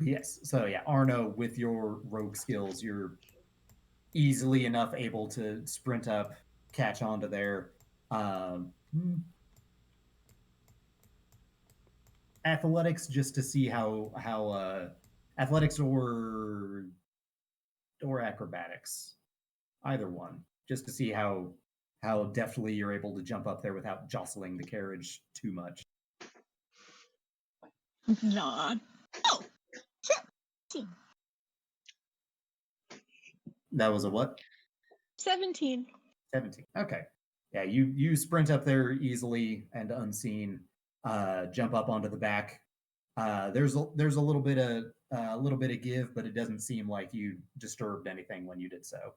A: Yes. So yeah, Arno, with your rogue skills, you're easily enough able to sprint up, catch onto there. Athletics, just to see how athletics or acrobatics, either one, just to see how deftly you're able to jump up there without jostling the carriage too much.
G: Nod. Oh, 17.
A: That was a what?
G: 17.
A: 17. Okay. Yeah, you sprint up there easily and unseen. Jump up onto the back. There's a little bit of give, but it doesn't seem like you disturbed anything when you did so.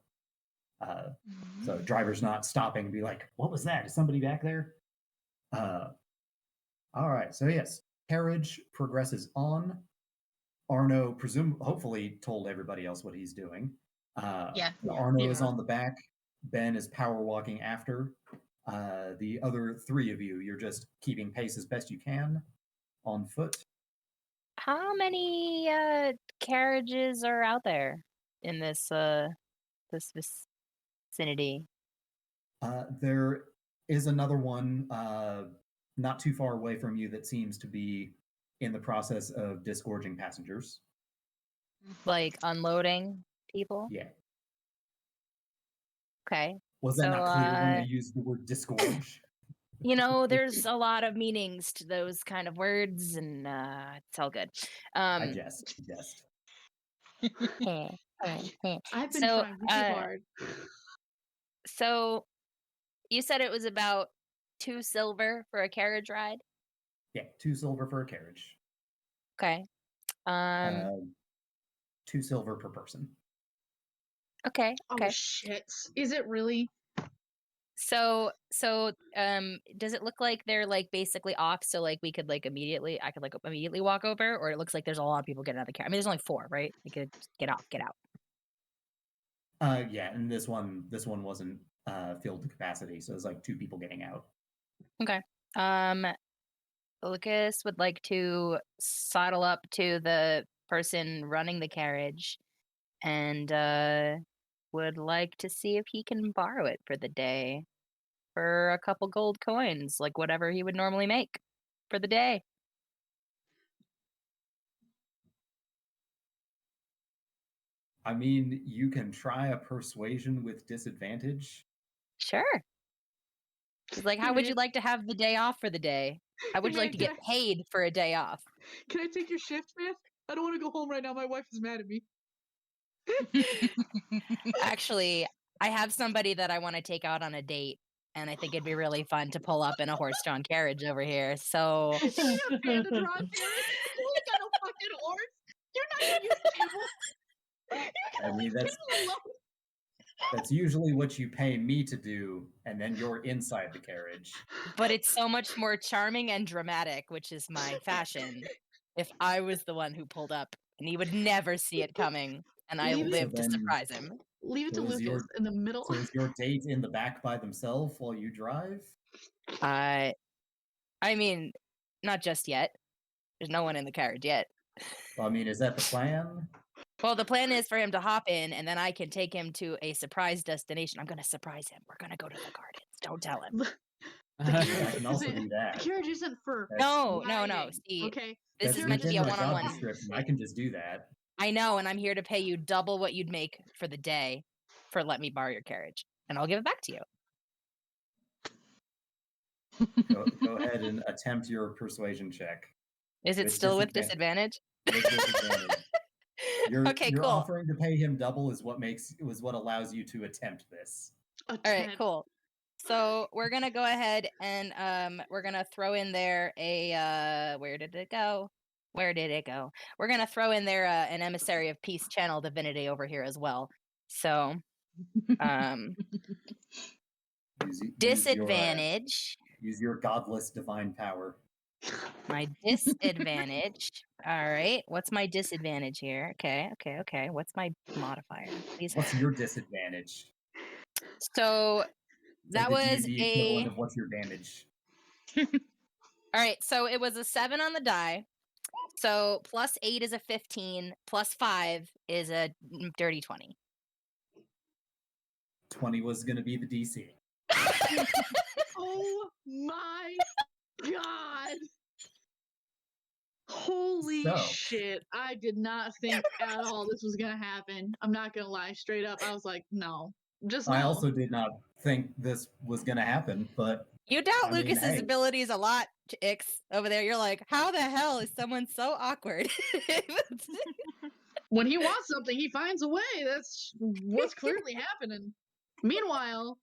A: So driver's not stopping and be like, "What was that? Is somebody back there?" All right. So yes, carriage progresses on. Arno, hopefully told everybody else what he's doing. Arno is on the back. Ben is power walking after. The other three of you, you're just keeping pace as best you can on foot.
H: How many carriages are out there in this this vicinity?
A: There is another one not too far away from you that seems to be in the process of disgorging passengers.
H: Like unloading people?
A: Yeah.
H: Okay.
A: Was that not clear when I used the word disgorge?
H: You know, there's a lot of meanings to those kind of words, and it's all good.
A: I jest.
E: I've been trying really hard.
H: So you said it was about 2 silver for a carriage ride?
A: Yeah, 2 silver for a carriage.
H: Okay.
A: 2 silver per person.
H: Okay.
E: Oh shit! Is it really?
H: So does it look like they're like basically off? So like I could like immediately walk over, or it looks like there's a lot of people getting out of the car. I mean, there's only 4, right? We could get out.
A: Yeah, and this one wasn't filled to capacity, so it's like 2 people getting out.
H: Okay. Lucas would like to sidle up to the person running the carriage and would like to see if he can borrow it for the day for a couple gold coins, like whatever he would normally make for the day.
A: I mean, you can try a persuasion with disadvantage.
H: Sure. It's like, how would you like to have the day off for the day? How would you like to get paid for a day off?
E: Can I take your shift, man? I don't want to go home right now. My wife is mad at me.
H: Actually, I have somebody that I want to take out on a date, and I think it'd be really fun to pull up in a horse-drawn carriage over here. So
E: You have a panda-drawn carriage? You ain't got no fucking horse. You're not gonna use cable.
A: I mean, that's usually what you pay me to do, and then you're inside the carriage.
H: But it's so much more charming and dramatic, which is my fashion. If I was the one who pulled up, and he would never see it coming, and I lived to surprise him.
E: Leave it to Lucas in the middle.
A: So is your date in the back by themselves while you drive?
H: I mean, not just yet. There's no one in the carriage yet.
A: Well, I mean, is that the plan?
H: Well, the plan is for him to hop in, and then I can take him to a surprise destination. I'm going to surprise him. We're going to go to the gardens. Don't tell him.
A: I can also do that.
E: The carriage isn't for
H: No. See,
E: okay.
H: This is meant to be a one-on-one.
A: I can just do that.
H: I know, and I'm here to pay you double what you'd make for the day for let me borrow your carriage, and I'll give it back to you.
A: Go ahead and attempt your persuasion check.
H: Is it still with disadvantage?
A: With disadvantage. You're
H: cool.
A: Offering to pay him double is what allows you to attempt this.
H: All right, cool. So we're gonna go ahead and we're gonna throw in there a where did it go? We're gonna throw in there an emissary of peace channel divinity over here as well. So disadvantage.
A: Use your godless divine power.
H: My disadvantage. All right. What's my disadvantage here? Okay. What's my modifier?
A: What's your disadvantage?
H: So that was
A: a. What's your damage?
H: All right. So it was a 7 on the die. So plus 8 is a 15. Plus 5 is a dirty 20.
A: 20 was going to be the DC.
E: Oh my god! Holy shit! I did not think at all this was gonna happen. I'm not gonna lie, straight up. I was like, no. I
A: also did not think this was gonna happen, but
H: you doubt Lucas's abilities a lot, Ix, over there. You're like, how the hell is someone so awkward?
E: When he wants something, he finds a way. That's what's clearly happening. Meanwhile,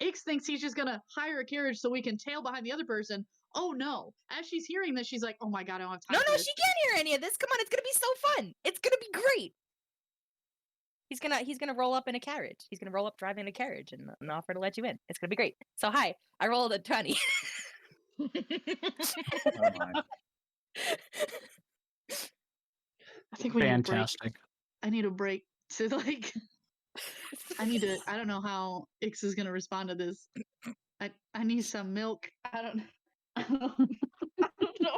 E: Ix thinks he's just gonna hire a carriage so we can tail behind the other person. Oh no. As she's hearing this, she's like, oh my god, I don't have time.
H: No, she can't hear any of this. Come on, it's gonna be so fun. It's gonna be great. He's gonna roll up in a carriage. He's gonna roll up driving a carriage and offer to let you in. It's gonna be great. So hi, I rolled a 20.
A: Oh my.
E: I think we need a break.
C: Fantastic.
E: I need a break to like. I need to. I don't know how Ix is gonna respond to this. I need some milk. I don't know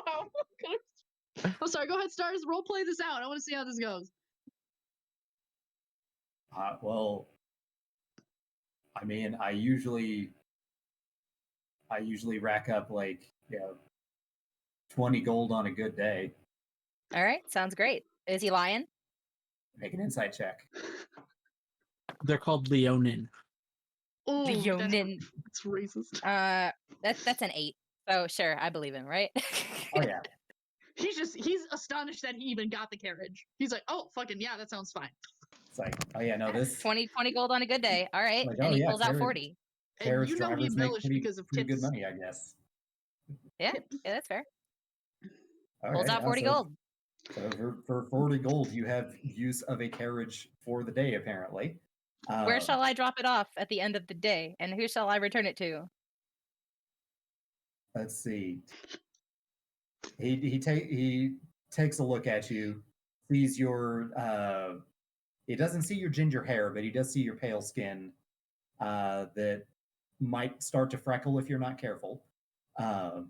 E: how. I'm sorry. Go ahead, stars. Role play this out. I want to see how this goes.
A: Well, I mean, I usually rack up like 20 gold on a good day.
H: All right, sounds great. Is he lying?
A: Make an insight check.
C: They're called Leonin.
E: Oh,
H: Leonin.
E: that's racist.
H: That's an 8. So sure, I believe him, right?
A: Oh yeah.
E: He's astonished that he even got the carriage. He's like, oh fucking yeah, that sounds fine.
A: It's like, oh yeah, no, this
H: 20 gold on a good day. All right,
A: like,
H: and
A: oh,
H: he
A: yeah,
H: pulls out 40.
A: carriage
E: And you know he
A: drivers make
E: embellished
A: pretty,
E: because of
A: pretty good
E: tips.
A: money, I guess.
H: Yeah, that's fair.
A: All
H: Pulls
A: right,
H: out 40 gold.
A: So for 40 gold, you have use of a carriage for the day, apparently.
H: Where shall I drop it off at the end of the day, and who shall I return it to?
A: Let's see. He takes a look at you, sees your he doesn't see your ginger hair, but he does see your pale skin that might start to freckle if you're not careful. So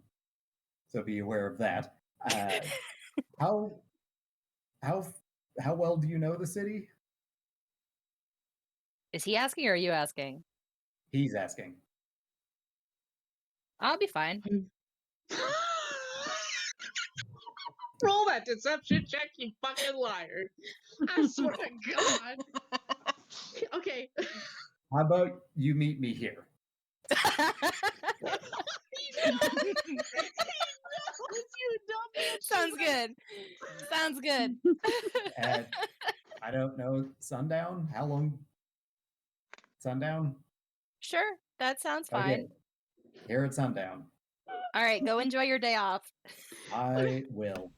A: be aware of that. How well do you know the city?
H: Is he asking or are you asking?
A: He's asking.
H: I'll be fine.
E: Roll that deception check, you fucking liar. I swear to God. Okay.
A: How about you meet me here?
H: Sounds good. Sounds good.
A: At, I don't know, sundown? How long? Sundown?
H: Sure, that sounds fine.
A: Okay. Here at sundown.
H: All right, go enjoy your day off.
A: I will.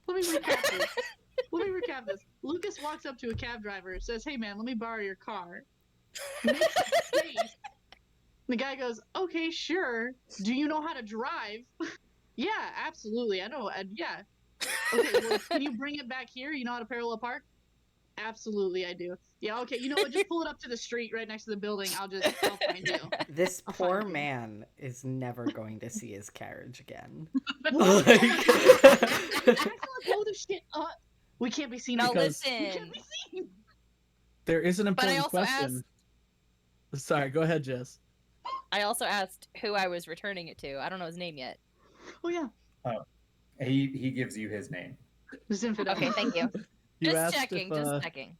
E: Let me recap this. Lucas walks up to a cab driver and says, hey man, let me borrow your car. Makes a face. The guy goes, okay, sure. Do you know how to drive? Yeah, absolutely. I know. Yeah. Okay, well, can you bring it back here? You know how to parallel park? Absolutely, I do. Yeah, okay. You know what? Just pull it up to the street right next to the building. I'll find you.
D: This poor man is never going to see his carriage again.
E: What?
D: Like...
E: Blow the shit up. We can't be seen.
H: Now
E: because
H: listen.
E: We can't be seen.
C: There is an
H: But I
C: important
H: also
C: question. Sorry, go ahead, Jess.
H: I also asked who I was returning it to. I don't know his name yet.
E: Oh yeah.
A: Oh, he gives you his name.
E: Zinfandel.
H: Okay, thank you.
C: You
H: Just
C: asked
H: checking,
C: if,
H: just checking.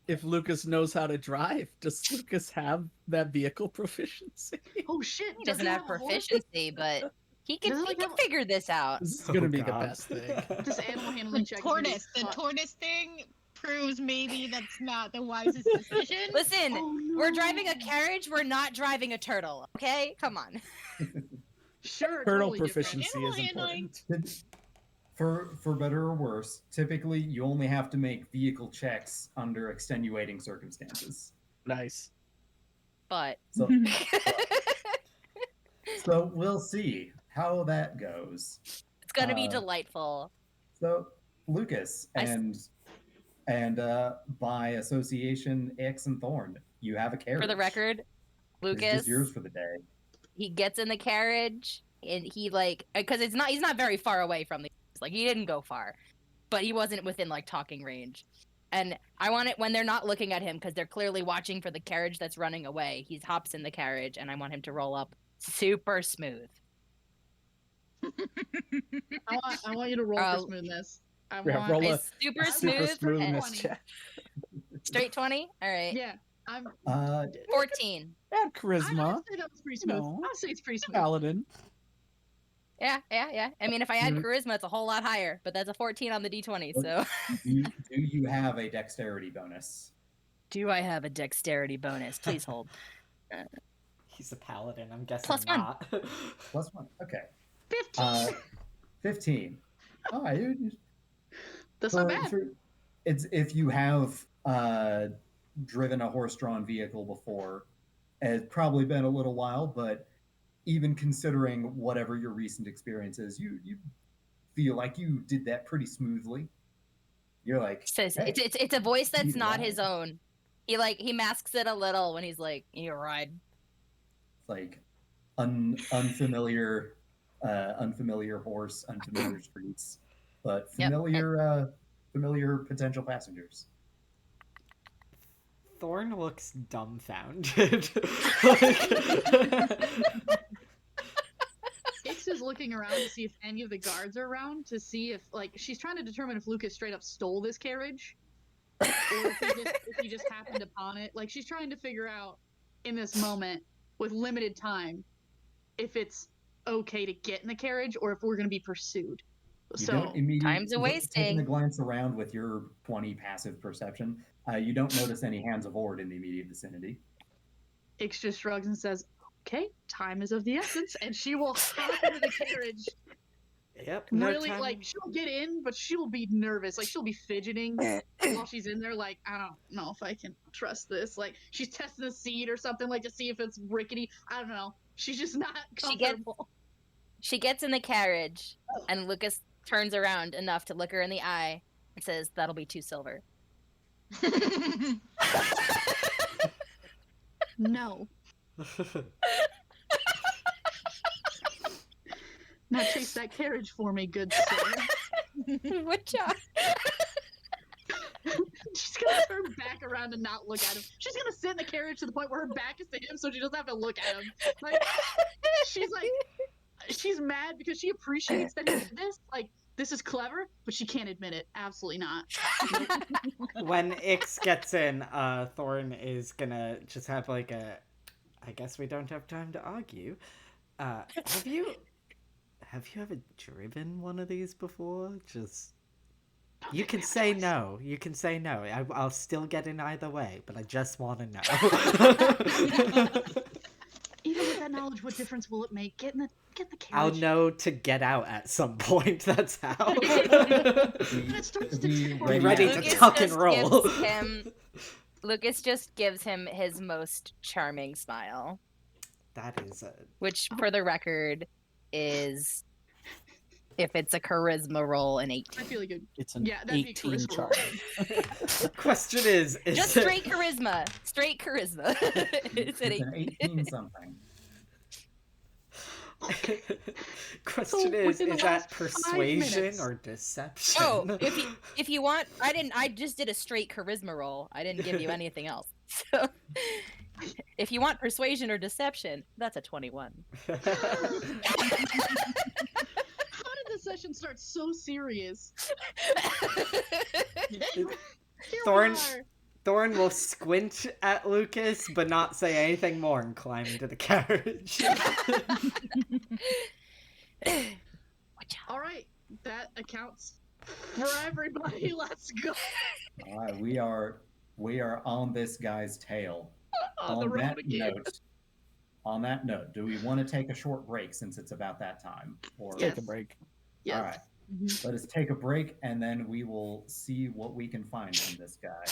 C: If Lucas knows how to drive. Does Lucas have that vehicle proficiency?
E: Oh shit!
H: He doesn't have
E: a horse?
H: proficiency, but he can figure this out.
C: This is gonna be the best thing.
E: Just animal handling check.
G: The tortoise thing proves maybe that's not the wisest decision.
H: Listen, we're driving a carriage. We're not driving a turtle. Okay, come on.
E: Sure.
C: Turtle
E: Totally
C: proficiency is important.
A: For better or worse, typically you only have to make vehicle checks under extenuating circumstances.
C: Nice.
H: But
A: so we'll see how that goes.
H: It's gonna be delightful.
A: So Lucas and by association, X and Thorn, you have a carriage.
H: For the record, Lucas,
A: it's just yours for the day.
H: He gets in the carriage and he because he's not very far away from the. Like, he didn't go far, but he wasn't within talking range. And I want it when they're not looking at him because they're clearly watching for the carriage that's running away. He hops in the carriage and I want him to roll up super smooth.
E: I want you to roll for smoothness.
C: Roll a
H: super
C: super
H: smooth
C: smoothness check.
H: Straight 20? All right.
E: Yeah. I'm
H: 14.
C: Add charisma.
E: I'd say that was pretty smooth.
C: No.
E: I'd say it's pretty smooth.
C: Paladin.
H: Yeah. I mean, if I add charisma, it's a whole lot higher, but that's a 14 on the d20, so.
A: Do you have a dexterity bonus?
H: Do I have a dexterity bonus? Please hold.
D: He's a paladin, I'm guessing
H: +1.
D: not.
A: +1, okay.
E: 15.
A: 15. Oh,
E: that's not bad.
A: It's if you have driven a horse-drawn vehicle before, it's probably been a little while, but even considering whatever your recent experience is, you feel like you did that pretty smoothly. You're like,
H: Says
A: hey,
H: it's a voice that's
A: need a
H: not his
A: ride.
H: own. He masks it a little when he's like, "You need a ride."
A: It's like unfamiliar horse, unfamiliar streets, but
H: Yep.
A: familiar potential passengers.
D: Thorn looks dumbfounded. Like...
E: Ix is looking around to see if any of the guards are around, to see if, like, she's trying to determine if Lucas straight up stole this carriage, or if he just happened upon it. Like, she's trying to figure out, in this moment, with limited time, if it's okay to get in the carriage, or if we're going to be pursued.
A: You
E: So,
A: don't immediately
H: time's a
A: taking
H: wasting.
A: a glance around with your 20 passive perception. You don't notice any hands of Ord in the immediate vicinity.
E: Ix just shrugs and says, "Okay, time is of the essence," and she will hop into the carriage.
D: Yep. No
E: Really,
D: time.
E: like, she'll get in, but she'll be nervous. Like, she'll be fidgeting while she's in there. Like, I don't know if I can trust this. Like, she's testing the seat or something, like, to see if it's rickety. I don't know. She's just not comfortable.
H: She gets in the carriage, and Lucas turns around enough to look her in the eye and says, "That'll be 2 silver."
E: No. Now chase that carriage for me, good sir.
H: Good job.
E: She's gonna turn back around and not look at him. She's gonna sit in the carriage to the point where her back is to him, so she doesn't have to look at him. Like, she's mad because she appreciates that he did this. Like, this is clever, but she can't admit it. Absolutely not.
D: When Ix gets in, Thorn is gonna just have like a... I guess we don't have time to argue. Have you ever driven one of these before? Just... You can say no. You can say no. I'll still get in either way, but I just want to know.
E: Even with that knowledge, what difference will it make? Get the carriage.
D: I'll know to get out at some point. That's how.
A: Be
D: ready to tuck and roll.
H: Lucas just gives him his most charming smile.
D: That is
H: which, for the record, is, if it's a charisma roll, an 18.
E: I feel like
C: it's an
E: that'd
C: 18
E: be
C: charm.
D: The question is
H: just straight charisma. Straight charisma.
A: It's an 18 something.
D: Question is that persuasion or deception?
H: Oh, if you want, I just did a straight charisma roll. I didn't give you anything else. So if you want persuasion or deception, that's a 21.
E: How did the session start so serious?
D: Thorn will squint at Lucas, but not say anything more and climb into the carriage.
E: All right, that accounts for everybody. Let's go.
A: All right, we are on this guy's tail.
E: On the road again.
A: On that note, do we want to take a short break since it's about that time? Or
C: Take a break.
E: Yes.
A: All right. Let us take a break, and then we will see what we can find from this guy.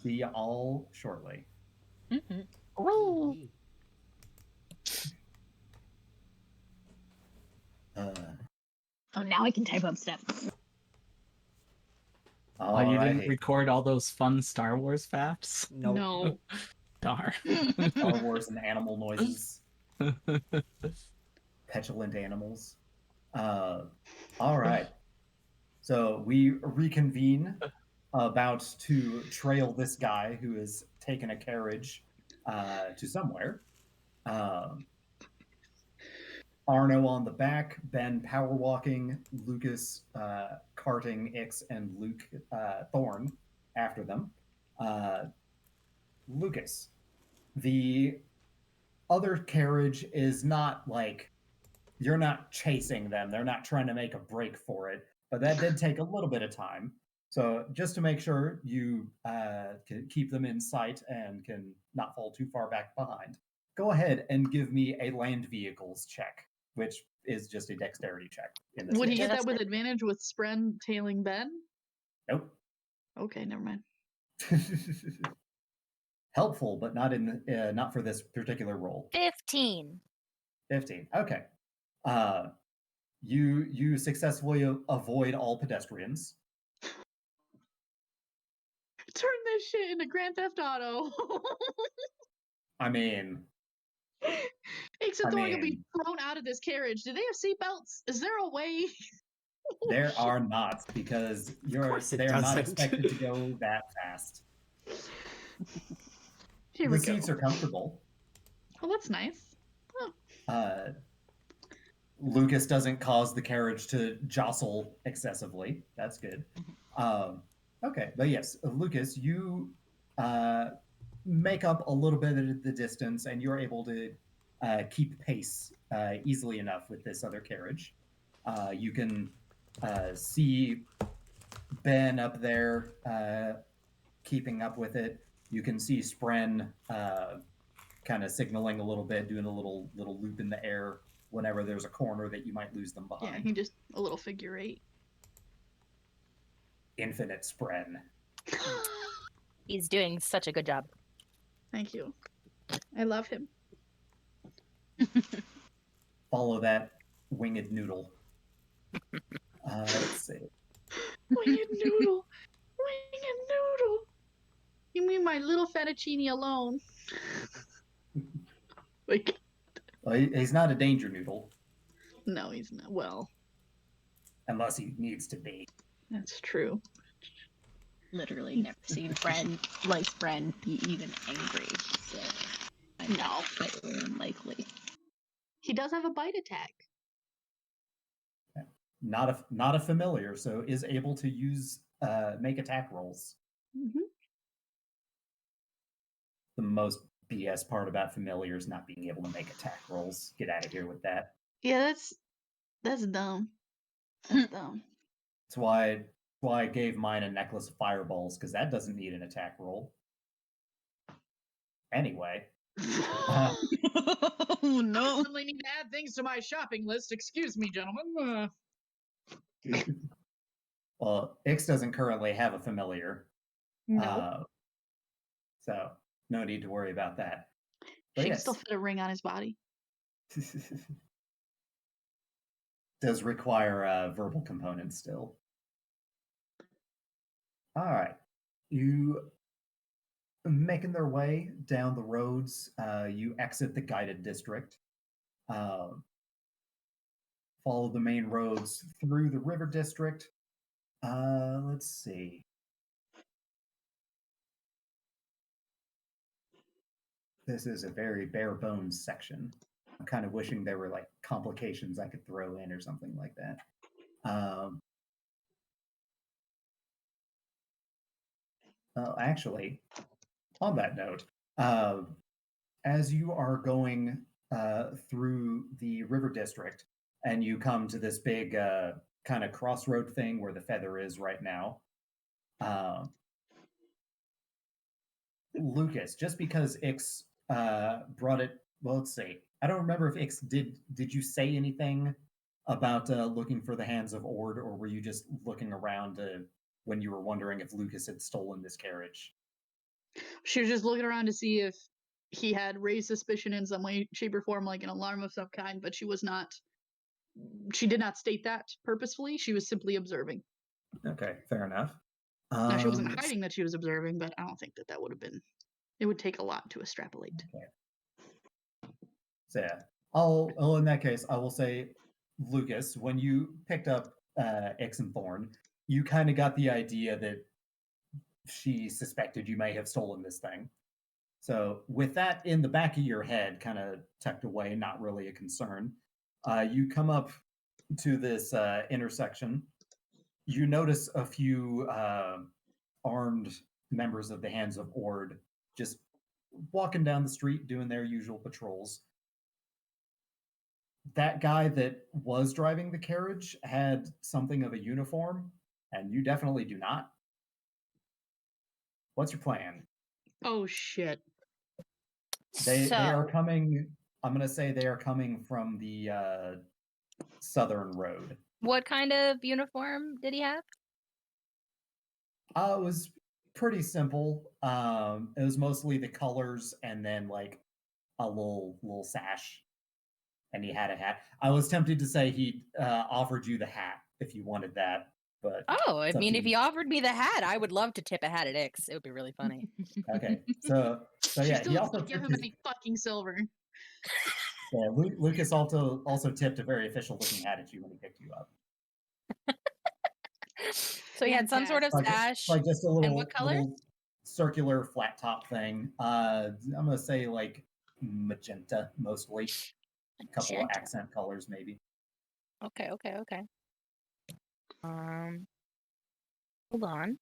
A: See you all shortly.
G: Oh, now I can type up stuff.
C: Oh, you didn't record all those fun Star Wars facts?
D: Nope.
E: No.
C: Darn.
A: Star Wars and animal noises. Petulant animals. All right. So we reconvene, about to trail this guy who has taken a carriage to somewhere. Arno on the back, Ben power walking, Lucas carting Ix, and Luke Thorn after them. Lucas, the other carriage is not like, you're not chasing them. They're not trying to make a break for it, but that did take a little bit of time. So just to make sure you can keep them in sight and can not fall too far back behind, go ahead and give me a land vehicles check, which is just a dexterity check. In this
E: Would he
A: case.
E: get that with advantage with Spren tailing Ben?
A: Nope.
E: Okay, never mind.
A: Helpful, but not not for this particular role.
H: 15.
A: 15. Okay. You successfully avoid all pedestrians.
E: Turn this shit into Grand Theft Auto.
A: I mean,
E: Ix and Thorn will be thrown out of this carriage. Do they have seatbelts? Is there a way?
A: there are not, because they're not
D: doesn't.
A: expected to go that fast.
E: Here
A: The
E: we
A: seats
E: go.
A: are comfortable.
E: Oh, that's nice. Oh.
A: Lucas doesn't cause the carriage to jostle excessively. That's good. Okay, but yes, Lucas, you make up a little bit of the distance, and you're able to keep pace easily enough with this other carriage. You can see Ben up there keeping up with it. You can see Spren kind of signaling a little bit, doing a little loop in the air whenever there's a corner that you might lose them behind.
E: Yeah, he just a little figure eight.
A: Infinite Spren.
H: He's doing such a good job.
E: Thank you. I love him.
A: Follow that winged noodle. Let's see.
E: Winged noodle. Winged noodle. You mean my little fettuccine alone? Like,
A: Well, he's not a danger noodle.
E: no, he's not. Well,
A: unless he needs to be.
E: That's true.
G: Literally never seen friend be even angry. So I know highly unlikely.
E: He does have a bite attack.
A: Not a familiar, so is able to use make attack rolls.
E: Mm-hmm.
A: The most BS part about familiars not being able to make attack rolls. Get out of here with that.
E: Yeah, that's dumb. That's dumb.
A: That's why I gave mine a necklace of fireballs, because that doesn't need an attack roll. Anyway.
E: Oh no! I need to add things to my shopping list. Excuse me, gentlemen.
A: Well, Ix doesn't currently have a familiar.
E: No.
A: So no need to worry about that. But
E: She can
A: yes.
E: still fit a ring on his body.
A: Does require a verbal component still. All right. You making their way down the roads. You exit the guided district. Follow the main roads through the river district. Let's see. This is a very bare bones section. I'm kind of wishing there were like complications I could throw in or something like that. Actually, on that note, as you are going through the river district and you come to this big kind of crossroad thing where the feather is right now, Lucas, just because Ix brought it, well, let's see. I don't remember if Ix did you say anything about looking for the hands of Ord, or were you just looking around when you were wondering if Lucas had stolen this carriage?
E: She was just looking around to see if he had raised suspicion in some way, shape, or form, like an alarm of some kind, but she did not state that purposefully. She was simply observing.
A: Okay, fair enough.
E: Now, she wasn't hiding that she was observing, but I don't think that would have been, it would take a lot to extrapolate.
A: Okay. So yeah, in that case, I will say, Lucas, when you picked up Ix and Thorn, you kind of got the idea that she suspected you may have stolen this thing. So with that in the back of your head, kind of tucked away, not really a concern, you come up to this intersection. You notice a few armed members of the Hands of Ord just walking down the street doing their usual patrols. That guy that was driving the carriage had something of a uniform, and you definitely do not. What's your plan?
E: Oh, shit.
A: They are coming. I'm going to say they are coming from the southern road.
H: What kind of uniform did he have?
A: It was pretty simple. It was mostly the colors and then like a little sash. And he had a hat. I was tempted to say he offered you the hat if you wanted that, but
H: Oh, I
A: it's up
H: mean,
A: to
H: if
A: you.
H: he offered me the hat, I would love to tip a hat at Ix. It would be really funny.
A: Okay, so
E: She
A: yeah,
E: still
A: he
E: doesn't
A: also
E: give
A: tipped
E: him
A: his,
E: any fucking silver.
A: yeah, Lucas also tipped a very official looking hat at you when he picked you up.
H: So he had some sort of sash.
A: Like just a
H: And what color?
A: little circular flat top thing. I'm gonna say like magenta mostly. A couple of
H: Magenta.
A: accent colors maybe.
H: Okay. Hold on.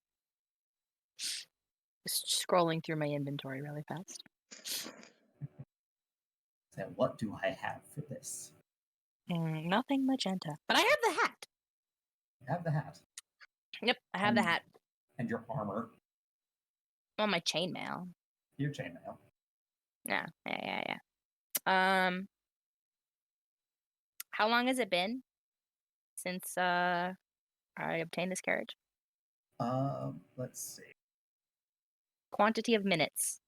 H: Just scrolling through my inventory really fast.
A: So what do I have for this?
H: Nothing magenta. But I have the hat.
A: You have the hat.
H: Yep, I have the hat.
A: And your armor.
H: Oh, my chainmail.
A: Your chainmail.
H: Yeah. How long has it been since I obtained this carriage?
A: Let's see.
H: Quantity of minutes.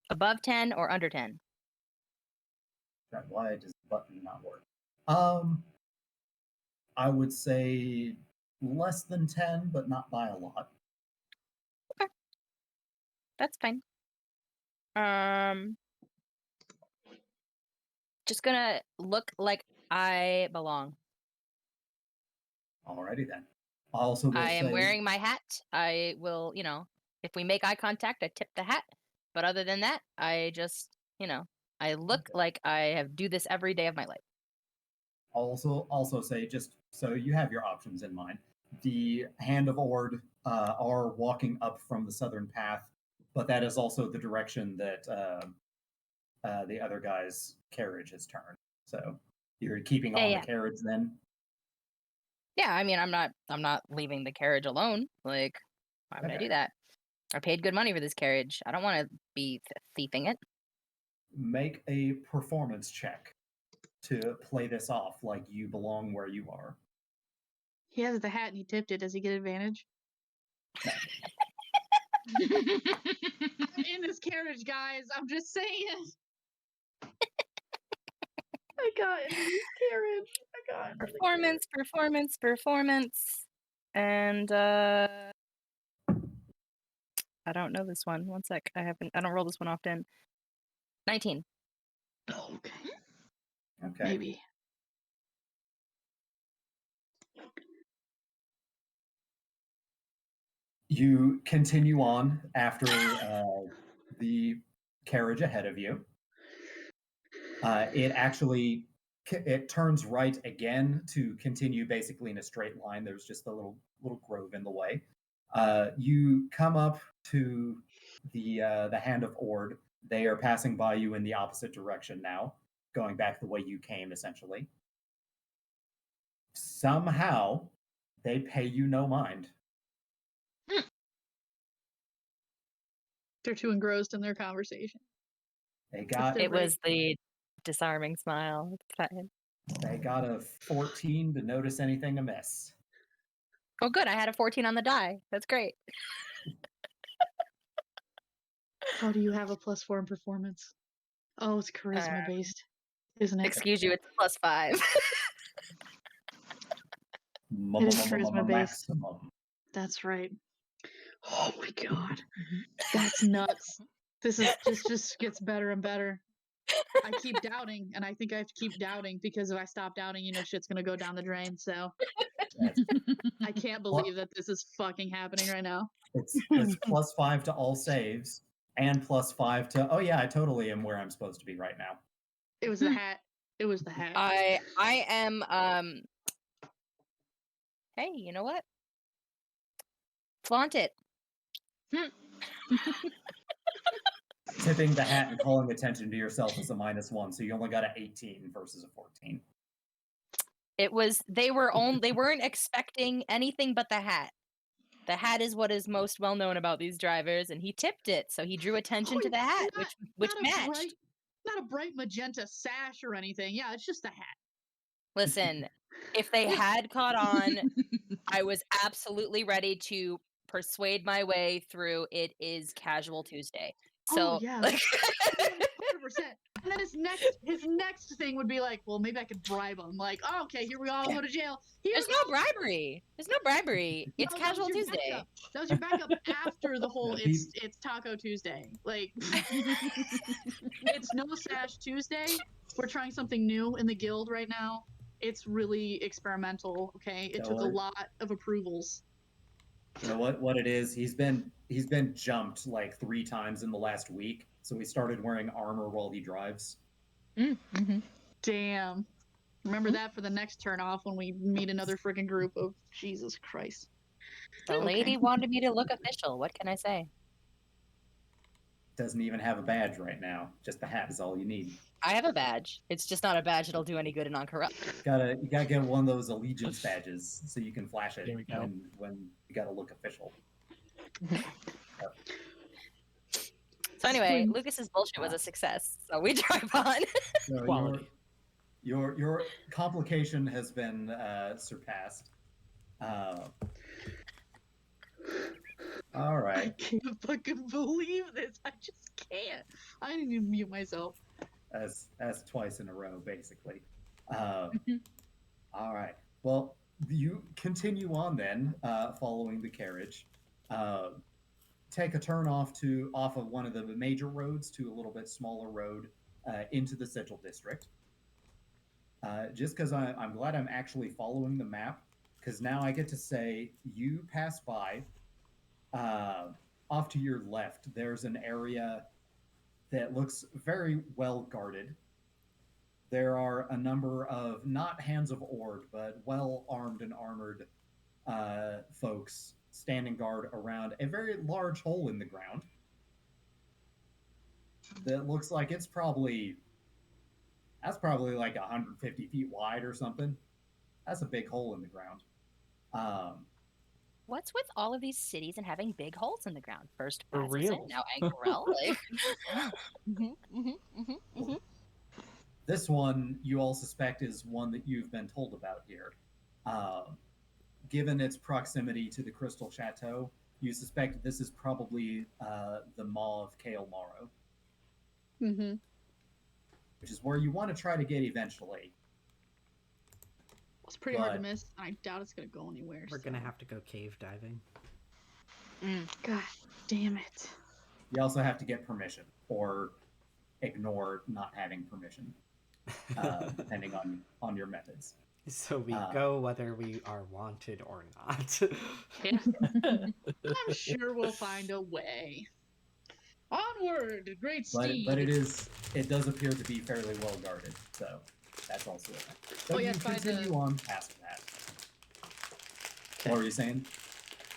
H: Above 10 or under 10?
A: God, why does the button not work? I would say less than 10, but not by a lot.
H: Okay. That's fine. Just gonna look like I belong.
A: Alrighty then. I also will
H: I am
A: say,
H: wearing my hat. I will, if we make eye contact, I tip the hat. But other than that, I just, I look like I do this every day of my life.
A: also say, just so you have your options in mind, the Hand of Ord are walking up from the southern path, but that is also the direction that the other guy's carriage has turned. So you're keeping on the carriage then?
H: Yeah, I mean, I'm not leaving the carriage alone. Like, why would I do that? I paid good money for this carriage. I don't want to be thieving it.
A: Make a performance check to play this off like you belong where you are.
E: He has the hat and he tipped it. Does he get advantage?
A: No.
E: I'm in this carriage, guys. I'm just saying. I got in this carriage.
H: Performance. And I don't know this one. One sec. I don't roll this one often. 19.
E: Okay.
A: Maybe. You continue on after the carriage ahead of you. It turns right again to continue basically in a straight line. There's just a little grove in the way. You come up to the Hand of Ord. They are passing by you in the opposite direction now, going back the way you came, essentially. Somehow, they pay you no mind.
E: They're too engrossed in their conversation.
H: It was the disarming smile.
A: They got a 14 to notice anything amiss.
H: Oh, good. I had a 14 on the die. That's great.
E: How do you have a +4 in performance? Oh, it's charisma based, isn't it?
H: Excuse you, it's +5.
E: It is charisma based. That's right. Oh my god, that's nuts. This just gets better and better. I keep doubting, and I think I have to keep doubting because if I stop doubting, shit's gonna go down the drain. So I can't believe that this is fucking happening right now.
A: It's +5 to all saves and +5 to I totally am where I'm supposed to be right now.
E: It was the hat. It was the hat.
H: I am Hey, you know what? Flaunt it.
A: Tipping the hat and calling attention to yourself is a -1, so you only got an 18 versus a 14.
H: They weren't expecting anything but the hat. The hat is what is most well known about these drivers, and he tipped it, so he drew attention to the hat, which matched.
E: Not a bright magenta sash or anything. Yeah, it's just a hat.
H: Listen, if they had caught on, I was absolutely ready to persuade my way through. It is Casual Tuesday. So,
E: yeah.
H: like,
E: 100%. And then his next thing would be like, well, maybe I could bribe him. Like, oh, okay, here we all go to jail.
H: there's no bribery. There's no bribery. It's
E: No,
H: Casual Tuesday.
E: Backup. That was your backup after the whole it's Taco Tuesday. Like, it's No Sash Tuesday. We're trying something new in the guild right now. It's really experimental. Okay, it took a lot of approvals.
A: You know what it is? He's been jumped like 3 times in the last week, so he started wearing armor while he drives.
E: Mm-hmm. Damn. Remember that for the next turn off when we meet another freaking group of Jesus Christ.
H: The lady wanted me to look official. What can I say?
A: Doesn't even have a badge right now. Just the hat is all you need.
H: I have a badge. It's just not a badge that'll do any good in Ankara.
A: You gotta get one of those allegiance badges so you can flash it when you gotta look official.
H: So anyway, Lucas's bullshit was a success, so we drive on.
A: So your complication has been surpassed. All right.
E: I can't fucking believe this. I just can't. I didn't even mute myself.
A: As twice in a row, basically. All right. Well, you continue on then, following the carriage. Take a turn off of one of the major roads to a little bit smaller road into the Sigil District. Just because I'm glad I'm actually following the map, because now I get to say you pass by. Off to your left, there's an area that looks very well guarded. There are a number of not Hands of Ord, but well armed and armored folks standing guard around a very large hole in the ground that looks like that's probably like 150 feet wide or something. That's a big hole in the ground.
H: What's with all of these cities and having big holes in the ground? First
C: For real.
H: now Ankarel. Like...
A: This one you all suspect is one that you've been told about here. Given its proximity to the Crystal Chateau, you suspect this is probably the Maw of Kael Morrow.
E: Mm-hmm.
A: Which is where you want to try to get eventually.
E: It's pretty hard to miss. I doubt it's going to go anywhere.
D: We're going to have to go cave diving.
E: God damn it.
A: You also have to get permission, or ignore not having permission, depending on your methods.
D: So we go whether we are wanted or not.
E: I'm sure we'll find a way. Onward, great steed.
A: But it does appear to be fairly well guarded, so that's also it. So you continue on past that. Okay. What were you saying?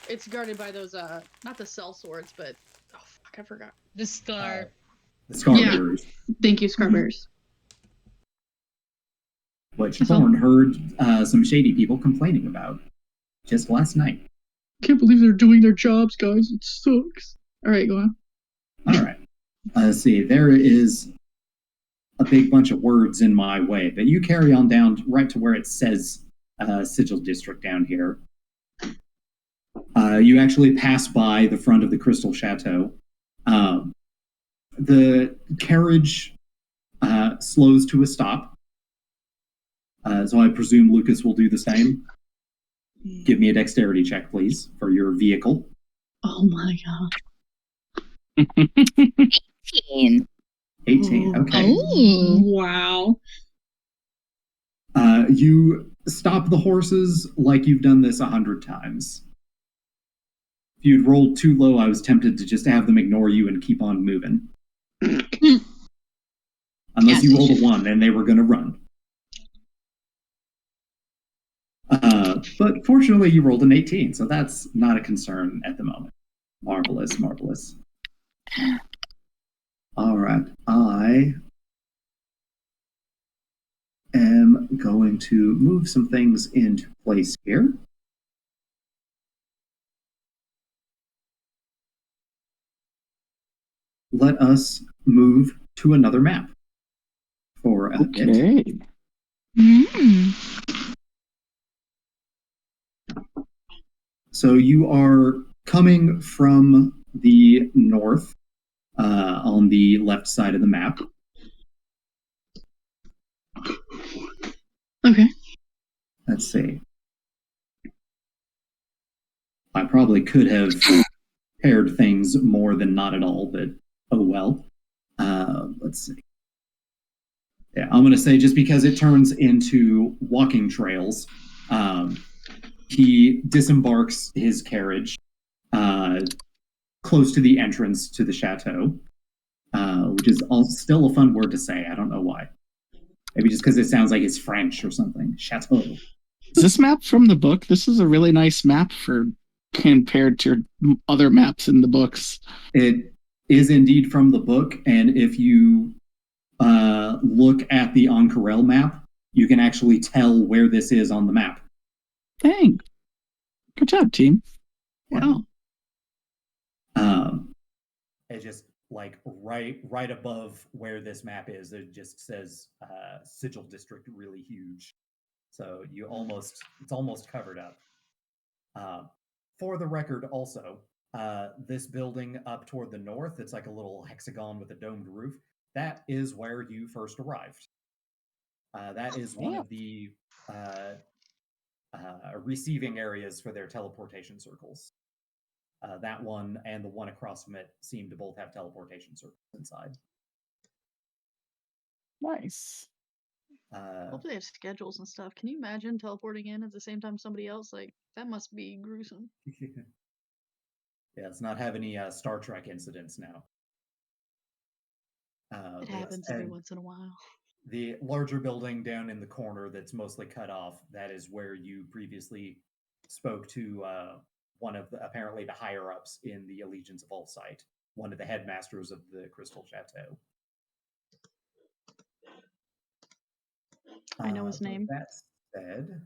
E: It's guarded by those not the cell swords, but oh fuck, I forgot.
G: The scar.
A: The scar bearers.
E: Thank you, scar bearers.
A: Which Thorn heard some shady people complaining about just last night.
E: Can't believe they're doing their jobs, guys. It sucks. All right, go on.
A: All right. Let's see. There is a big bunch of words in my way, but you carry on down right to where it says Sigil District down here. You actually pass by the front of the Crystal Chateau. The carriage slows to a stop. So I presume Lucas will do the same. Give me a dexterity check, please, for your vehicle.
E: Oh my god.
H: 18.
A: 18, okay.
E: Oh, wow.
A: You stop the horses like you've done this 100 times. If you'd rolled too low, I was tempted to just have them ignore you and keep on moving. Unless you rolled a 1, and they were going to run. But fortunately, you rolled an 18, so that's not a concern at the moment. Marvelous, marvelous. All right, I am going to move some things into place here. Let us move to another map for a bit. So you are coming from the north, on the left side of the map.
E: Okay.
A: Let's see. I probably could have paired things more than not at all, but oh well. Let's see. Yeah, I'm going to say just because it turns into walking trails, he disembarks his carriage close to the entrance to the chateau, which is still a fun word to say. I don't know why. Maybe just because it sounds like it's French or something. Chateau.
C: Is this map from the book? This is a really nice map for compared to other maps in the books.
A: It is indeed from the book, and if you look at the Ank'Harel map, you can actually tell where this is on the map.
C: Dang. Good job, team. Wow.
A: It just like right above where this map is, it just says Sigil District really huge. So it's almost covered up. For the record, also, this building up toward the north, it's like a little hexagon with a domed roof. That is where you first arrived. That is one of the receiving areas for their teleportation circles. That one and the one across from it seem to both have teleportation circles inside.
C: Nice.
E: Hopefully they have schedules and stuff. Can you imagine teleporting in at the same time somebody else? Like, that must be gruesome.
A: Yeah, let's not have any Star Trek incidents now.
E: It happens every once in a while.
A: The larger building down in the corner that's mostly cut off, that is where you previously spoke to one of apparently the higher-ups in the Allegiance of All Sight, one of the headmasters of the Crystal Chateau.
E: I know his name.
A: That said,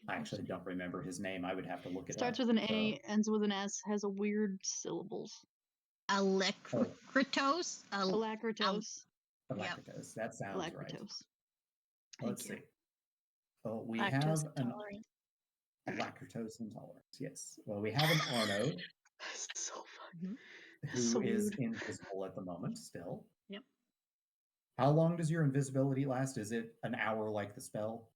A: I actually don't remember his name. I would have to look it
E: Starts
A: up.
E: with an A, ends with an S, has a weird syllables.
G: Alacritos?
E: Alacritos.
A: Alacritos. That sounds right.
E: Alacritos.
A: Let's see. Oh, we
F: Lactose
A: have an
F: intolerant.
A: lactose intolerance. Yes. Well, we have an Arno
E: So fun.
A: who
E: So
A: is
E: weird.
A: invisible at the moment still.
G: Yep.
A: How long does your invisibility last? Is it an hour like the spell?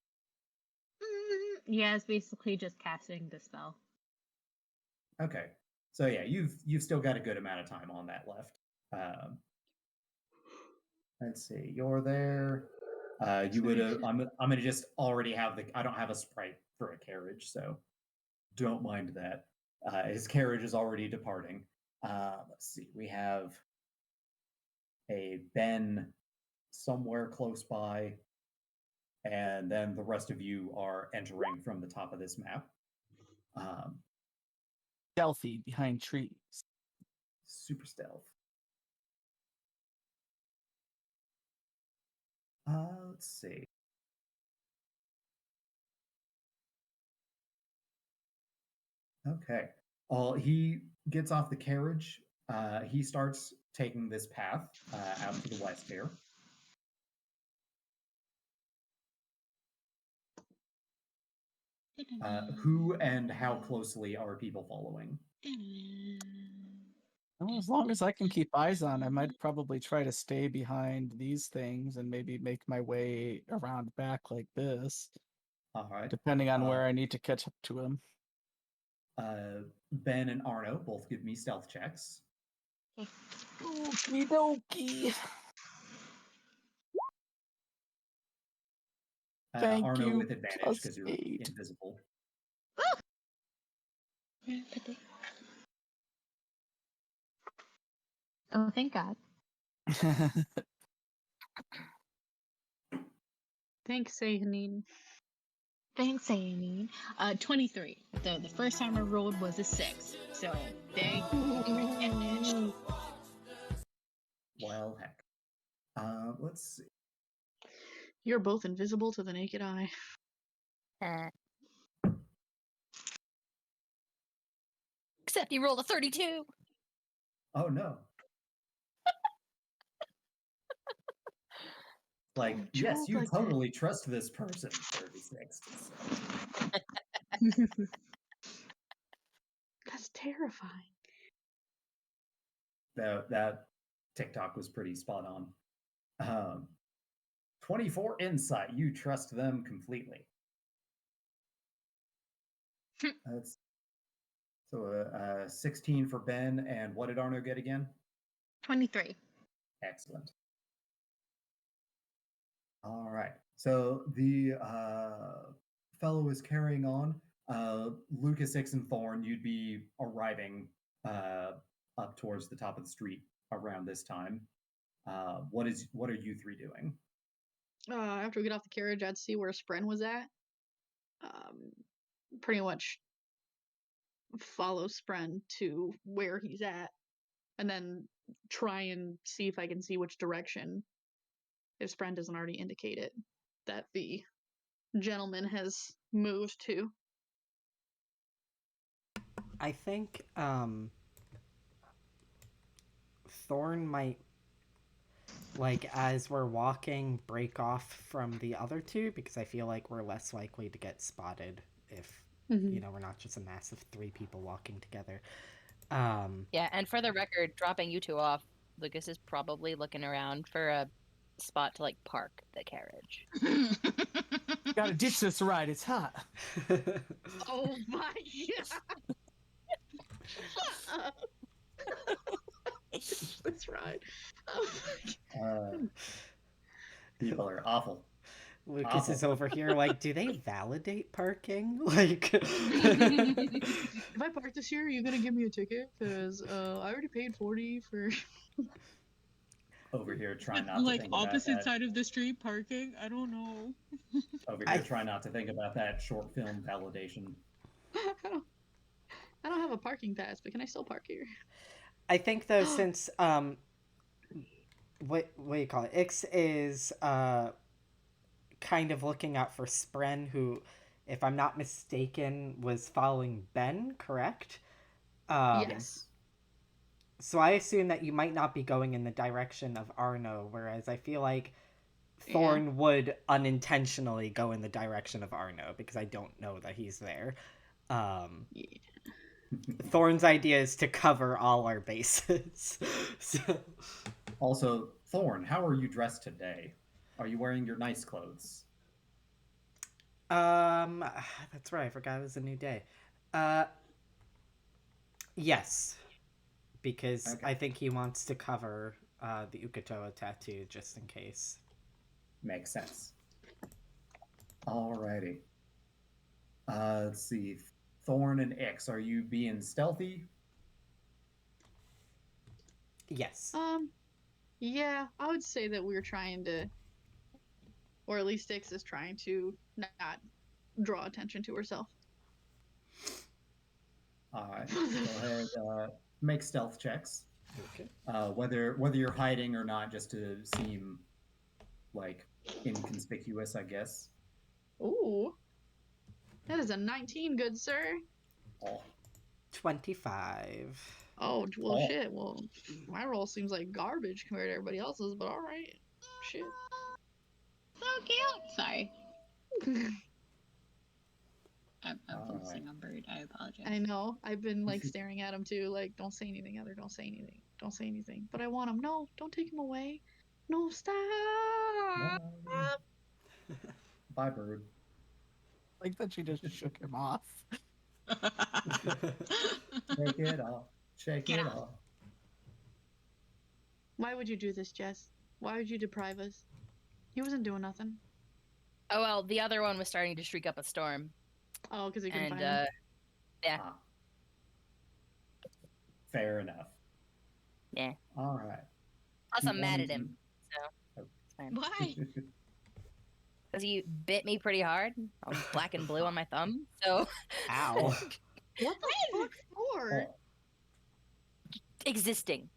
G: Yeah, it's basically just casting the spell.
A: Okay. So yeah, you've still got a good amount of time on that left. Let's see. You're there. You would have. I'm gonna just already have the. I don't have a sprite for a carriage, so don't mind that. His carriage is already departing. Let's see. We have a Ben somewhere close by, and then the rest of you are entering from the top of this map.
C: Stealthy behind trees.
A: Super stealth. Let's see. Okay. He gets off the carriage. He starts taking this path out to the west here. Who and how closely are people following?
C: Well, as long as I can keep eyes on, I might probably try to stay behind these things and maybe make my way around back like this.
A: All right.
C: Depending on where I need to catch up to him.
A: Ben and Arno both give me stealth checks.
C: Okie dokie. Thank
A: Arno
C: you.
A: with advantage because you're
C: 8.
A: invisible.
G: Oh, thank God.
E: Thanks, Zehir.
G: Thanks, Amy. 23. The first time I rolled was a 6. So, dang.
A: Well, heck. Let's see.
E: You're both invisible to the naked eye.
H: Except you rolled a 32.
A: Oh, no. Like, yes, you totally trust this person. 36. So.
E: terrifying.
A: That TikTok was pretty spot on. 24 insight. You trust them completely. That's so 16 for Ben, and what did Arno get again?
G: 23.
A: Excellent. All right. So the fellow is carrying on. Lucas, Ix, and Thorn, you'd be arriving up towards the top of the street around this time. What are you three doing?
E: After we get off the carriage, I'd see where Spren was at. Pretty much follow Spren to where he's at, and then try and see if I can see which direction, if Spren doesn't already indicate it, that the gentleman has moved to.
D: I think Thorn might, like, as we're walking, break off from the other two, because I feel like we're less likely to get spotted if, you know, we're not just a massive 3 people walking together.
H: Yeah, and for the record, dropping you two off, Lucas is probably looking around for a spot to, like, park the carriage.
C: Gotta ditch this ride, it's hot.
E: Oh my god! That's right. Oh
A: People are awful.
D: Lucas is over here like, do they validate parking? Like,
E: if I park this here, are you gonna give me a ticket? Because I already paid 40 for.
A: Over here trying not to
B: Like
A: think
B: opposite
A: about that.
B: side of the street parking? I don't know.
A: Over here trying not to think about that short film validation.
E: I don't have a parking pass, but can I still park here?
D: I think though, since what do you call it? Ix is kind of looking out for Spren, who, if I'm not mistaken, was following Ben, correct?
E: Yes.
D: So I assume that you might not be going in the direction of Arno, whereas I feel like Thorn would unintentionally go in the direction of Arno, because I don't know that he's there. Thorn's idea is to cover all our bases. So...
A: Also, Thorn, how are you dressed today? Are you wearing your nice clothes?
D: That's right, I forgot it was a new day. Yes. Because I think he wants to cover the Ukatoa tattoo just in case.
A: Makes sense. Alrighty. Let's see. Thorn and Ix, are you being stealthy?
D: Yes.
E: Yeah, I would say that we're trying to, or at least Ix is trying to not draw attention to herself.
A: Alright. Go ahead. Make stealth checks.
D: Okay.
A: Whether you're hiding or not, just to seem like inconspicuous, I guess.
E: Ooh. That is a 19, good sir.
A: Oh.
D: 25.
E: Oh, well, shit. Well, my roll seems like garbage compared to everybody else's, but alright. Shit.
G: So cute. Sorry. I'm focusing on Bird. I apologize.
E: I know. I've been, like, staring at him, too. Like, don't say anything, Heather. Don't say anything. Don't say anything. But I want him. No, don't take him away. No, stop.
A: Bye, Bird.
C: Like that she just shook him off.
A: Shake it off. Shake it off.
E: Why would you do this, Jess? Why would you deprive us? He wasn't doing nothing.
H: Oh, well, the other one was starting to shriek up a storm.
E: Oh, because he couldn't find him.
H: Yeah.
A: Fair enough.
H: Yeah.
A: All right.
H: Plus, I'm mad at him, so it's fine.
G: Why?
H: Because he bit me pretty hard. I was black and blue on my thumb, so...
D: Ow.
E: What the fuck for?
H: Existing.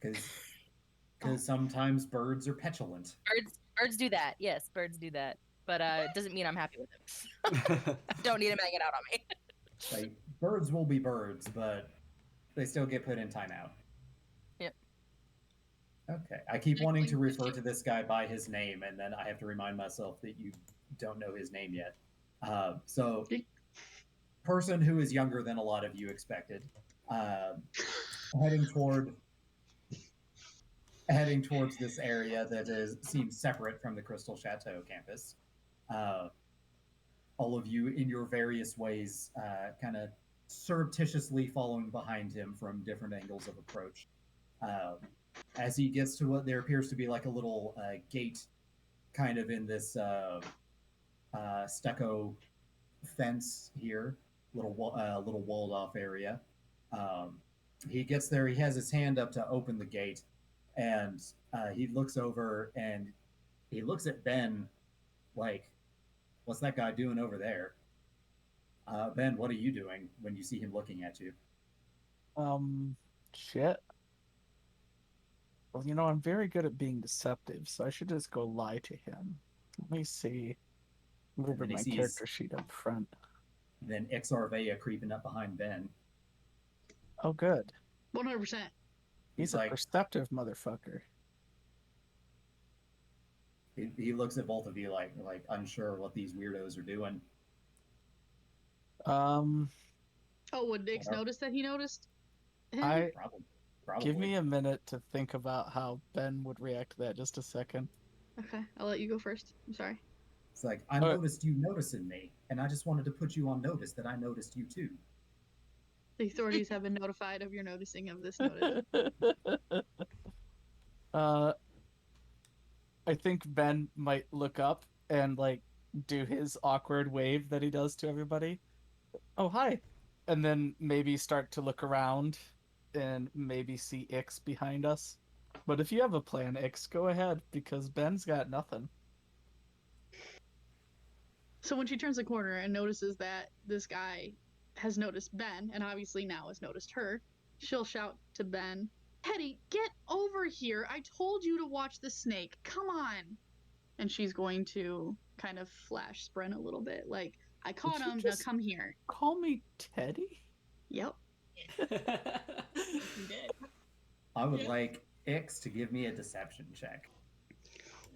A: Because sometimes birds are petulant.
H: Birds do that. Yes, birds do that. But it doesn't mean I'm happy with him. I don't need him hanging out on me.
A: Like, birds will be birds, but they still get put in timeout.
H: Yep.
A: Okay. I keep wanting to refer to this guy by his name, and then I have to remind myself that you don't know his name yet. So person who is younger than a lot of you expected, heading towards this area that seems separate from the Crystal Chateau campus. All of you, in your various ways, kind of surreptitiously following behind him from different angles of approach. As he gets to what there appears to be like a little gate, kind of in this stucco fence here, little walled off area. He gets there. He has his hand up to open the gate, and he looks over and he looks at Ben, like, "What's that guy doing over there?" Ben, what are you doing when you see him looking at you?
C: Shit. Well, you know, I'm very good at being deceptive, so I should just go lie to him. Let me see. Move
A: then he
C: my
A: sees-
C: character sheet up front.
A: Then Ixarvea creeping up behind Ben.
C: Oh, good.
E: 100%.
C: He's a
A: like-
C: perceptive motherfucker.
A: He looks at both of you like unsure what these weirdos are doing.
C: Um,
E: Oh, would Dix notice that he noticed him?
A: Probably.
C: Give me a minute to think about how Ben would react to that. Just a second.
E: Okay, I'll let you go first. I'm sorry.
A: It's like, I noticed you noticing me, and I just wanted to put you on notice that I noticed you too.
E: The authorities have been notified of your noticing of this notice.
C: I think Ben might look up and like do his awkward wave that he does to everybody. Oh, hi. And then maybe start to look around and maybe see Ix behind us. But if you have a plan, Ix, go ahead, because Ben's got nothing.
E: So when she turns the corner and notices that this guy has noticed Ben, and obviously now has noticed her, she'll shout to Ben, "Teddy, get over here! I told you to watch the snake. Come on!" And she's going to kind of flash Spren a little bit, like, "I caught him, now come here."
C: Call me Teddy?
E: Yep.
G: You did.
A: I would like Ix to give me a deception check.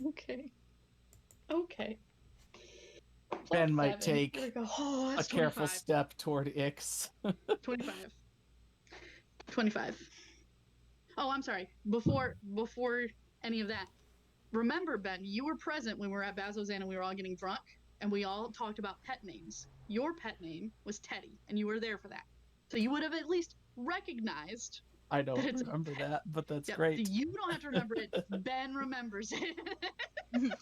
E: Okay. Okay.
C: Ben might
E: 7.
C: take
E: Here we go. Oh,
C: a
E: that's
C: careful
E: 25.
C: step toward Ix.
E: 25. 25. Oh, I'm sorry. Before any of that, remember, Ben, you were present when we were at Bazozan and we were all getting drunk, and we all talked about pet names. Your pet name was Teddy, and you were there for that. So you would have at least recognized.
C: I don't remember that, but that's
E: Yep,
C: great.
E: You don't have to remember it. Ben remembers it.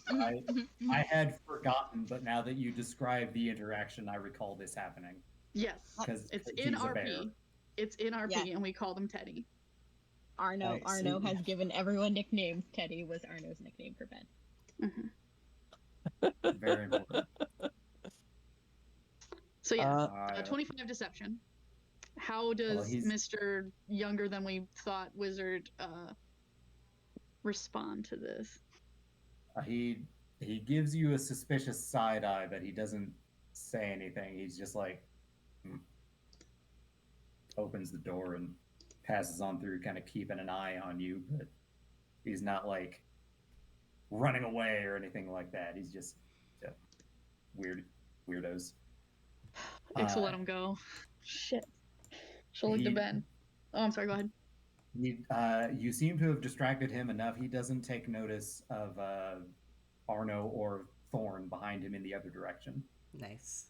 A: I had forgotten, but now that you describe the interaction, I recall this happening.
E: Yes,
A: because
E: it's in
A: he's a bear.
E: RP. It's in RP, and we called him Teddy.
G: Arno
A: I see.
G: has given everyone nicknames. Teddy was Arno's nickname for Ben.
A: Very important.
E: So yeah, 25 deception. How does Mr. Younger than we thought wizard respond to this?
A: He gives you a suspicious side eye, but he doesn't say anything. He's just like opens the door and passes on through, kind of keeping an eye on you, but he's not like running away or anything like that. He's just weirdos.
E: Ix will let him go. Shit. She'll look to Ben. Oh, I'm sorry. Go ahead.
A: You seem to have distracted him enough. He doesn't take notice of Arno or Thorn behind him in the other direction.
D: Nice.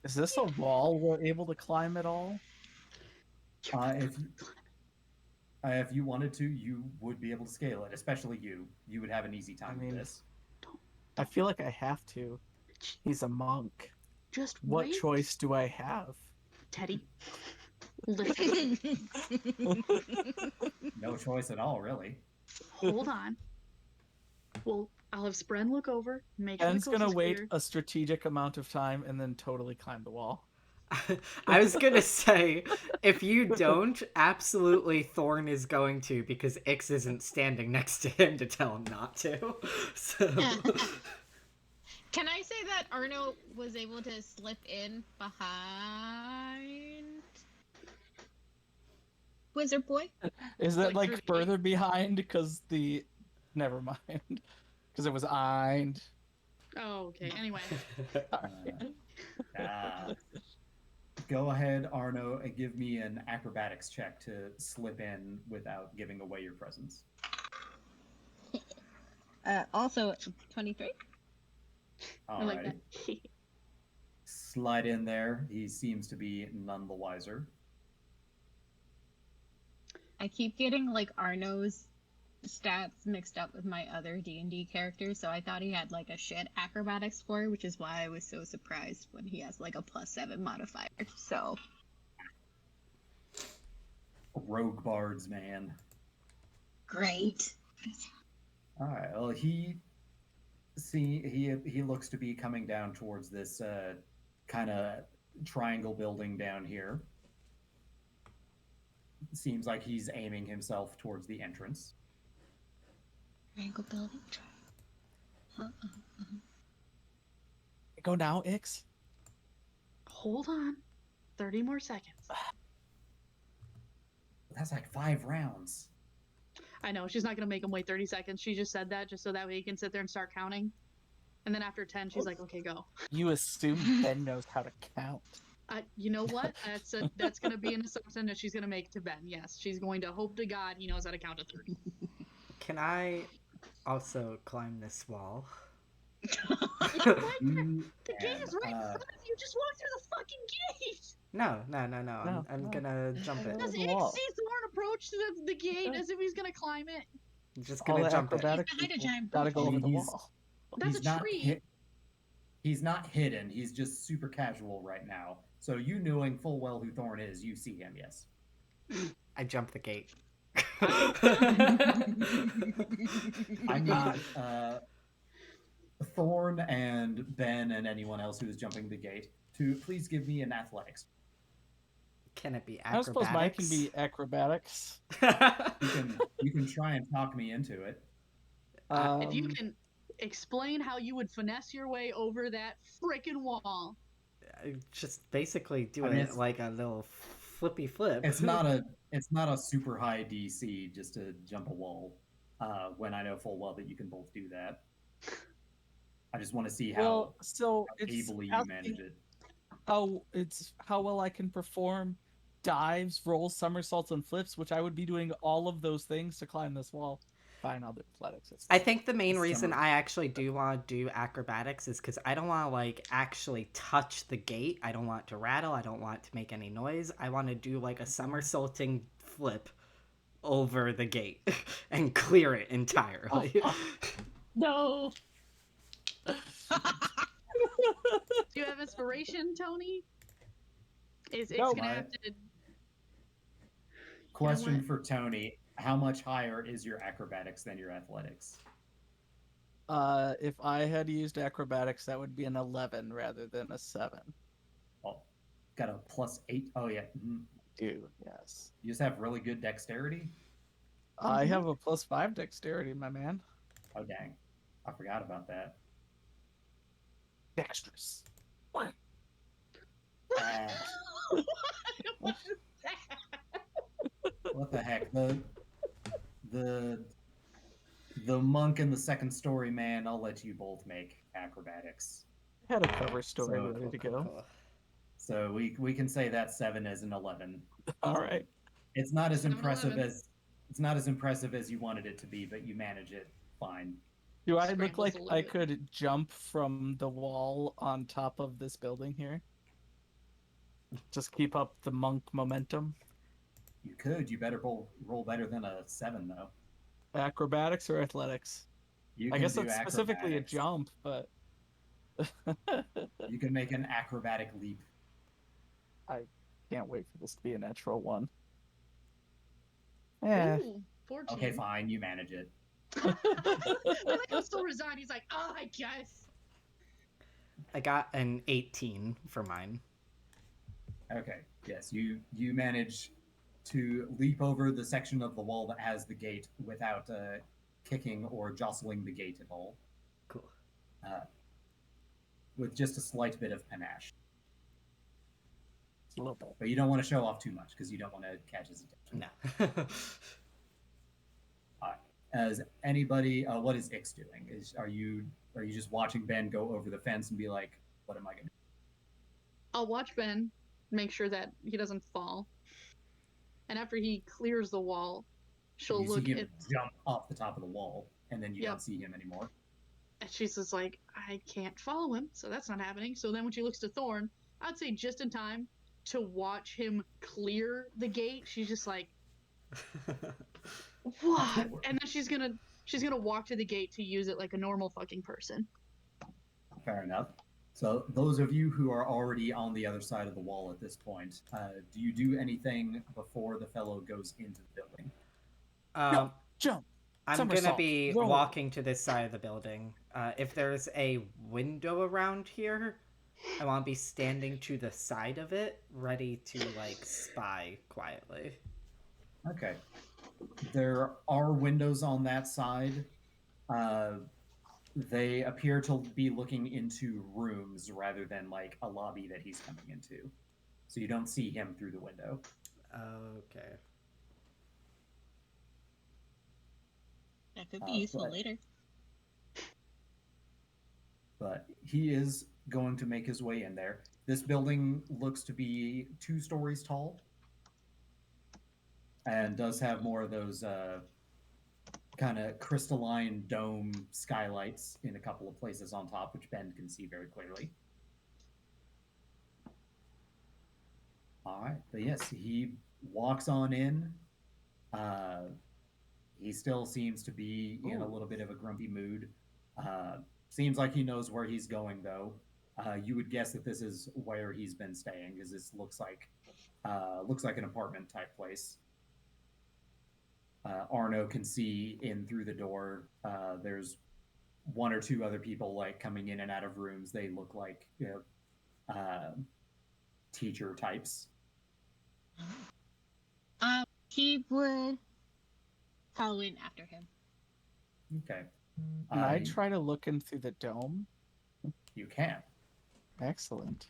C: Is this a wall we're able to climb at all?
A: If you wanted to, you would be able to scale it. Especially you. You would have an easy time with this.
C: I feel like I have to. He's a monk.
E: Just
C: what
E: wait.
C: choice do I have?
E: Teddy. Listen.
A: No choice at all, really.
E: Hold on. Well, I'll have Spren look over, make
C: Ben's
E: sure the
C: gonna
E: coast is
C: wait
E: clear.
C: a strategic amount of time and then totally climb the wall.
D: I was gonna say, if you don't, absolutely Thorn is going to, because Ix isn't standing next to him to tell him not to. So.
G: Can I say that Arno was able to slip in behind Wizard Boy?
C: Is that
E: Like
C: like further behind? Because the... Never mind. Because it was Eind.
E: Oh, okay. Anyway.
A: go ahead, Arno, and give me an acrobatics check to slip in without giving away your presence.
G: Also 23.
E: I like that.
A: Slide in there. He seems to be none the wiser.
G: I keep getting like Arno's stats mixed up with my other D&D characters, so I thought he had like a shit acrobatics score, which is why I was so surprised when he has like a +7 modifier. So
A: Rogue bards, man.
G: great.
A: All right. Well, he looks to be coming down towards this kind of triangle building down here. Seems like he's aiming himself towards the entrance.
G: Triangle building.
C: Go now, Ix.
E: Hold on. 30 more seconds.
A: That's like 5 rounds.
E: I know, she's not going to make him wait 30 seconds. She just said that just so that way he can sit there and start counting. And then after 10, she's like, okay, go.
C: You assume Ben knows how to count.
E: You know what? That's going to be an assumption that she's going to make to Ben. Yes, she's going to hope to God he knows how to count to 30.
D: Can I also climb this wall?
E: The gate is right in front of you. Just walk through the fucking gate.
D: No. I'm gonna jump it.
E: Does Ix see Thorn approach the gate as if he's going to climb it?
D: I'm just gonna jump it.
C: Gotta go over the wall.
E: That's a tree.
A: He's not hidden. He's just super casual right now. So you knowing full well who Thorn is, you see him, yes.
D: I jump the gate.
A: I need Thorn and Ben and anyone else who is jumping the gate to please give me an athletics.
D: Can it be
C: I
D: acrobatics?
C: suppose mine can be acrobatics.
A: You can try and talk me into it.
E: If you can explain how you would finesse your way over that freaking wall.
D: Just basically do it like a little flippy flip.
A: It's not a super high DC just to jump a wall. When I know full well that you can both do that. I just want to see how ably you manage it.
C: How well I can perform dives, rolls, somersaults, and flips, which I would be doing all of those things to climb this wall. Fine, I'll do athletics.
D: I think the main reason I actually do want to do acrobatics is because I don't want to like actually touch the gate. I don't want to rattle. I don't want to make any noise. I want to do like a somersaulting flip over the gate and clear it entirely.
G: No.
E: Do you have inspiration, Tony? Is Ix gonna have to?
A: Question for Tony: how much higher is your acrobatics than your athletics?
C: If I had used acrobatics, that would be an 11 rather than a 7.
A: Oh, got a +8. Oh yeah.
C: Do yes.
A: You just have really good dexterity.
C: I have a +5 dexterity, my man.
A: Oh dang, I forgot about that.
C: Dexterous.
A: What the heck? The monk and the second story man, I'll let you both make acrobatics.
C: I had a cover story ready to go.
A: So we can say that 7 is an 11.
C: All right.
A: It's not as impressive as you wanted it to be, but you manage it fine.
C: Do I look like I could jump from the wall on top of this building here? Just keep up the monk momentum.
A: You could. You better roll better than a 7, though.
C: Acrobatics or athletics? I guess it's specifically a jump, but...
A: You can make an acrobatic leap.
C: I can't wait for this to be a natural 1.
E: Ooh, 14.
A: Okay, fine. You manage it.
E: I like I'm still resigned. He's like, oh, I guess.
D: I got an 18 for mine.
A: Okay. Yes, you manage to leap over the section of the wall that has the gate without kicking or jostling the gate at all.
D: Cool.
A: With just a slight bit of panache.
C: A little bit.
A: But you don't want to show off too much because you don't want to catch his attention.
D: No.
A: As anybody, what is Ix doing? Are you just watching Ben go over the fence and be like, "What am I gonna do?"
E: I'll watch Ben make sure that he doesn't fall. And after he clears the wall, she'll
A: You
E: look
A: see him
E: at.
A: jump off the top of the wall, and then you
E: Yep.
A: don't see him anymore.
E: And she's just like, I can't follow him, so that's not happening. So then when she looks to Thorn, I'd say just in time to watch him clear the gate, she's just like, what? And then she's gonna walk to the gate to use it like a normal fucking person.
A: Fair enough. So those of you who are already on the other side of the wall at this point, do you do anything before the fellow goes into the building?
C: No, jump.
D: I'm
C: Somersault,
D: gonna be
C: roll.
D: walking to this side of the building. If there's a window around here, I want to be standing to the side of it, ready to like spy quietly.
A: Okay. There are windows on that side. They appear to be looking into rooms rather than like a lobby that he's coming into. So you don't see him through the window.
D: Okay.
G: That could be useful later.
A: But he is going to make his way in there. This building looks to be 2 stories tall and does have more of those kind of crystalline dome skylights in a couple of places on top, which Ben can see very clearly. All right, but yes, he walks on in. He still seems to be in a little bit of a grumpy mood. Seems like he knows where he's going, though. You would guess that this is where he's been staying, because this looks like an apartment type place. Arno can see in through the door. There's 1 or 2 other people like coming in and out of rooms. They look like teacher types.
G: He would follow in after him.
A: Okay.
C: Can I try to look in through the dome?
A: You can.
C: Excellent.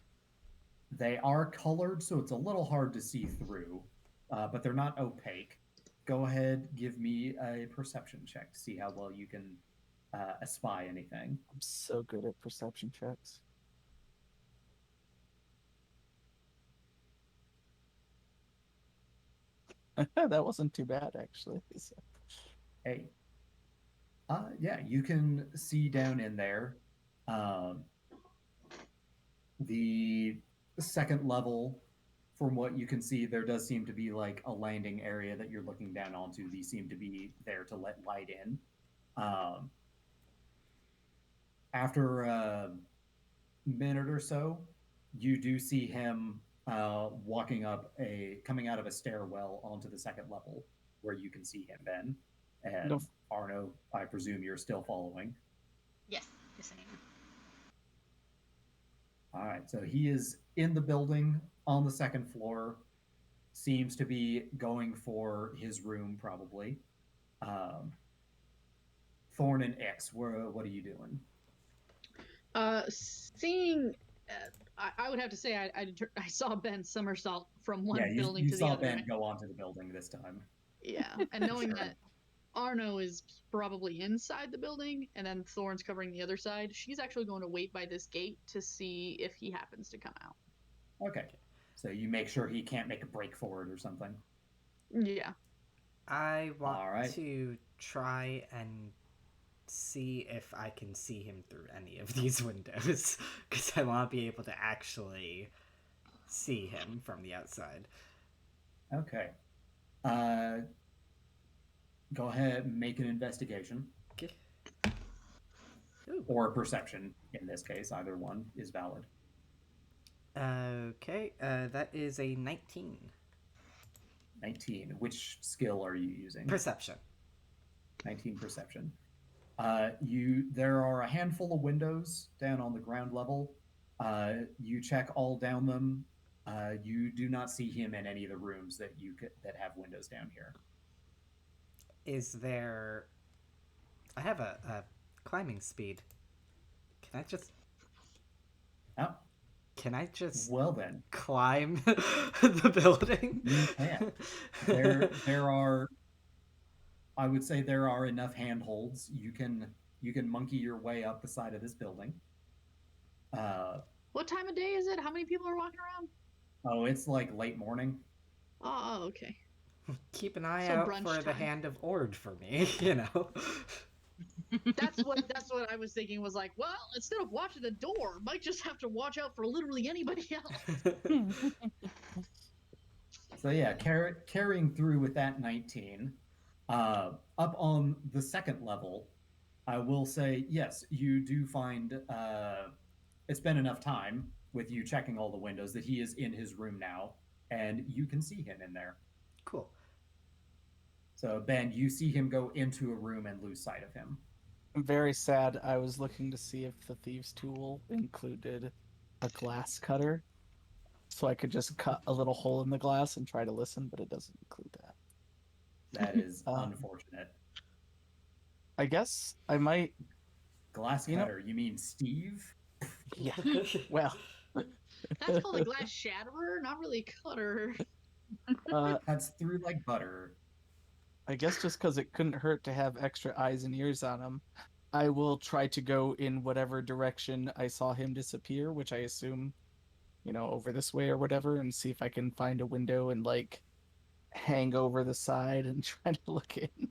A: They are colored, so it's a little hard to see through, but they're not opaque. Go ahead, give me a perception check to see how well you can espy anything.
C: I'm so good at perception checks. That wasn't too bad, actually.
A: Hey. Yeah, you can see down in there. The second level, from what you can see, there does seem to be like a landing area that you're looking down onto. These seem to be there to let light in. After a minute or so, you do see him coming out of a stairwell onto the second level, where you can see him, Ben. And
C: No.
A: Arno, I presume you're still following.
G: Yes, yes I am.
A: All right, so he is in the building on the second floor. Seems to be going for his room, probably. Thorn and X, what are you doing?
E: Seeing, I would have to say I saw Ben somersault from one building
A: you
E: to the
A: saw
E: other.
A: Ben go onto the building this time.
E: Yeah, and knowing
A: Sure.
E: that Arno is probably inside the building, and then Thorn's covering the other side, she's actually going to wait by this gate to see if he happens to come out.
A: Okay, so you make sure he can't make a break for it or something.
E: Yeah.
D: I want to try and see if I can see him through any of these windows, because I want to be able to actually see him from the outside.
A: Okay. Go ahead and make an investigation.
D: Okay.
A: Or a perception, in this case. Either one is valid.
D: Okay, that is a 19.
A: 19. Which skill are you using?
D: Perception.
A: 19 perception. There are a handful of windows down on the ground level. You check all down them. You do not see him in any of the rooms that have windows down here.
D: Is there... I have a climbing speed. Can I just...
A: Oh.
D: Can I just...
A: Well then.
D: Climb the building?
A: You can. There are... I would say there are enough handholds. You can monkey your way up the side of this building.
E: What time of day is it? How many people are walking around?
A: Oh, it's like late morning.
E: Oh, okay.
D: Keep an eye
E: So
D: out
E: brunch
D: for the
E: time.
D: hand of Ord for me, you know.
E: That's what I was thinking. Was like, well, instead of watching the door, might just have to watch out for literally anybody else.
A: So yeah, carrying through with that 19. Up on the second level, I will say yes, you do find it's been enough time with you checking all the windows that he is in his room now, and you can see him in there.
D: Cool.
A: So Ben, you see him go into a room and lose sight of him.
C: I'm very sad. I was looking to see if the thieves' tool included a glass cutter, so I could just cut a little hole in the glass and try to listen, but it doesn't include that.
A: That is
C: Um,
A: unfortunate.
C: I guess I might.
A: Glass
C: You know-
A: cutter, you mean Steve?
C: Yeah. Well,
E: That's called a glass shatterer, not really a cutter.
A: Cuts through like butter.
C: I guess just because it couldn't hurt to have extra eyes and ears on him, I will try to go in whatever direction I saw him disappear, which I assume, over this way or whatever, and see if I can find a window and like hang over the side and try to look in.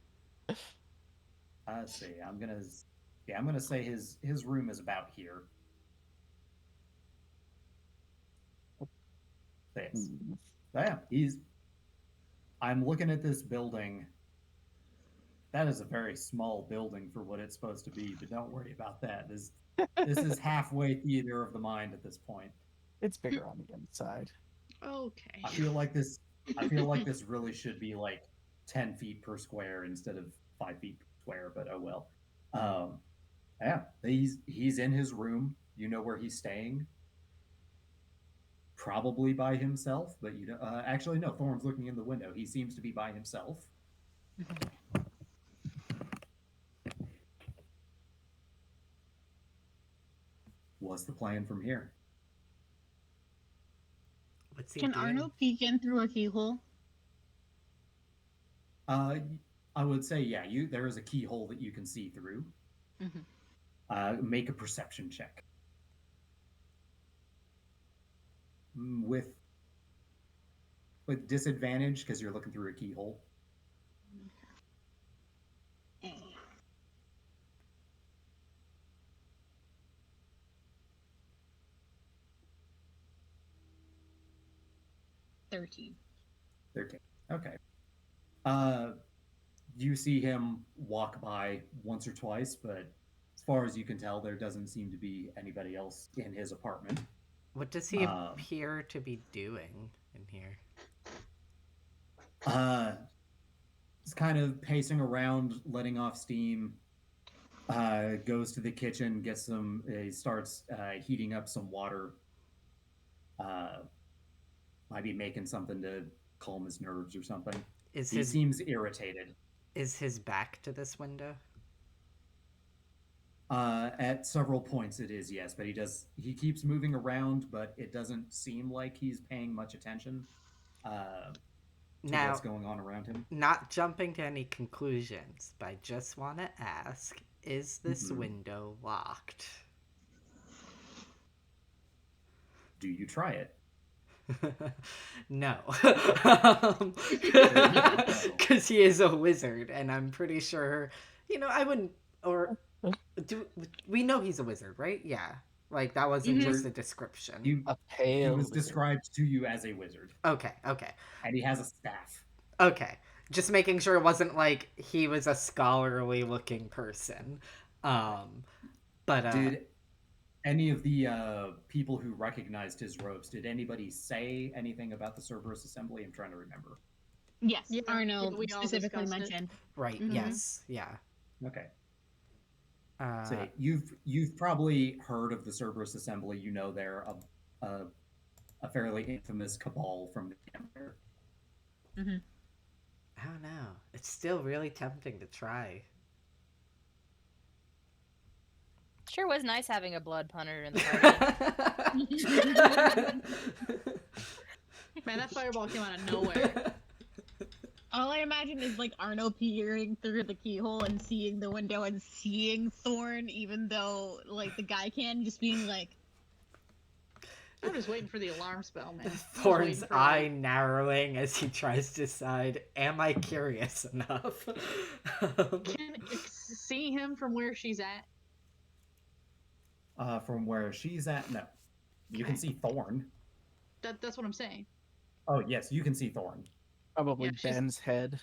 A: Let's see. I'm gonna say his room is about here. This. Yeah, I'm looking at this building. That is a very small building for what it's supposed to be, but don't worry about that. This is halfway theater of the mind at this point.
C: It's bigger on the inside.
E: Okay.
A: I feel like this really should be like 10 feet per square instead of 5 feet per square, but oh well. Yeah, he's in his room. You know where he's staying. Probably by himself, but actually no. Thorn's looking in the window. He seems to be by himself. What's the plan from here?
D: What's he
G: Can
D: doing?
G: Arno peek in through a keyhole?
A: I would say yeah. There is a keyhole that you can see through. Make a perception check. With disadvantage because you're looking through a keyhole.
G: Eh. 13.
A: 13. Okay. You see him walk by once or twice, but as far as you can tell, there doesn't seem to be anybody else in his apartment.
D: What does he appear to be doing in here?
A: He's kind of pacing around, letting off steam. Goes to the kitchen, gets some. He starts heating up some water. Might be making something to calm his nerves or something. He seems irritated.
D: Is his back to this window?
A: At several points it is, yes, but he keeps moving around, but it doesn't seem like he's paying much attention to what's going on around him.
D: Not jumping to any conclusions, but I just want to ask, is this window locked?
A: Do you try it?
D: No. Because he is a wizard, and I'm pretty sure, I wouldn't, we know he's a wizard, right? Yeah. Like, that wasn't just a description.
A: He was described to you as a wizard.
D: Okay.
A: And he has a staff.
D: Okay. Just making sure it wasn't like he was a scholarly looking person.
A: Did any of the people who recognized his robes, did anybody say anything about the Cerberus Assembly? I'm trying to remember.
G: Yes,
E: Yeah,
G: Arno
E: we all
G: specifically
E: discussed it.
G: mentioned.
D: Right, yes, yeah.
A: Okay. So you've probably heard of the Cerberus Assembly. You know they're a fairly infamous cabal from the Empire.
D: I don't know. It's still really tempting to try.
H: Sure was nice having a blood punter in the party.
E: Man, that fireball came out of nowhere.
G: All I imagine is like Arno peering through the keyhole and seeing the window and seeing Thorn, even though like the guy can, just being like,
E: I'm just waiting for the alarm spell, man.
D: Thorn's eye narrowing as he tries to decide, am I curious enough?
E: Can see him from where she's at?
A: From where she's at, no. You can see Thorn.
E: That's what I'm saying.
A: Oh, yes, you can see Thorn.
C: Probably
E: Yeah,
C: Ben's head.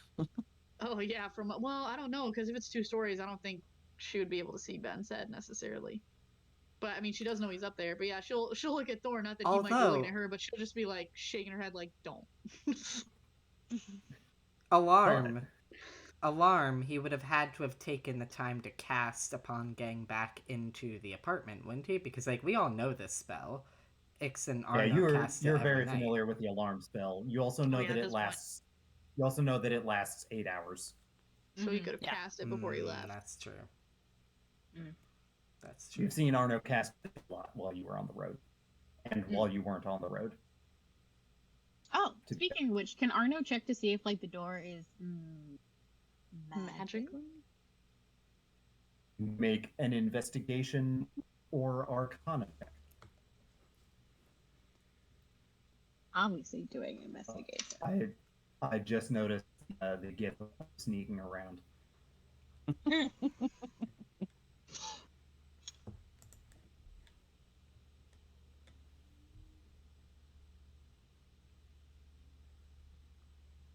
E: Oh, yeah, well, I don't know, because if it's 2 stories, I don't think she would be able to see Ben's head necessarily. But, I mean, she does know he's up there. But, yeah, she'll look at Thor, not that he might be looking at her, but she'll just be, like, shaking her head like, don't.
D: Alarm, he would have had to have taken the time to cast upon getting back into the apartment, wouldn't he? Because, like, we all know this spell. Ix and Arno cast it
A: you're
D: every
A: very
D: night.
A: familiar with the alarm spell. You also know that it lasts. You also know that it lasts 8 hours.
E: So you could have cast it before you left.
D: That's true. That's true.
A: You've seen Arno cast it a lot while you were on the road, and while you weren't on the road.
G: Oh, speaking of which, can Arno check to see if like the door is
E: magical?
A: Make an investigation or Arcana check.
G: Obviously doing investigation.
A: I just noticed the gift of sneaking around.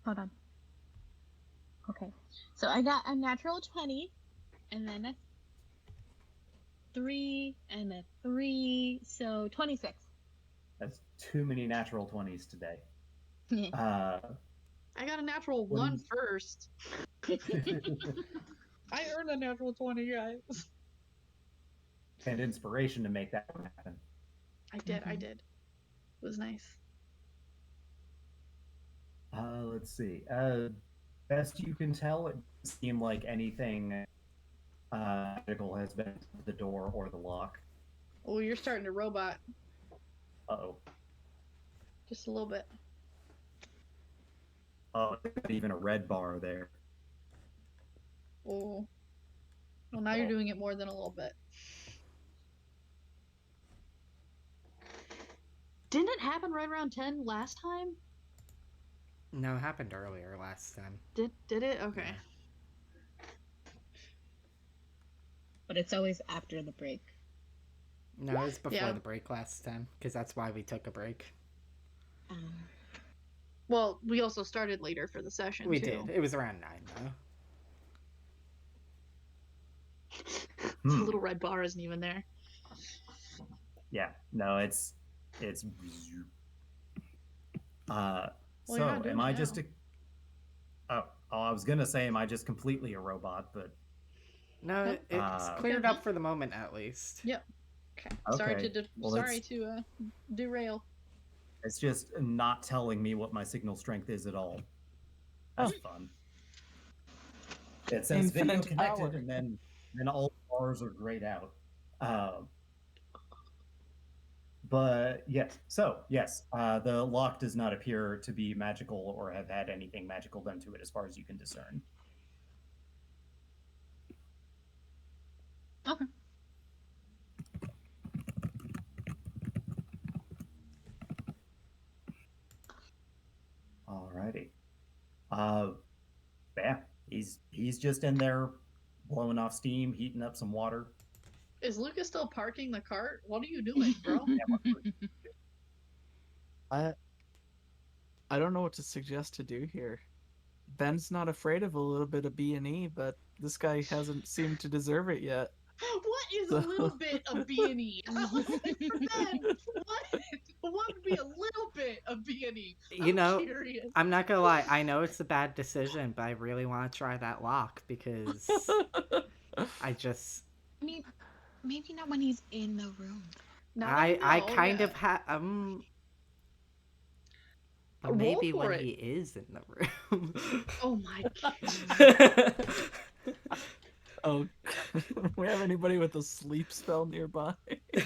G: Hold on. Okay. So I got a natural 20, and then a 3, and a 3, so 26.
A: That's too many natural 20s today.
E: I got a natural 1 first. I earned a natural 20, guys.
A: And inspiration to make that happen.
E: I did. It was nice.
A: Let's see. Best you can tell, it doesn't seem like anything magical has been to the door or the lock.
E: Oh, you're starting to robot.
A: Uh-oh.
E: Just a little bit.
A: Oh, there's even a red bar there.
E: Oh. Well, now you're doing it more than a little bit. Didn't it happen right around 10 last time?
D: No, it happened earlier last time.
E: Did it? Okay.
D: Yeah.
G: But it's always after the break.
D: No, it was before the break last time, because that's why we took a break.
E: Well, we also started later for the session,
D: We
E: too.
D: did. It was around 9, though.
E: The little red bar isn't even there.
A: Yeah, no, it's so am I just I was gonna say, am I just completely a robot, but
D: no, it's cleared up for the moment at least.
E: Yep. Okay. Sorry to derail.
A: It's just not telling me what my signal strength is at all. That's fun. It says video connected, and then all bars are grayed out. But yes, the lock does not appear to be magical or have had anything magical done to it, as far as you can discern.
G: Okay.
A: Alrighty. Yeah, he's just in there blowing off steam, heating up some water.
E: Is Lucas still parking the cart? What are you doing, bro?
C: I don't know what to suggest to do here. Ben's not afraid of a little bit of B&E, but this guy hasn't seemed to deserve it yet.
E: What is a little bit of B&E? What would be a little bit of B&E? Curious.
D: I'm not gonna lie. I know it's a bad decision, but I really want to try that lock because I just.
G: I mean, maybe not when he's in the room.
D: I kind of have but maybe when he is in the room.
E: Oh my god.
C: Oh, we have anybody with a sleep spell nearby?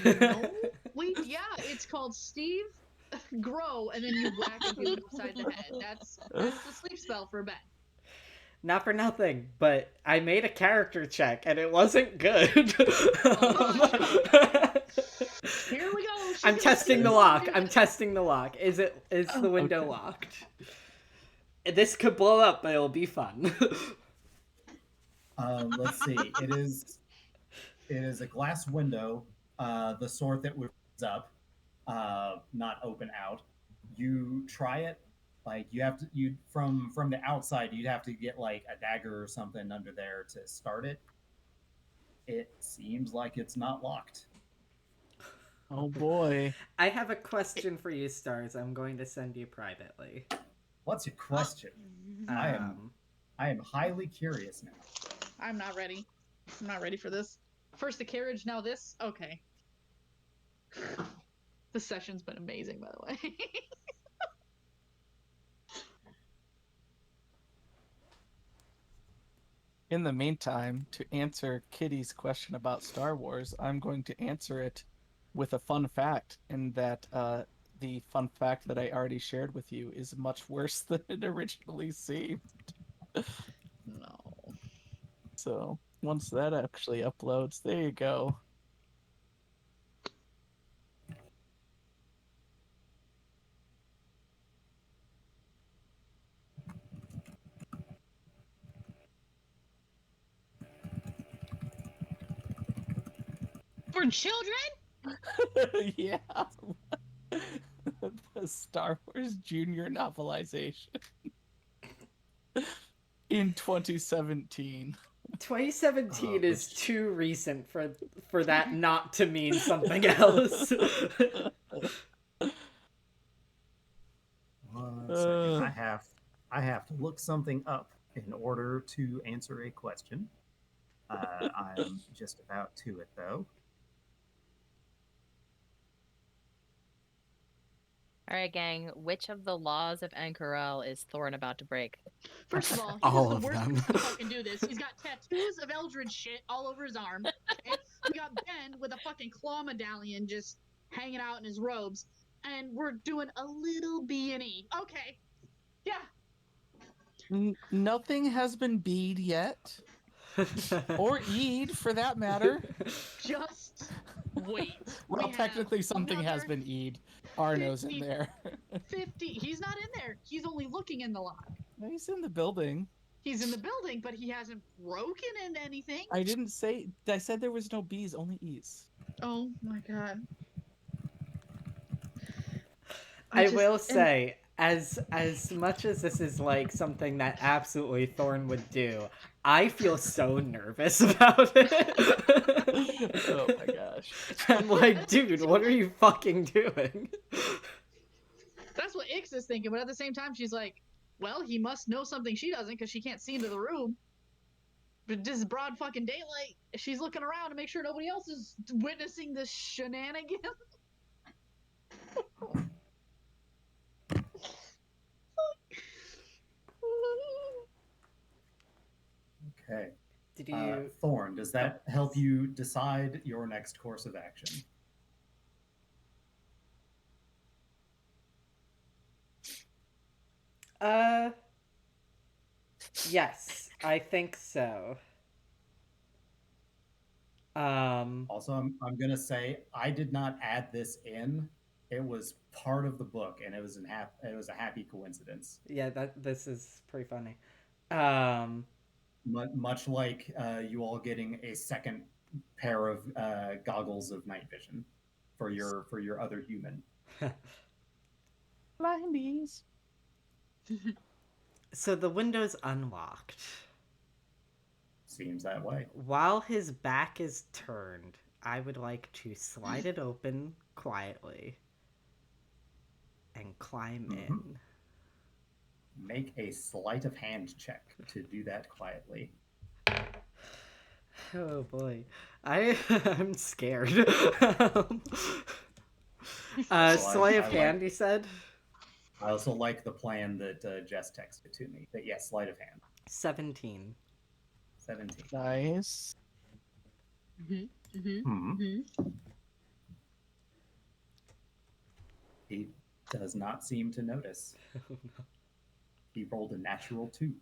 E: No. Wait, yeah, it's called Steve Grow, and then you whack a dude upside the head. That's the sleep spell for Ben.
D: Not for nothing, but I made a character check and it wasn't good.
E: Here we go. She's
D: I'm
E: gonna
D: testing
E: see
D: the
E: what
D: lock.
E: it
D: I'm
E: is.
D: testing the lock. Is the window
C: Okay.
D: locked? This could blow up, but it'll be fun.
A: Let's see. It is a glass window, the sort that was up, not open out. You try it, like you from the outside, you'd have to get like a dagger or something under there to start it. It seems like it's not locked.
C: Oh boy.
D: I have a question for you, Stars. I'm going to send you privately.
A: What's your question? I am highly curious now.
E: I'm not ready. I'm not ready for this. First the carriage, now this. Okay. The session's been amazing, by the way.
C: In the meantime, to answer Kitty's question about Star Wars, I'm going to answer it with a fun fact, in that the fun fact that I already shared with you is much worse than it originally seemed.
E: No.
C: So once that actually uploads, there you go.
G: For children?
C: Yeah. The Star Wars Junior novelization in 2017.
D: 2017 is too recent for that not to mean something else.
A: One second. I have to look something up in order to answer a question. I am just about to it though.
H: All right, gang. Which of the laws of Ankarel is Thorn about to break?
E: First of all, he
D: All
E: is
D: of
E: the worst
D: them.
E: person to fucking do this. He's got tattoos of Eldred shit all over his arm. Okay? We got Ben with a fucking claw medallion just hanging out in his robes. And we're doing a little B&E. Okay. Yeah.
C: Nothing has been bead yet. Or eed, for that matter.
E: Just wait.
C: Well, technically something has been eed. Arno's in there.
E: 50. He's not in there. He's only looking in the lock.
C: No, he's in the building.
E: He's in the building, but he hasn't broken into anything.
C: I didn't say. I said there was no B's, only E's.
E: Oh my god.
D: I will say, as much as this is like something that absolutely Thorn would do, I feel so nervous about it.
C: Oh my gosh.
D: I'm like, dude, what are you fucking doing?
E: That's what Ix is thinking, but at the same time, she's like, well, he must know something she doesn't because she can't see into the room. But this is broad fucking daylight. She's looking around to make sure nobody else is witnessing this shenanigans.
A: Okay.
D: Did you...
A: Thorn, does that help you decide your next course of action?
D: Yes, I think so.
A: Also, I'm gonna say I did not add this in. It was part of the book, and it was a happy coincidence.
D: Yeah, this is pretty funny.
A: Much like you all getting a second pair of goggles of night vision for your other human.
C: Blindies.
D: So the window's unlocked.
A: Seems that way.
D: While his back is turned, I would like to slide it open quietly and climb in.
A: Make a sleight of hand check to do that quietly.
D: Oh boy. I'm scared. Sleight of hand, you said?
A: I also like the plan that Jess texted to me. But yes, sleight of hand.
D: 17.
A: 17.
C: Nice.
A: He does not seem to notice.
D: Oh, no.
A: He rolled a natural 2.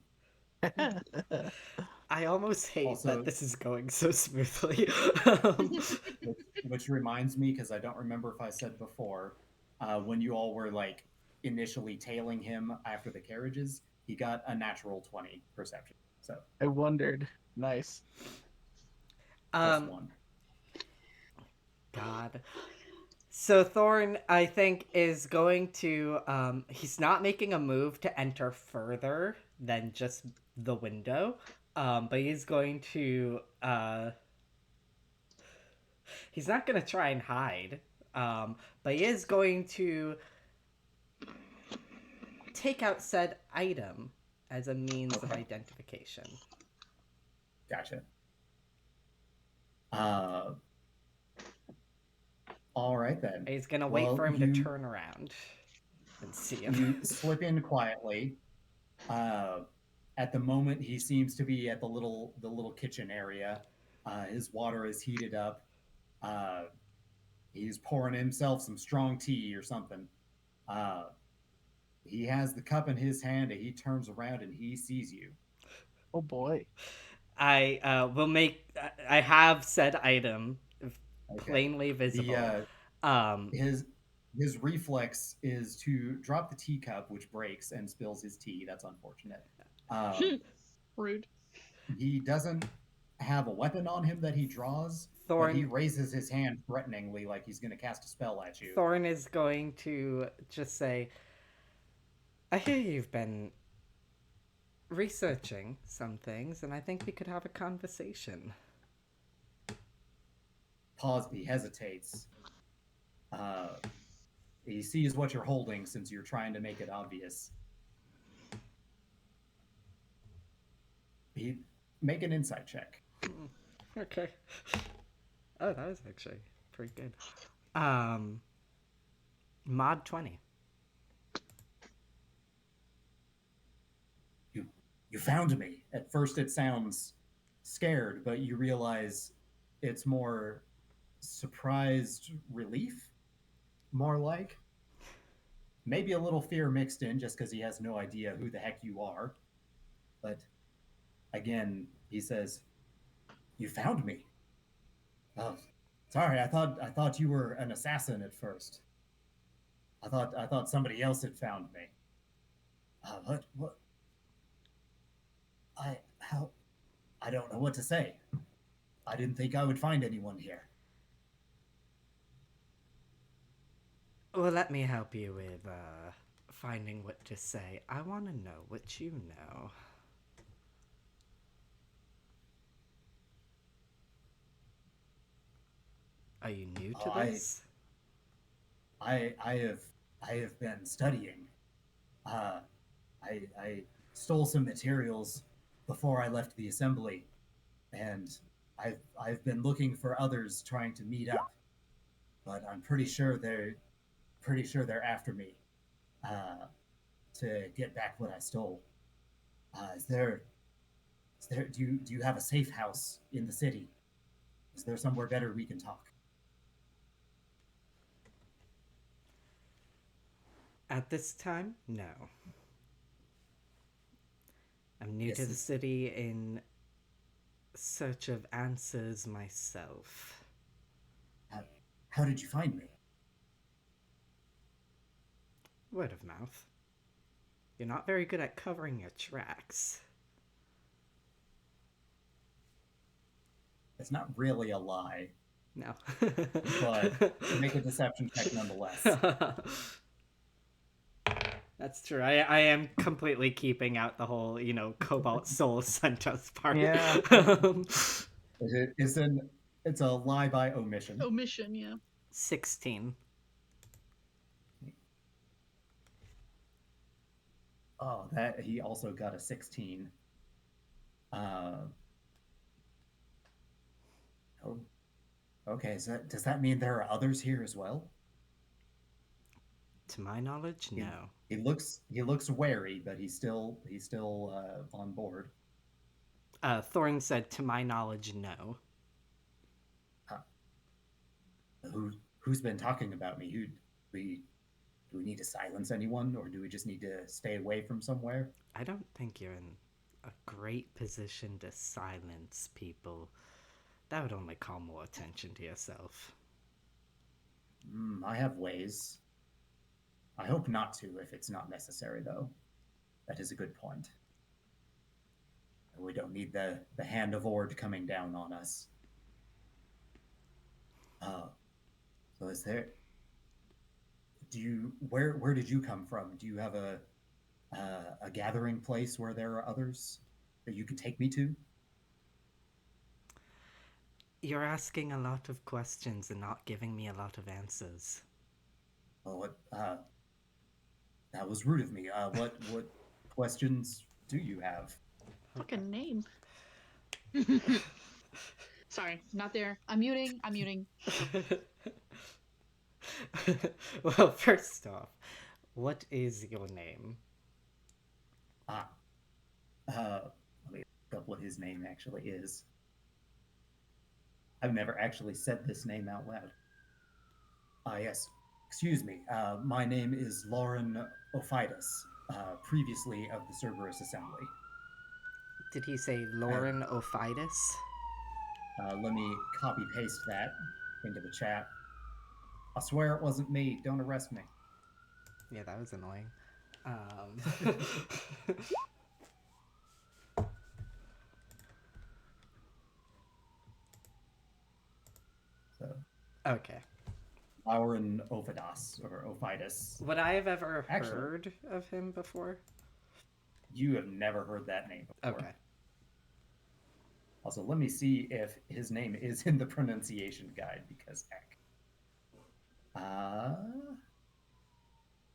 D: I almost hate
A: Also-
D: that this is going so smoothly.
A: which reminds me, because I don't remember if I said before, when you all were like initially tailing him after the carriages, he got a natural 20 perception. So
C: I wondered. Nice.
A: plus one.
D: God. So Thorn, I think, is going to he's not making a move to enter further than just the window. But he's going to he's not gonna try and hide. But he is going to take out said item as a means of
A: Okay.
D: identification.
A: Gotcha. All right then.
D: He's gonna wait
A: Well,
D: for him
A: you-
D: to turn around and see him.
A: You slip in quietly. At the moment, he seems to be at the little kitchen area. His water is heated up. He's pouring himself some strong tea or something. He has the cup in his hand, and he turns around and he sees you.
C: Oh boy.
D: I will make. I have said item plainly visible.
A: His reflex is to drop the teacup, which breaks and spills his tea. That's unfortunate.
E: Rude.
A: He doesn't have a weapon on him that he draws, but he raises his hand threateningly, like he's going to cast a spell at you.
D: Thorn is going to just say, "I hear you've been researching some things, and I think we could have a conversation."
A: Pause. He hesitates. He sees what you're holding since you're trying to make it obvious. He make an insight check.
D: Okay. Oh, that was actually pretty good. Mod 20.
A: You found me. At first it sounds scared, but you realize it's more surprised relief, more like. Maybe a little fear mixed in just because he has no idea who the heck you are. But again, he says, "You found me." Oh, sorry. I thought you were an assassin at first. I thought somebody else had found me. What? I don't know what to say. I didn't think I would find anyone here.
D: Well, let me help you with finding what to say. I want to know what you know. Are you new to this?
A: I have been studying. I stole some materials before I left the assembly, and I've been looking for others trying to meet up, but I'm pretty sure they're after me to get back what I stole. Is there do you have a safe house in the city? Is there somewhere better we can talk?
D: At this time, no. I'm new to the city in search of answers myself.
A: How did you find me?
D: Word of mouth. You're not very good at covering your tracks.
A: It's not really a lie.
D: No.
A: But make a deception check nonetheless.
D: That's true. I am completely keeping out the whole, Cobalt Soul sent us part.
C: Yeah.
A: It's a lie by omission.
E: Omission, yeah.
D: 16.
A: Oh, that he also got a 16. Oh, okay. Does that mean there are others here as well?
D: To my knowledge, no.
A: He looks wary, but he's still on board.
D: Thorn said, "To my knowledge, no."
A: Who's been talking about me? Do we need to silence anyone, or do we just need to stay away from somewhere?
D: I don't think you're in A great position to silence people. That would only call more attention to yourself.
A: I have ways. I hope not to if it's not necessary, though. That is a good point. We don't need the hand of Ord coming down on us. So is there... Where did you come from? Do you have a gathering place where there are others that you can take me to?
D: You're asking a lot of questions and not giving me a lot of answers.
A: Oh, that was rude of me. What questions do you have?
E: Fucking name. Sorry, not there. I'm muting.
D: Well, first off, what is your name?
A: Let me look up what his name actually is. I've never actually said this name out loud. Yes. Excuse me. My name is Lauren Ophidas, previously of the Cerberus Assembly.
D: Did he say Lauren Ophidas?
A: Let me copy-paste that into the chat. I swear it wasn't me. Don't arrest me.
D: Yeah, that was annoying.
A: So,
D: okay.
A: Lauren Ophidas, or Ophidas.
D: Would I have ever heard of him before?
A: You have never heard that name before.
D: Okay.
A: Also, let me see if his name is in the pronunciation guide, because heck.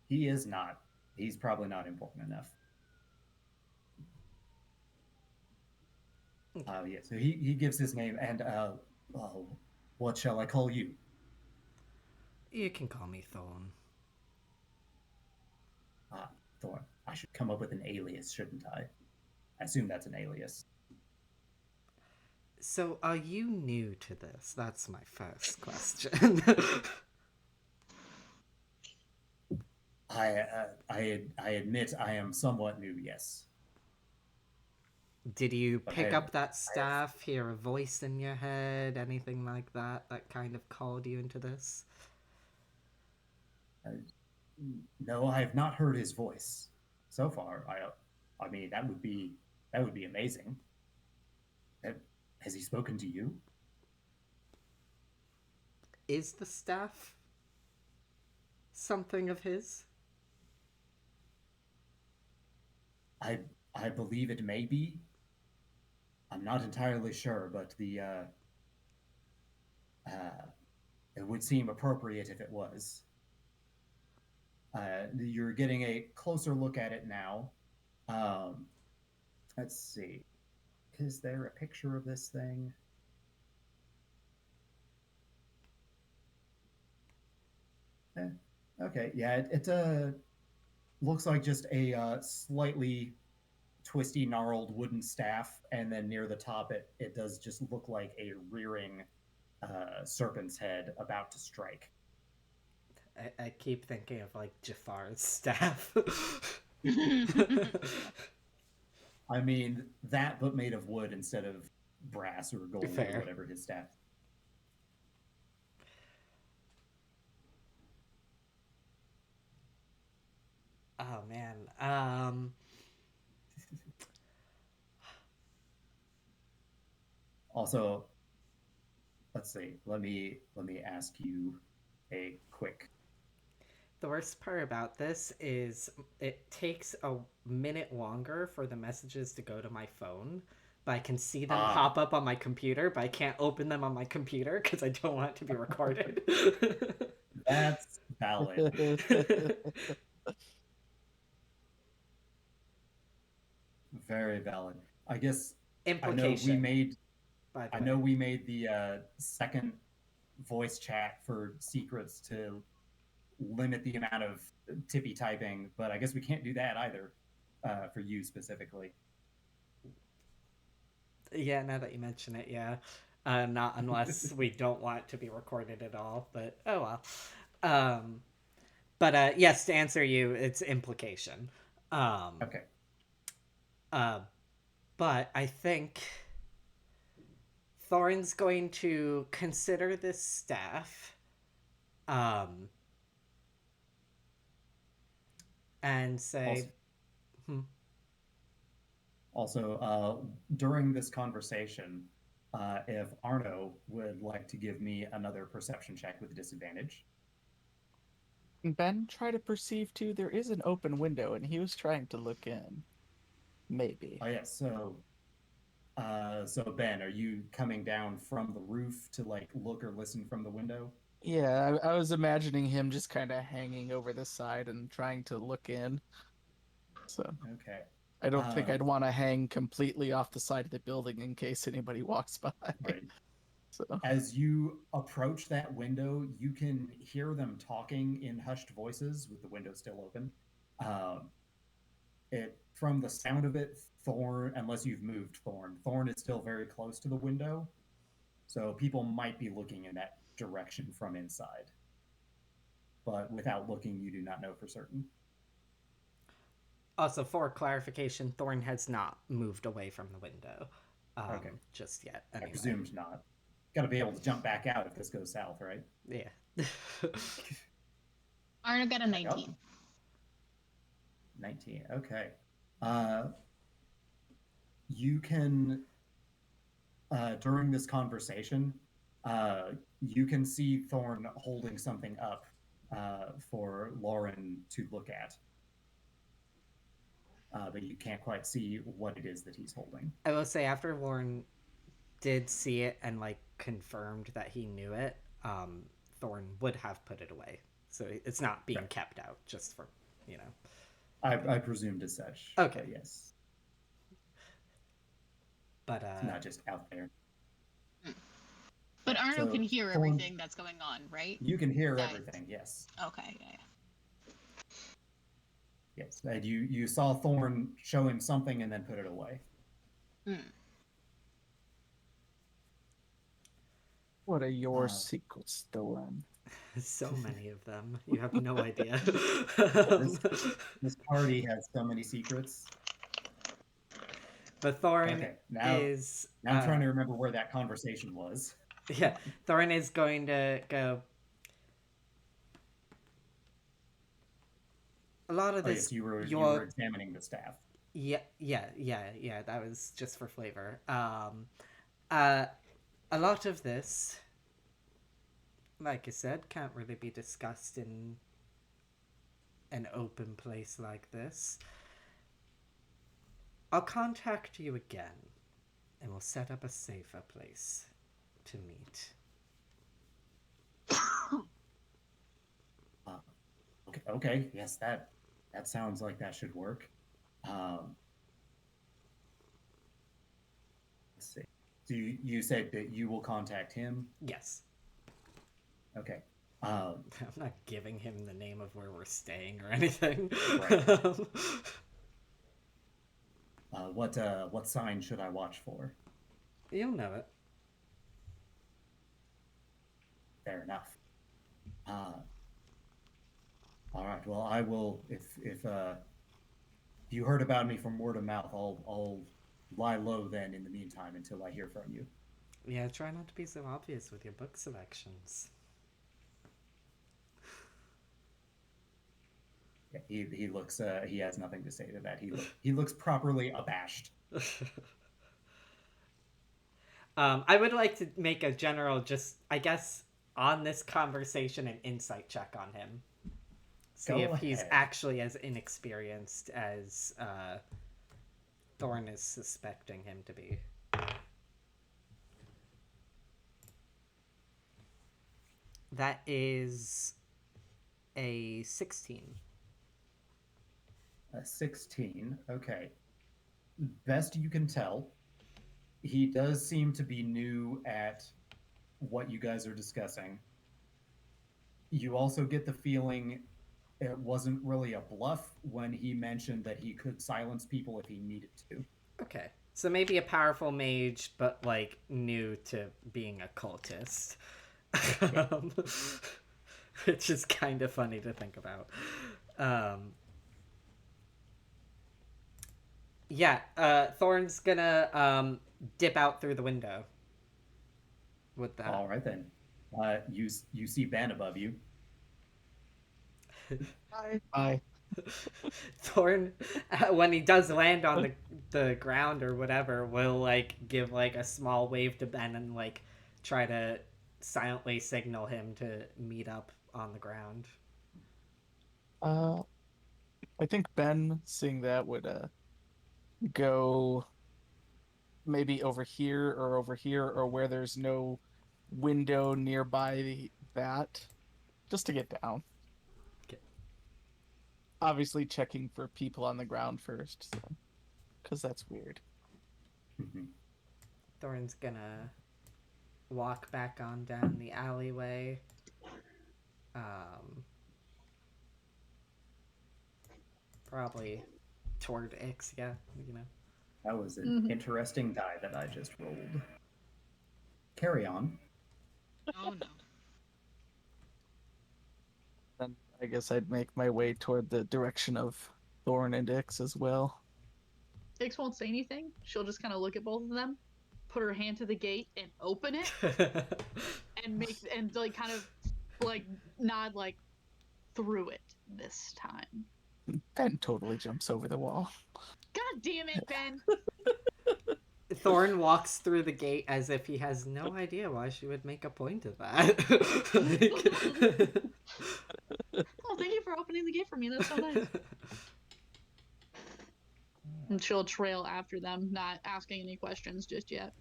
A: He is not. He's probably not important enough. Yeah, so he gives his name, and what shall I call you?
D: You can call me Thorn.
A: Thorn. I should come up with an alias, shouldn't I? I assume that's an alias.
D: So, are you new to this? That's my first question.
A: I admit I am somewhat new, yes.
D: Did you pick up that staff, hear a voice in your head, anything like that kind of called you into this?
A: No, I have not heard his voice so far. I mean, that would be amazing. Has he spoken to you?
D: Is the staff something of his?
A: I believe it may be. I'm not entirely sure, but it would seem appropriate if it was. You're getting a closer look at it now. Let's see. Is there a picture of this thing? Okay, yeah, it looks like just a slightly twisty, gnarled wooden staff, and then near the top it does just look like a rearing serpent's head about to strike.
D: I keep thinking of like Jafar's staff.
A: I mean, that but made of wood instead of brass or gold
D: Fair.
A: or whatever his staff.
D: Oh man.
A: Also, let's see. Let me ask you a quick.
D: The worst part about this is it takes a minute longer for the messages to go to my phone, but I can see them pop up on my computer, but I can't open them on my computer because I don't want it to be recorded.
A: That's valid. Very valid. I guess
D: Implication.
A: I know we made the second voice chat for secrets to limit the amount of tippy typing, but I guess we can't do that either for you specifically.
D: Yeah, now that you mention it, yeah. Not unless we don't want it to be recorded at all, but oh well. But yes, to answer you, it's implication.
A: Okay.
D: But I think Thorn's going to consider this staff, and say,
A: Also, during this conversation, if Arno would like to give me another perception check with disadvantage.
J: Ben, try to perceive too. There is an open window, and he was trying to look in. Maybe.
A: Oh yes. So Ben, are you coming down from the roof to like look or listen from the window?
J: Yeah, I was imagining him just kind of hanging over the side and trying to look in. So
A: Okay.
J: I don't think I'd want to hang completely off the side of the building in case anybody walks by.
A: Right.
J: So
A: as you approach that window, you can hear them talking in hushed voices with the window still open. It from the sound of it, Thorn, unless you've moved Thorn is still very close to the window, so people might be looking in that direction from inside. But without looking, you do not know for certain.
D: Also, for clarification, Thorn has not moved away from the window
A: Okay.
D: just yet. Anyway.
A: I presumed not. Got to be able to jump back out if this goes south, right?
D: Yeah.
G: Arno got a 19.
A: 19. Okay. You can, during this conversation, you can see Thorn holding something up for Lauren to look at. But you can't quite see what it is that he's holding.
D: I will say, after Lauren did see it and like confirmed that he knew it, Thorn would have put it away. So it's not being kept out, just for, you know.
A: I presumed as such.
D: Okay.
A: But yes.
D: But
A: it's not just out there.
G: But Arno can hear everything that's going on, right?
A: You can hear everything, yes.
G: Okay, yeah.
A: Yes, and you saw Thorn show him something and then put it away.
J: what are your secrets, Thorn?
D: So many of them. You have no idea.
A: This party has so many secrets.
D: But Thorn
A: is... Now I'm trying to remember where that conversation was.
D: Yeah, Thorn is going to go... A lot of this...
A: Yes, you were examining the staff.
D: Yeah, that was just for flavor. A lot of this, like I said, can't really be discussed in an open place like this. I'll contact you again, and we'll set up a safer place to meet.
A: Okay, yes, that sounds like that should work. Let's see. So you said that you will contact him?
D: Yes.
A: Okay.
D: I'm not giving him the name of where we're staying or anything.
A: Right. What sign should I watch for?
D: You'll know it.
A: Fair enough. All right. Well, I will. If you heard about me from word of mouth, I'll lie low then. In the meantime, until I hear from you.
D: Yeah, try not to be so obvious with your book selections.
A: Yeah, he looks. He has nothing to say to that. He looks properly abashed.
D: I would like to make a general, just I guess, on this conversation, an insight check on him. See if he's actually as inexperienced as Thorn is suspecting him to be. That is a 16.
A: A 16. Okay. Best you can tell, he does seem to be new at what you guys are discussing. You also get the feeling it wasn't really a bluff when he mentioned that he could silence people if he needed to.
D: Okay. So maybe a powerful mage, but like new to being a cultist. Which is kind of funny to think about. Yeah, Thorn's gonna dip out through the window with that.
A: All right then. You see Ben above you.
J: Bye.
D: Thorn, when he does land on the ground or whatever, will like give like a small wave to Ben and like try to silently signal him to meet up on the ground.
J: I think Ben, seeing that, would go maybe over here or where there's no window nearby that, just to get down.
D: Okay.
J: Obviously checking for people on the ground first, so, because that's weird.
D: Thorn's gonna walk back on down the alleyway. Probably toward Ix, yeah, you know.
A: That was an interesting die that I just rolled. Carry on.
G: Oh no.
J: Then I guess I'd make my way toward the direction of Thorn and Ix as well.
E: Ix won't say anything. She'll just kind of look at both of them, put her hand to the gate and open it, and like kind of like nod like through it this time.
J: Ben totally jumps over the wall.
E: God damn it, Ben!
D: Thorn walks through the gate as if he has no idea why she would make a point of that.
E: Oh, thank you for opening the gate for me. That's so nice. And she'll trail after them, not asking any questions just yet.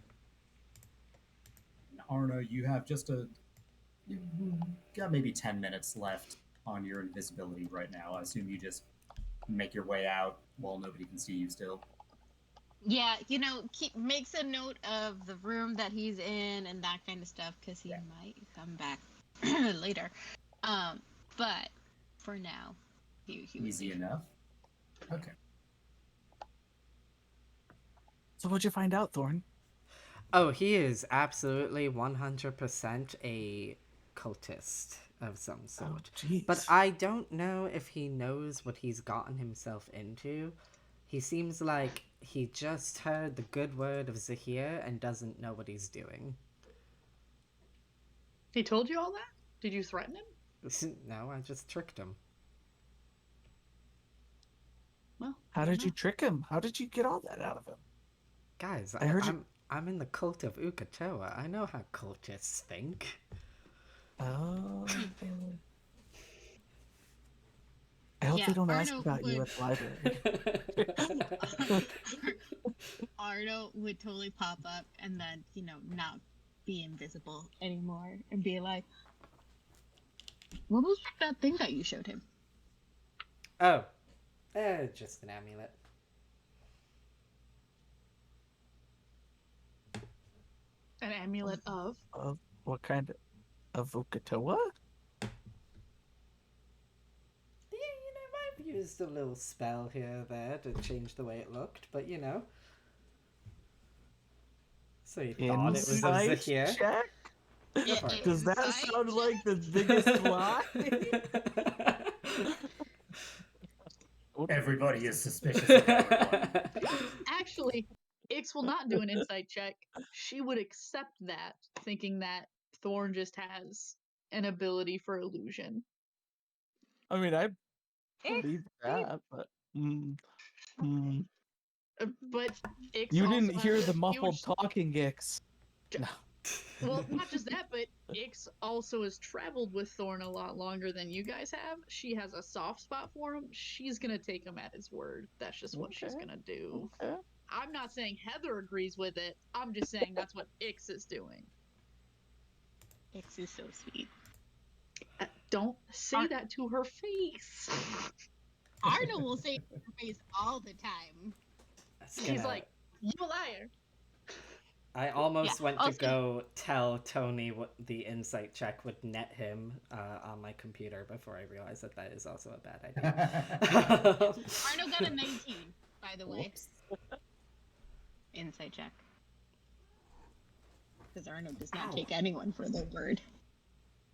A: Arno, you have you got maybe 10 minutes left on your invisibility right now. I assume you just make your way out while nobody can see you still.
G: Yeah, makes a note of the room that he's in and that kind of stuff because he might come back later. But for now, he
A: Easy enough. Okay.
J: So what'd you find out, Thorn?
D: Oh, he is absolutely 100% a cultist of some sort.
J: Jeez.
D: But I don't know if he knows what he's gotten himself into. He seems like he just heard the good word of Zehir and doesn't know what he's doing.
E: He told you all that? Did you threaten him?
D: No, I just tricked him.
E: Well,
J: How did you trick him? How did you get all that out of him?
D: Guys, I'm in the cult of Ukatoa. I know how cultists think.
J: Oh. I hope they don't ask about you at the library.
G: Arno would totally pop up and then, not be invisible anymore and be like, what was that thing that you showed him?
D: Oh, just an amulet.
E: An amulet of?
J: What kind of Ukatoa?
D: I've used a little spell here or there to change the way it looked, but So you thought it was a Zehir?
J: Check?
G: Yeah,
J: Does that sound like the biggest lie?
A: Everybody is suspicious of everyone.
E: Actually, Ix will not do an insight check. She would accept that, thinking that Thorn just has an ability for illusion.
J: I mean, I believe that, but...
E: But Ix
J: You
E: also
J: didn't hear
E: has
J: the
E: a
J: muffled
E: huge...
J: talking, Ix. No.
E: Well, not just that, but Ix also has traveled with Thorn a lot longer than you guys have. She has a soft spot for him. She's gonna take him at his word. That's just what she's gonna do.
J: Okay.
E: I'm not saying Heather agrees with it. I'm just saying that's what Ix is doing.
G: Ix is so sweet.
E: Don't say that to her face.
G: Arno will say it to her face all the time.
E: He's like, you a liar.
D: I almost went to go tell Tony what the insight check would net him on my computer before I realized that is also a bad idea.
G: Arno got a 19, by the way. Insight check. Because Arno does not take anyone for their word.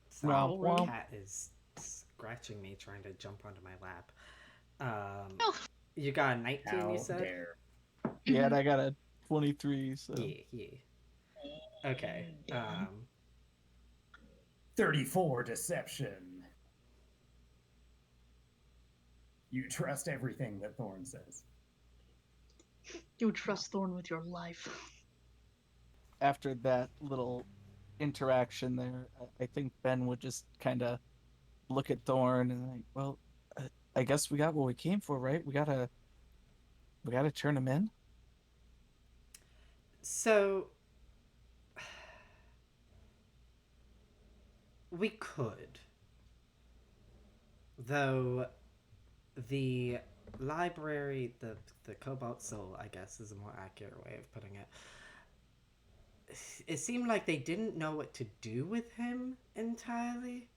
D: So, cat is scratching me trying to jump onto my lap. You got a 19, you said?
A: Dare.
J: Yeah, and I got a 23, so...
D: Yeah. Okay.
A: 34 deception. You trust everything that Thorn says.
E: You trust Thorn with your life.
J: After that little interaction there, I think Ben would just kind of look at Thorn and like, well, I guess we got what we came for, right? We gotta turn him in.
D: So we could, though. The library, the Cobalt Soul, I guess, is a more accurate way of putting it. It seemed like they didn't know what to do with him entirely.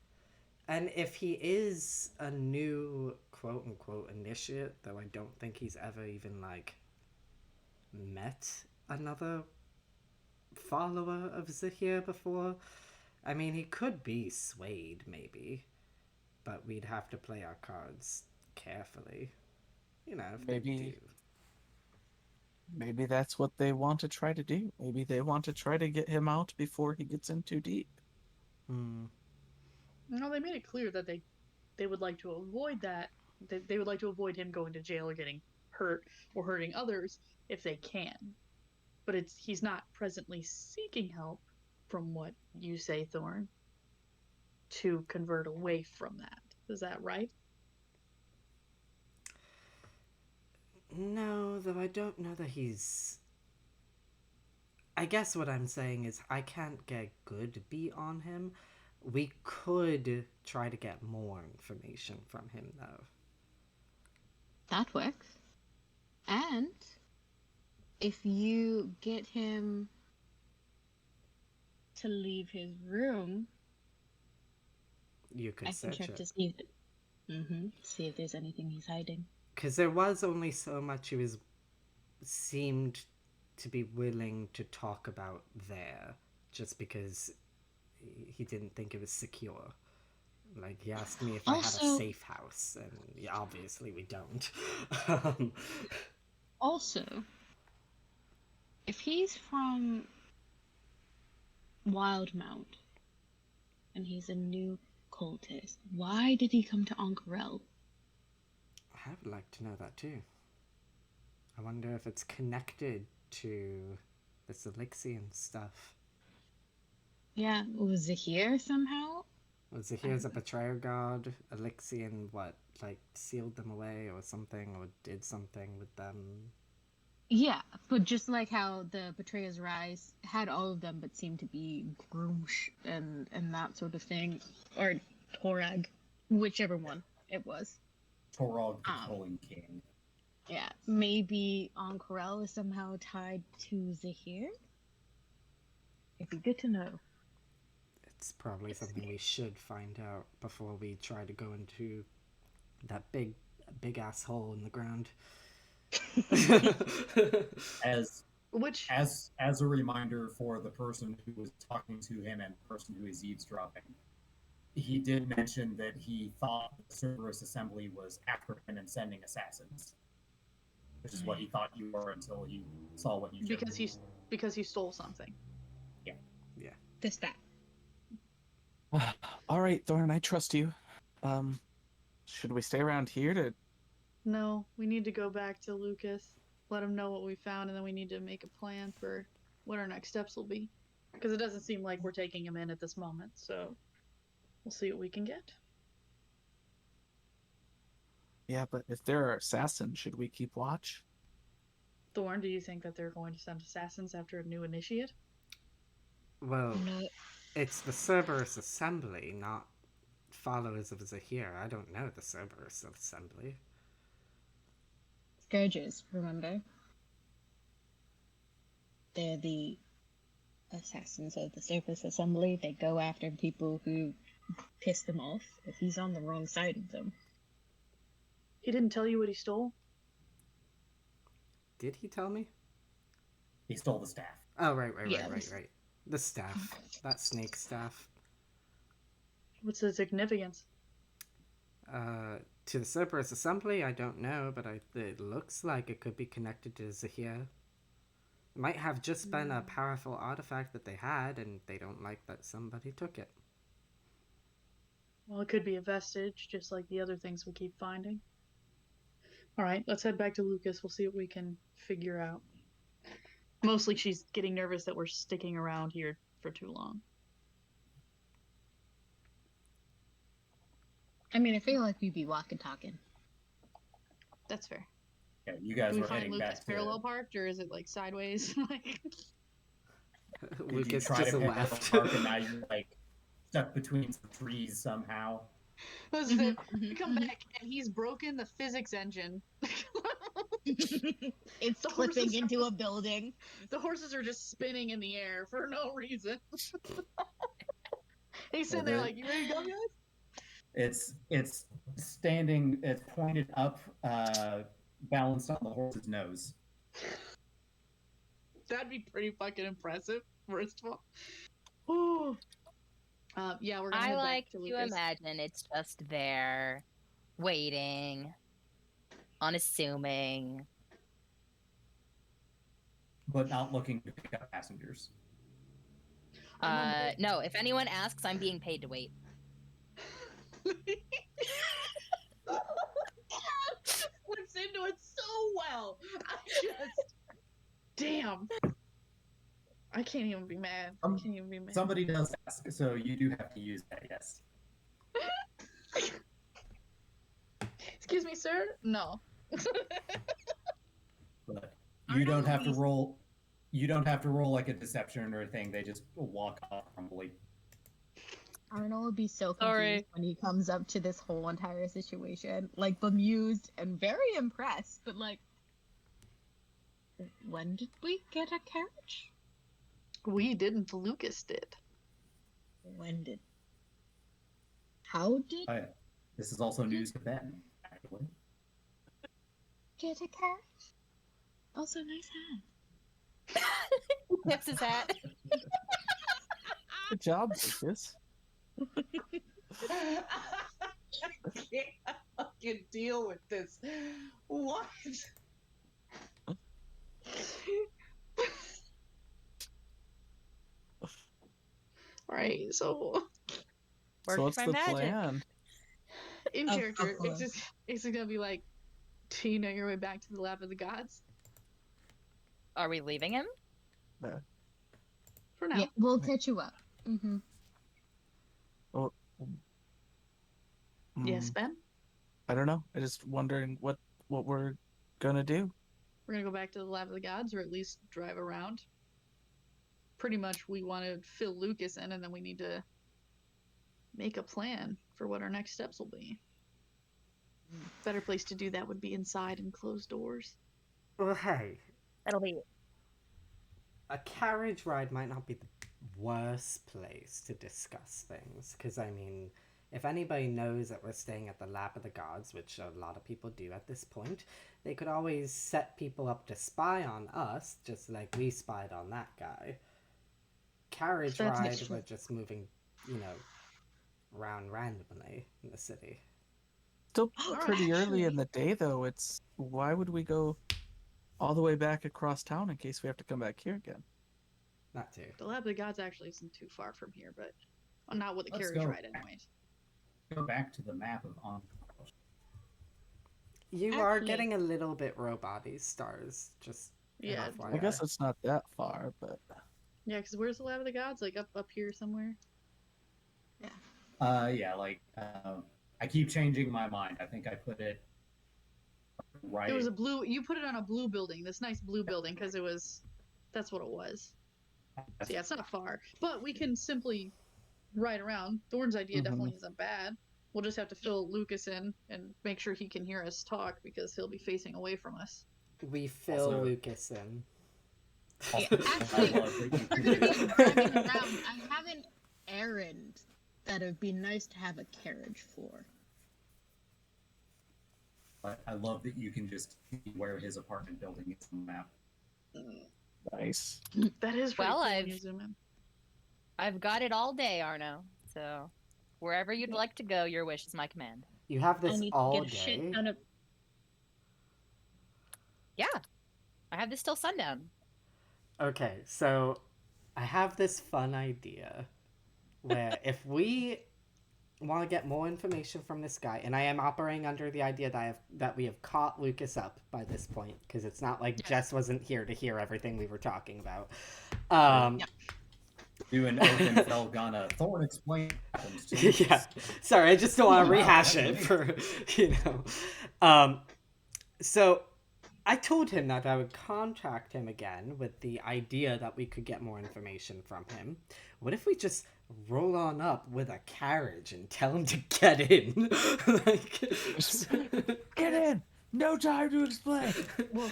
D: And if he is a new quote unquote initiate, though I don't think he's ever even like met another follower of Zehir before, I mean, he could be swayed maybe, but we'd have to play our cards carefully. You know, if they do.
J: Maybe that's what they want to try to do. Maybe they want to try to get him out before he gets in too deep.
E: No, they made it clear that they would like to avoid that. They would like to avoid him going to jail or getting hurt or hurting others if they can. But he's not presently seeking help, from what you say, Thorn, to convert away from that. Is that right?
D: No, though I don't know that he's... I guess what I'm saying is I can't get good beat on him. We could try to get more information from him, though.
G: That works. And if you get him to leave his room,
D: You could
G: I can
D: search
G: check
D: it.
G: to see see if there's anything he's hiding.
D: Because there was only so much he seemed to be willing to talk about there, just because he didn't think it was secure. Like, he asked me if I had a safe house, and obviously we don't.
G: Also, if he's from Wildmount and he's a new cultist, why did he come to Onkarel?
D: I would like to know that too. I wonder if it's connected to this Elixian stuff.
G: Yeah, was Zehir somehow?
D: Well, Zehir's a betrayer god. Elixian, like sealed them away or something, or did something with them?
G: Yeah, but just like how the Betrayer's Rise had all of them but seemed to be Groosh and that sort of thing. Or Torag, whichever one it was.
A: Torog, the Culling King.
G: Yeah, maybe Onkarel is somehow tied to Zehir? It'd be good to know.
D: It's probably something we should find out before we try to go into that big ass hole in the ground.
A: As a reminder for the person who was talking to him and the person who is eavesdropping, he did mention that he thought the Cerberus Assembly was after him and sending assassins, which is what he thought you were until he saw what you did.
E: Because he stole something.
A: Yeah.
G: Just that.
J: All right, Thorn, I trust you. Should we stay around here to...
E: No, we need to go back to Lucas, let him know what we found, and then we need to make a plan for what our next steps will be. Because it doesn't seem like we're taking him in at this moment, so we'll see what we can get.
J: Yeah, but if there are assassins, should we keep watch?
E: Thorn, do you think that they're going to send assassins after a new initiate?
D: Well, it's the Cerberus Assembly, not followers of Zehir. I don't know the Cerberus Assembly.
G: Scourges, remember? They're the assassins of the Cerberus Assembly. They go after people who piss them off if he's on the wrong side of them.
E: He didn't tell you what he stole?
D: Did he tell me?
A: He stole the staff.
D: Oh, right. The staff. That snake staff.
E: What's the significance?
D: To the Cerberus Assembly, I don't know, but it looks like it could be connected to Zehir. It might have just been a powerful artifact that they had, and they don't like that somebody took it.
E: Well, it could be a vestige, just like the other things we keep finding. Alright, let's head back to Lucas. We'll see what we can figure out. Mostly she's getting nervous that we're sticking around here for too long.
G: I mean, I feel like we'd be walking talking.
E: That's fair.
A: Yeah, you guys
E: Do we
A: were
E: find
A: heading
E: Lucas
A: back
E: parallel
A: to.
E: parked, or is it like sideways? Like,
A: Did
D: Lucas
A: you try
D: just
A: to parallel
D: left.
A: park and now you're like stuck between some trees somehow?
E: this is it. We come back and he's broken the physics engine.
G: It's
E: The
G: clipping
E: horses-
G: into a building.
E: The horses are just spinning in the air for no reason. He's sitting there like, "You ready to go, guys?"
A: It's standing. It's pointed up, balanced on the horse's nose.
E: That'd be pretty fucking impressive. First of all, ooh. Yeah, we're gonna
H: I
E: head
H: like
E: back to
H: to
E: Lucas.
H: imagine it's just there, waiting, unassuming.
A: But not looking to pick up passengers.
H: No, if anyone asks, I'm being paid to wait.
E: Flips into it so well. Damn. I can't even be mad. I can't even be mad.
A: Somebody does ask, so you do have to use that. Yes.
E: Excuse me, sir. No.
A: But you don't have to roll. You don't have to roll like a deception or a thing. They just walk off humbly.
G: Arnold would be so confused
H: Sorry.
G: when he comes up to this whole entire situation, like bemused and very impressed, but like, when did we get a carriage?
E: We didn't. Lucas did.
G: When did? How did
A: Oh, yeah. This is also news to Ben, actually.
G: get a carriage? Also, nice hat.
H: Tips his hat.
J: Good job, Lucas.
E: I can't fucking deal with this. What? Right, so
H: Works
J: So what's
H: my
J: the
H: magic.
J: plan?
E: in
G: Of
E: character,
G: course.
E: it's just gonna be like, do you know your way back to the lap of the gods?
H: Are we leaving him?
E: For now.
G: Yeah, we'll catch you up. Mm-hmm.
E: Yes,
J: Mm,
E: Ben?
J: I don't know. I just wondering what we're gonna do.
E: We're gonna go back to the lab of the gods, or at least drive around. Pretty much, we want to fill Lucas in, and then we need to make a plan for what our next steps will be. Better place to do that would be inside and closed doors.
D: Well, hey,
H: That'll be
D: a carriage ride might not be the worst place to discuss things, because I mean, if anybody knows that we're staying at the Lap of the Gods, which a lot of people do at this point, they could always set people up to spy on us, just like we spied on that guy. Carriage
E: That's
D: ride,
E: true.
D: we're just moving, around randomly in the city.
J: Still
E: Alright,
J: pretty early in
E: actually-
J: the day, though. It's why would we go all the way back across town in case we have to come back here again?
D: Not too.
E: The lab of the gods actually isn't too far from here, but not with a
A: Let's
E: carriage
A: go.
E: ride, anyways.
A: Go back to the map of Encore.
D: You are
G: Actually-
D: getting a little bit robot-y, Stars. Just an
E: Yeah,
D: FYI.
J: I guess it's not that far, but
E: Yeah, because where's the lab of the gods? Like up here somewhere.
A: I keep changing my mind. I think I put it right.
E: It was a blue. You put it on a blue building. This nice blue building, because it was. That's what it was. So yeah, it's not far, but we can simply ride around. Thorn's idea definitely isn't bad. We'll just have to fill Lucas in and make sure he can hear us talk because he'll be facing away from us.
D: We fill
A: Also-
D: Lucas in.
G: Actually,
A: I love that you can
G: We're
A: do
G: gonna be driving around. I have an errand that it would be nice to have a carriage for.
A: But I love that you can just see where his apartment building is on the map.
J: nice.
E: That is pretty
H: Well,
E: cool when
H: I've-
E: you zoom in.
H: I've got it all day, Arno. So wherever you'd like to go, your wish is my command.
D: You have
G: I
D: this
G: need
D: all
G: to get a
D: day.
G: shit ton of.
H: Yeah, I have this till sundown.
D: Okay, so I have this fun idea where if we want to get more information from this guy, and I am operating under the idea that we have caught Lucas up by this point, because it's not like Jess wasn't here to hear everything we were talking about.
A: Do an open Felgana. Thorn explain what happens to you.
D: Yeah, sorry, I just don't want to
A: Wow,
D: rehash
A: that's
D: it
A: neat.
D: for So I told him that I would contact him again with the idea that we could get more information from him. What if we just roll on up with a carriage and tell him to get in?
J: Get in! No time to explain!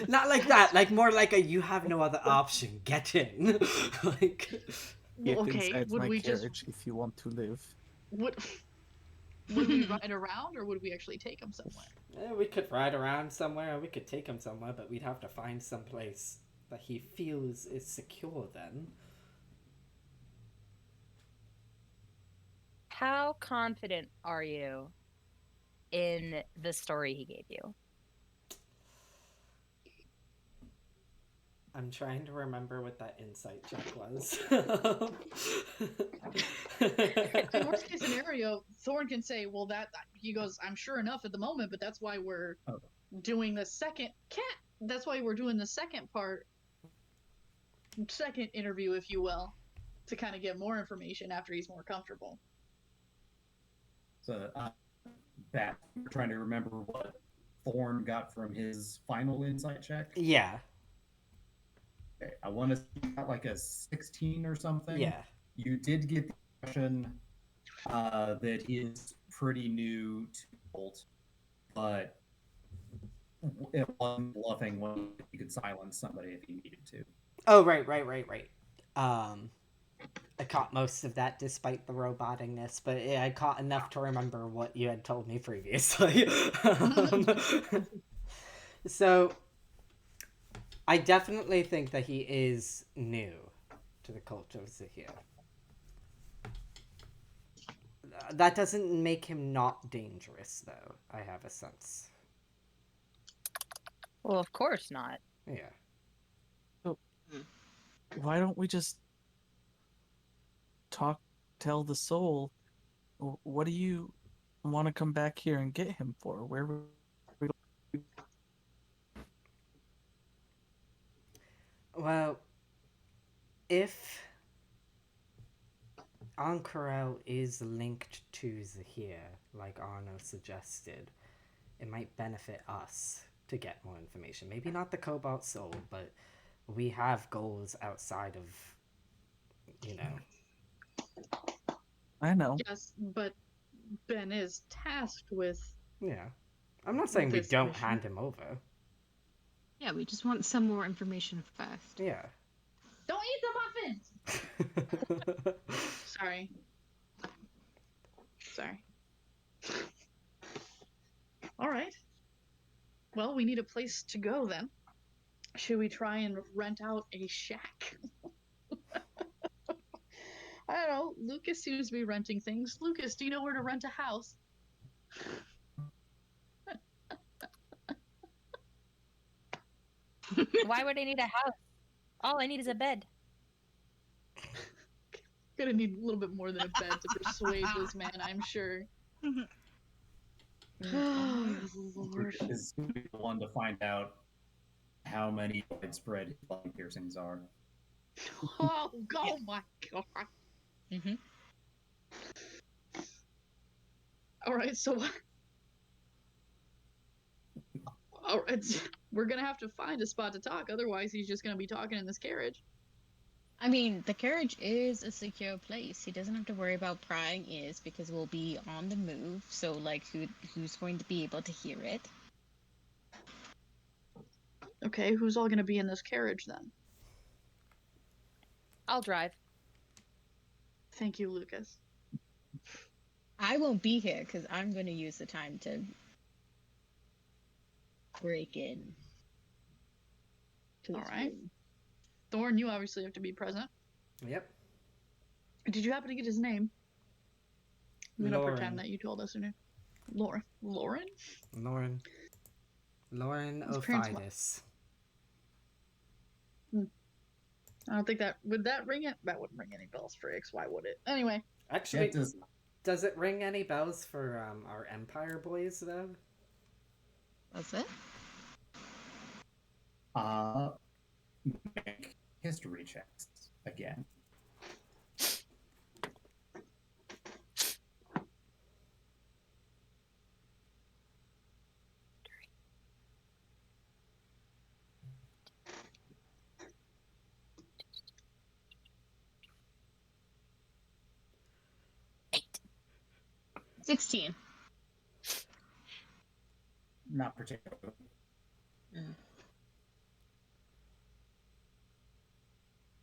D: Not like that, like more like a you have no other option, get in. Like,
J: Get
E: Okay,
J: inside
E: would
J: my
E: we just
J: carriage if you want to live.
E: would we ride around, or would we actually take him somewhere?
D: we could ride around somewhere, or we could take him somewhere, but we'd have to find some place that he feels is secure then.
H: How confident are you in the story he gave you?
D: I'm trying to remember what that insight check was.
E: In worst case scenario, Thorn can say, "Well, he goes, I'm sure enough at the moment, but that's why we're doing the second That's why we're doing the second interview, if you will, to kind of get more information after he's more comfortable."
A: So, that we're trying to remember what Thorn got from his final insight check.
D: Yeah.
A: Okay, I want to see that like a 16 or something.
D: Yeah.
A: You did get the impression that he is pretty new to Bolt, but it wasn't bluffing when he could silence somebody if he needed to.
D: Oh, right. I caught most of that despite the robotingness, but I caught enough to remember what you had told me previously. So, I definitely think that he is new to the culture of Zehir. That doesn't make him not dangerous, though, I have a sense.
H: Well, of course not.
D: Yeah.
J: So, why don't we just tell the soul, what do you want to come back here and get him for? Where we
D: Well, if Ankarel is linked to Zehir, like Arno suggested, it might benefit us to get more information. Maybe not the Cobalt Soul, but we have goals outside of,
J: I know.
E: Yes, but Ben is tasked with.
D: Yeah. I'm not saying we
E: this
D: don't
E: mission.
D: hand him over.
G: Yeah, we just want some more information first.
D: Yeah.
E: Don't eat the muffins! Sorry. Alright. Well, we need a place to go then. Should we try and rent out a shack? I don't know. Lucas seems to be renting things. Lucas, do you know where to rent a house?
H: Why would I need a house? All I need is a bed.
E: Gonna need a little bit more than a bed to persuade this man, I'm sure. Oh, Lord.
A: Is going to be the one to find out how many widespread his body piercings are.
E: Oh my god.
G: Mm-hmm.
E: Alright, so alright, we're gonna have to find a spot to talk, otherwise he's just gonna be talking in this carriage.
G: I mean, the carriage is a secure place. He doesn't have to worry about prying ears because we'll be on the move. So, like, who's going to be able to hear it?
E: Okay, who's all gonna be in this carriage then?
H: I'll drive.
E: Thank you, Lucas.
G: I won't be here because I'm going to use the time to break in.
E: Alright. Thorn, you obviously have to be present.
D: Yep.
E: Did you happen to get his name? I'm gonna
D: Lauren.
E: pretend that you told us her name. Lauren?
D: Lauren
E: His parents wa-
D: Ophidus.
E: I don't think that would that ring it. That wouldn't ring any bells for Ix. Why would it? Anyway,
D: Actually,
A: It does
D: does it ring any bells for our Empire boys though?
G: That's it?
A: make history checks again.
H: Eight.
G: 16.
A: Not particularly.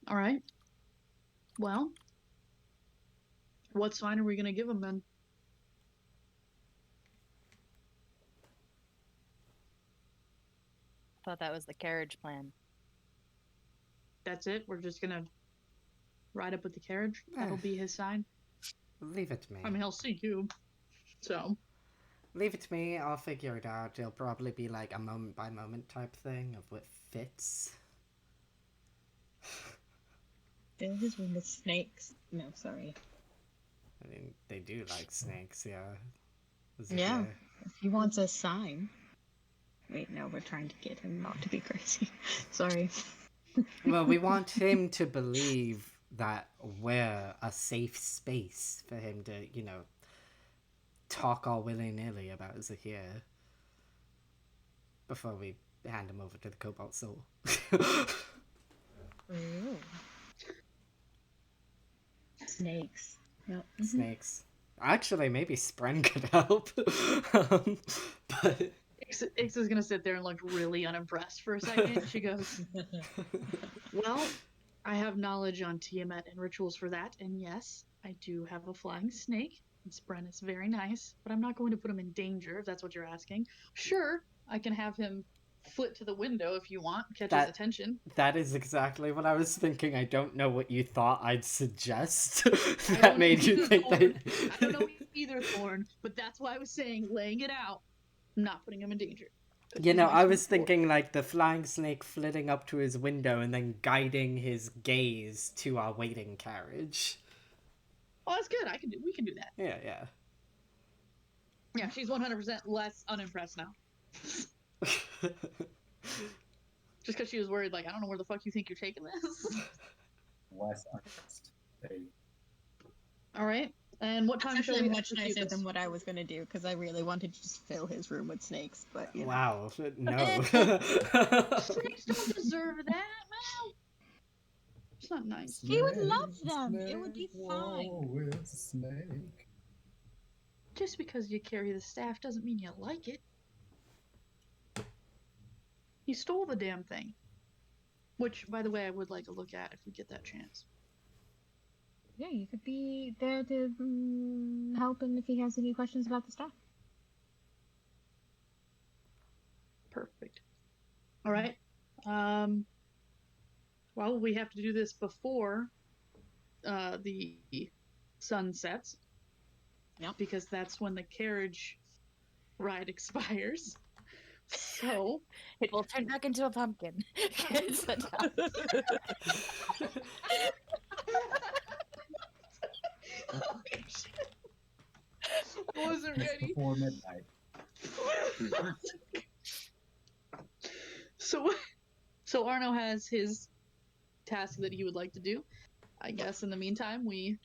E: all right. Well, what sign are we gonna give him then?
H: Thought that was the carriage plan.
E: That's it. We're just gonna ride up with the carriage. That'll be his sign.
D: Leave it to me.
E: I mean, he'll see you. So.
D: Leave it to me. I'll figure it out. It'll probably be like a moment by moment type thing of what fits.
G: Fill his room with snakes. No, sorry.
D: I mean, they do like snakes, yeah.
G: Yeah. If he wants a sign. Wait, no, we're trying to get him not to be crazy. Sorry.
D: Well, we want him to believe that we're a safe space for him to, talk all willy-nilly about Zehir before we hand him over to the Cobalt Soul.
G: Ooh. Snakes. Yep.
D: Snakes. Actually, maybe Spren could help. But
E: Ix is gonna sit there and look really unimpressed for a second. She goes, well, I have knowledge on Tiamat and rituals for that, and yes, I do have a flying snake. And Spren is very nice, but I'm not going to put him in danger, if that's what you're asking. Sure, I can have him flit to the window if you want, catch his attention.
D: That is exactly what I was thinking. I don't know what you thought I'd suggest that made you think that.
E: I don't know either, Thorn, but that's why I was saying, laying it out, not putting him in danger.
D: I was thinking like the flying snake flitting up to his window and then guiding his gaze to our waiting carriage.
E: Oh, that's good. We can do that.
D: Yeah.
E: Yeah, she's 100% less unimpressed now. Just because she was worried, like, I don't know where the fuck you think you're taking this.
A: Less unimpressed.
E: All right. And what time shall we
G: much
E: execute
G: nicer
E: this?
G: than what I was gonna do, because I really wanted to just fill his room with snakes, but
D: Wow, no.
E: Snakes don't deserve that, man. It's not nice.
G: He would love them. It would be fine.
A: It's a snake.
E: Just because you carry the staff doesn't mean you like it. You stole the damn thing. Which, by the way, I would like to look at if we get that chance.
G: Yeah, you could be there to help him if he has any questions about the stuff.
E: Perfect. All right. Well, we have to do this before the sun sets.
G: Yep.
E: Because that's when the carriage ride expires. So
H: it will turn back into a pumpkin.
E: I wasn't ready.
A: Before midnight.
E: So Arno has his task that he would like to do. I guess in the meantime, we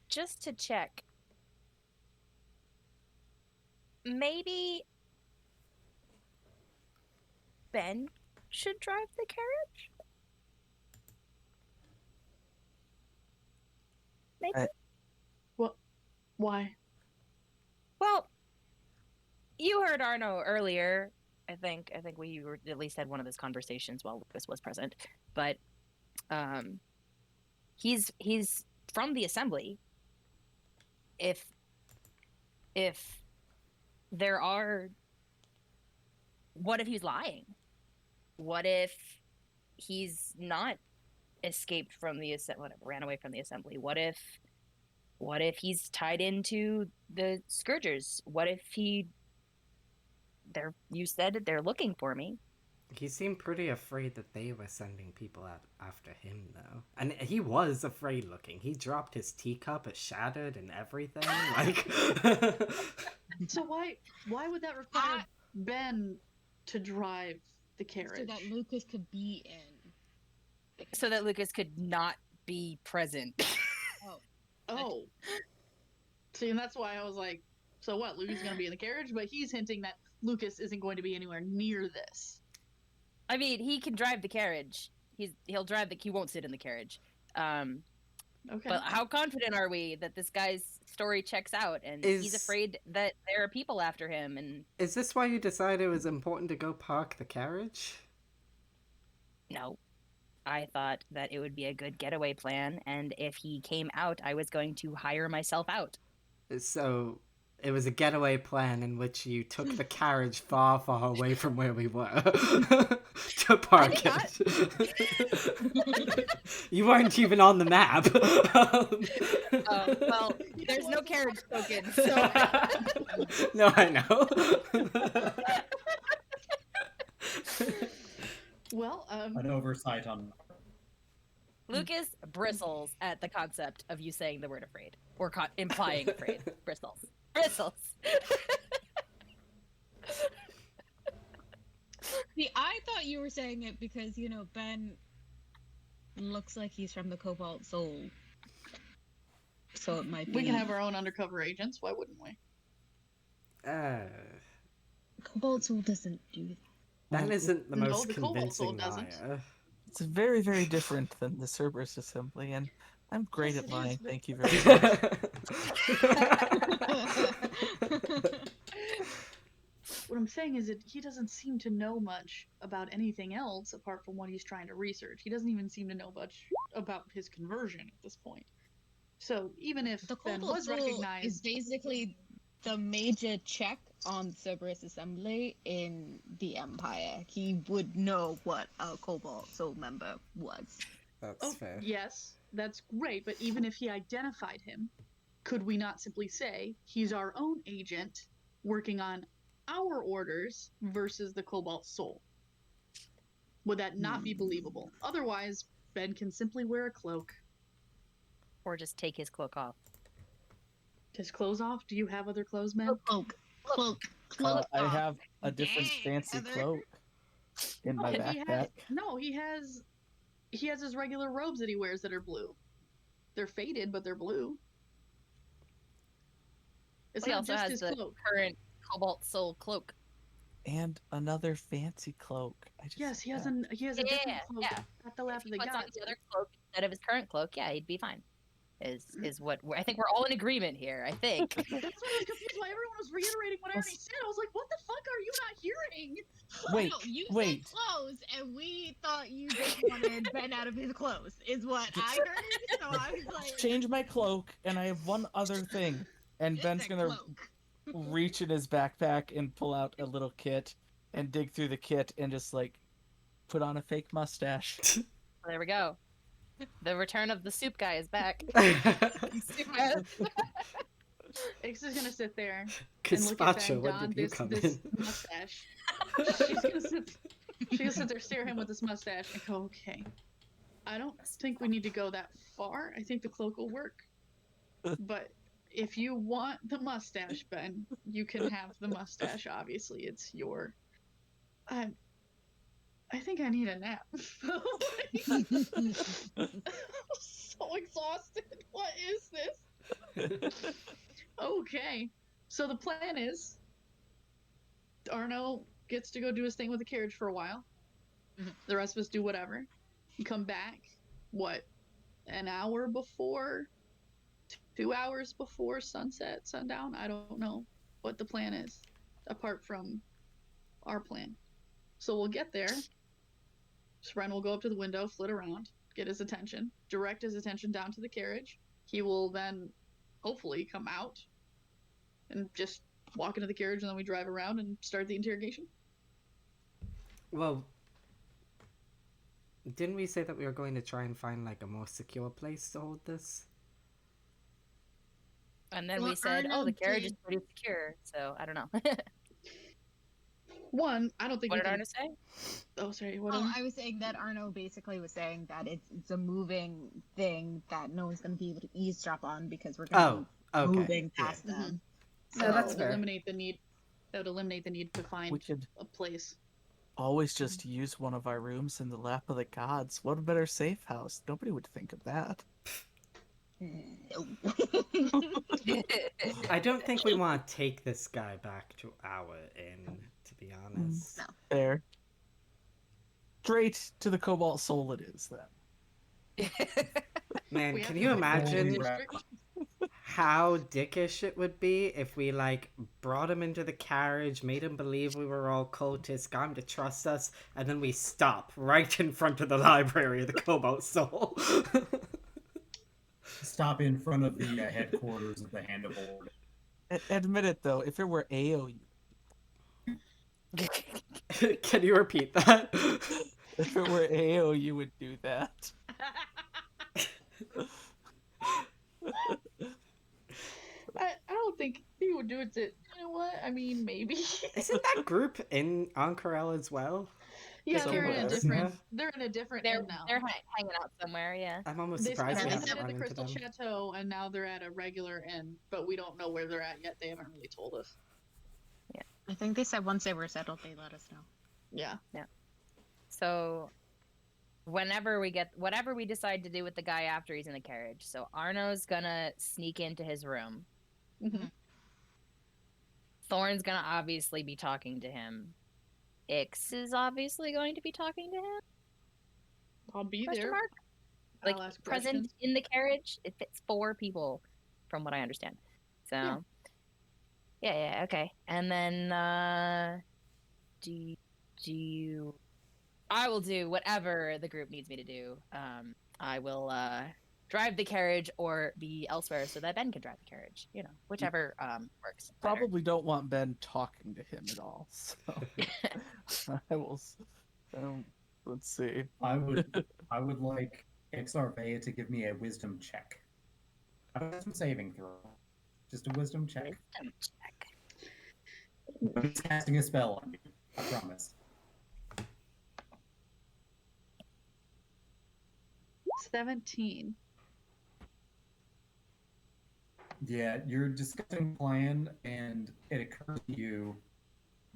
H: just to check. Maybe Ben should drive the carriage? Maybe.
E: What? Why?
H: Well, you heard Arno earlier. I think we at least had one of those conversations while Lucas was present. But he's from the assembly. If there are, what if he's lying? What if he's not escaped from the ran away from the assembly? What if What if he's tied into the Scourgers? What if you said they're looking for me?
D: He seemed pretty afraid that they were sending people out after him, though. And he was afraid looking. He dropped his teacup, it shattered and everything. Like,
E: So why would that require Ben to drive the carriage?
G: So that Lucas could be in.
H: So that Lucas could not be present.
E: Oh. See, and that's why I was like, so what? Lucas is going to be in the carriage, but he's hinting that Lucas isn't going to be anywhere near this.
H: I mean, he can drive the carriage. He won't sit in the carriage.
E: Okay.
H: But how confident are we that this guy's story checks out and he's afraid that there are people after him? And
D: is this why you decided it was important to go park the carriage?
H: no, I thought that it would be a good getaway plan, and if he came out, I was going to hire myself out.
D: So it was a getaway plan in which you took the carriage far, far away from where we were to park it. You weren't even on the map.
H: Well, there's no carriage token, so...
D: No, I know.
E: Well,
A: an oversight on...
H: Lucas bristles at the concept of you saying the word afraid, or implying afraid. Bristles.
G: See, I thought you were saying it because, Ben looks like he's from the Cobalt Soul. So it might be...
E: We can have our own undercover agents, why wouldn't we?
G: Cobalt Soul doesn't do that.
D: That isn't the most
E: the Cobalt Soul
D: convincing liar.
J: It's very, very different than the Cerberus Assembly, and I'm great at lying. Thank you very much.
E: What I'm saying is that he doesn't seem to know much about anything else apart from what he's trying to research. He doesn't even seem to know much about his conversion at this point. So even if
G: The
E: Ben
G: Cobalt
E: was
G: Soul
E: recognized...
G: is basically the major check on Cerberus Assembly in the Empire. He would know what a Cobalt Soul member was.
D: That's fair.
E: Yes, that's great, but even if he identified him, could we not simply say he's our own agent working on our orders versus the Cobalt Soul? Would that not be believable? Otherwise, Ben can simply wear a cloak.
H: Or just take his cloak off.
E: His clothes off? Do you have other clothes, man?
G: Cloak.
J: I have a different fancy cloak in my backpack.
E: He has his regular robes that he wears that are blue. They're faded, but they're blue. It's not just his cloak.
H: Current Cobalt Soul cloak.
J: And another fancy cloak.
E: Yes, he has a different cloak at the lap of the
H: Puts
E: god.
H: on the other cloak instead of his current cloak. Yeah, he'd be fine. Is what I think we're all in agreement here. I think.
E: That's why I was confused why everyone was reiterating what I already said. I was like, what the fuck are you not hearing?
J: Wait,
G: No, you
J: wait.
G: said clothes, and we thought you just wanted Ben out of his clothes, is what I heard. So I was like,
J: Change my cloak, and I have one other thing. And Ben's gonna reach in his backpack and pull out a little kit and dig through the kit and just put on a fake mustache.
H: There we go. The return of the soup guy is back.
E: Ix is gonna sit there
D: Gazpacho,
E: and look
D: when
E: at
D: did you
E: this
D: come
E: mustache. She's gonna sit there, stare at him with this mustache, and go, "Okay, I don't think we need to go that far. I think the cloak will work. But if you want the mustache, Ben, you can have the mustache. Obviously, it's your. I think I need a nap. I'm so exhausted. What is this? Okay. So the plan is Arno gets to go do his thing with the carriage for a while. Mm-hmm. The rest of us do whatever. You come back, an hour before? 2 hours before sunset, sundown? I don't know what the plan is, apart from our plan. So we'll get there. Spren will go up to the window, flit around, get his attention, direct his attention down to the carriage. He will then hopefully come out and just walk into the carriage, and then we drive around and start the interrogation.
D: Well, didn't we say that we were going to try and find a more secure place to hold this?
H: And then
G: Well,
H: we said,
G: Arno
H: "Oh, the carriage is
G: did-
H: pretty secure." So I don't know.
E: One, I don't think
H: What
E: we
H: did
E: can.
H: Arno say?
E: Oh, sorry. What?
G: Oh, I was saying that Arno basically was saying that it's a moving thing that no one's going to be able to eavesdrop on because we're going to be
D: okay.
G: moving past
E: Yeah.
G: them.
D: No, that's
E: would
D: fair.
E: eliminate the need. That would eliminate the need to find
J: We could
E: a place.
J: always just use one of our rooms in the lap of the gods. What a better safe house. Nobody would think of that.
D: I don't think we want to take this guy back to our inn, to be honest.
G: No.
J: There. Straight to the Cobalt Soul it is, then.
D: Man,
E: We
D: can
E: have
D: you
E: to make a
D: imagine
E: district.
D: how dickish it would be if we, like, brought him into the carriage, made him believe we were all cultists, got him to trust us, and then we stop right in front of the library of the Cobalt Soul?
A: Stop in front of the headquarters of the Hand of Ord.
J: Admit it, though, if it were AOU.
D: Can you repeat that?
J: If it were AO, you would do that.
E: I don't think he would do it to. You know what? I mean, maybe.
D: Isn't that group in Ank'Harel as well?
E: Yeah,
J: So
E: they're in a
J: what?
E: different. They're in a different
H: They're
E: end now.
H: they're hanging out somewhere. Yeah.
D: I'm almost
E: They
D: surprised we
E: started
D: haven't
E: at
D: run
E: the
D: into
E: Crystal
D: them.
E: Chateau, and now they're at a regular inn, but we don't know where they're at yet. They haven't really told us.
G: I think they said once they were settled, they let us know.
E: Yeah.
H: So whatever we decide to do with the guy after he's in the carriage. So Arno's gonna sneak into his room.
E: Mm-hmm.
H: Thorn's gonna obviously be talking to him. Ix is obviously going to be talking to him.
E: I'll be
H: Question
E: there.
H: mark?
E: I'll
H: Like
E: ask
H: present
E: questions.
H: in the carriage. It fits 4 people, from what I understand. So yeah, okay. And then do you? I will do whatever the group needs me to do. I will drive the carriage or be elsewhere so that Ben can drive the carriage. You know, whichever works. better.
J: Probably don't want Ben talking to him at all. So I will. Let's see.
A: I would like Exarvea to give me a wisdom check. A wisdom saving throw. Just a wisdom check.
H: Wisdom check.
A: When he's casting a spell on you. I promise.
E: 17.
A: Yeah, you're discussing a plan, and it occurs to you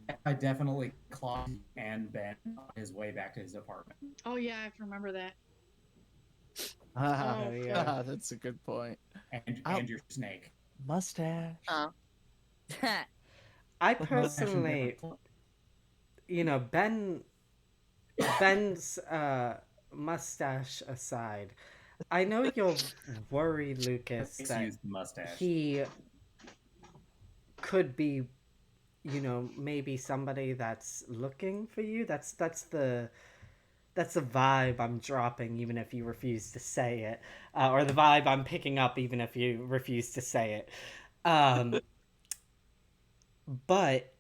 A: that I definitely clocked and Ben on his way back to his apartment.
E: Oh yeah, I have to remember that.
J: Ah,
E: Oh,
D: yeah.
J: that's a good point.
A: And your snake.
J: Mustache.
H: Oh.
D: I
A: Mustache and
D: personally, you know, Ben's mustache aside, I know you're worried, Lucas, that
A: Excuse the mustache.
D: he could be, you know, maybe somebody that's looking for you. That's the vibe I'm dropping, even if you refuse to say it, or the vibe I'm picking up, even if you refuse to say it. But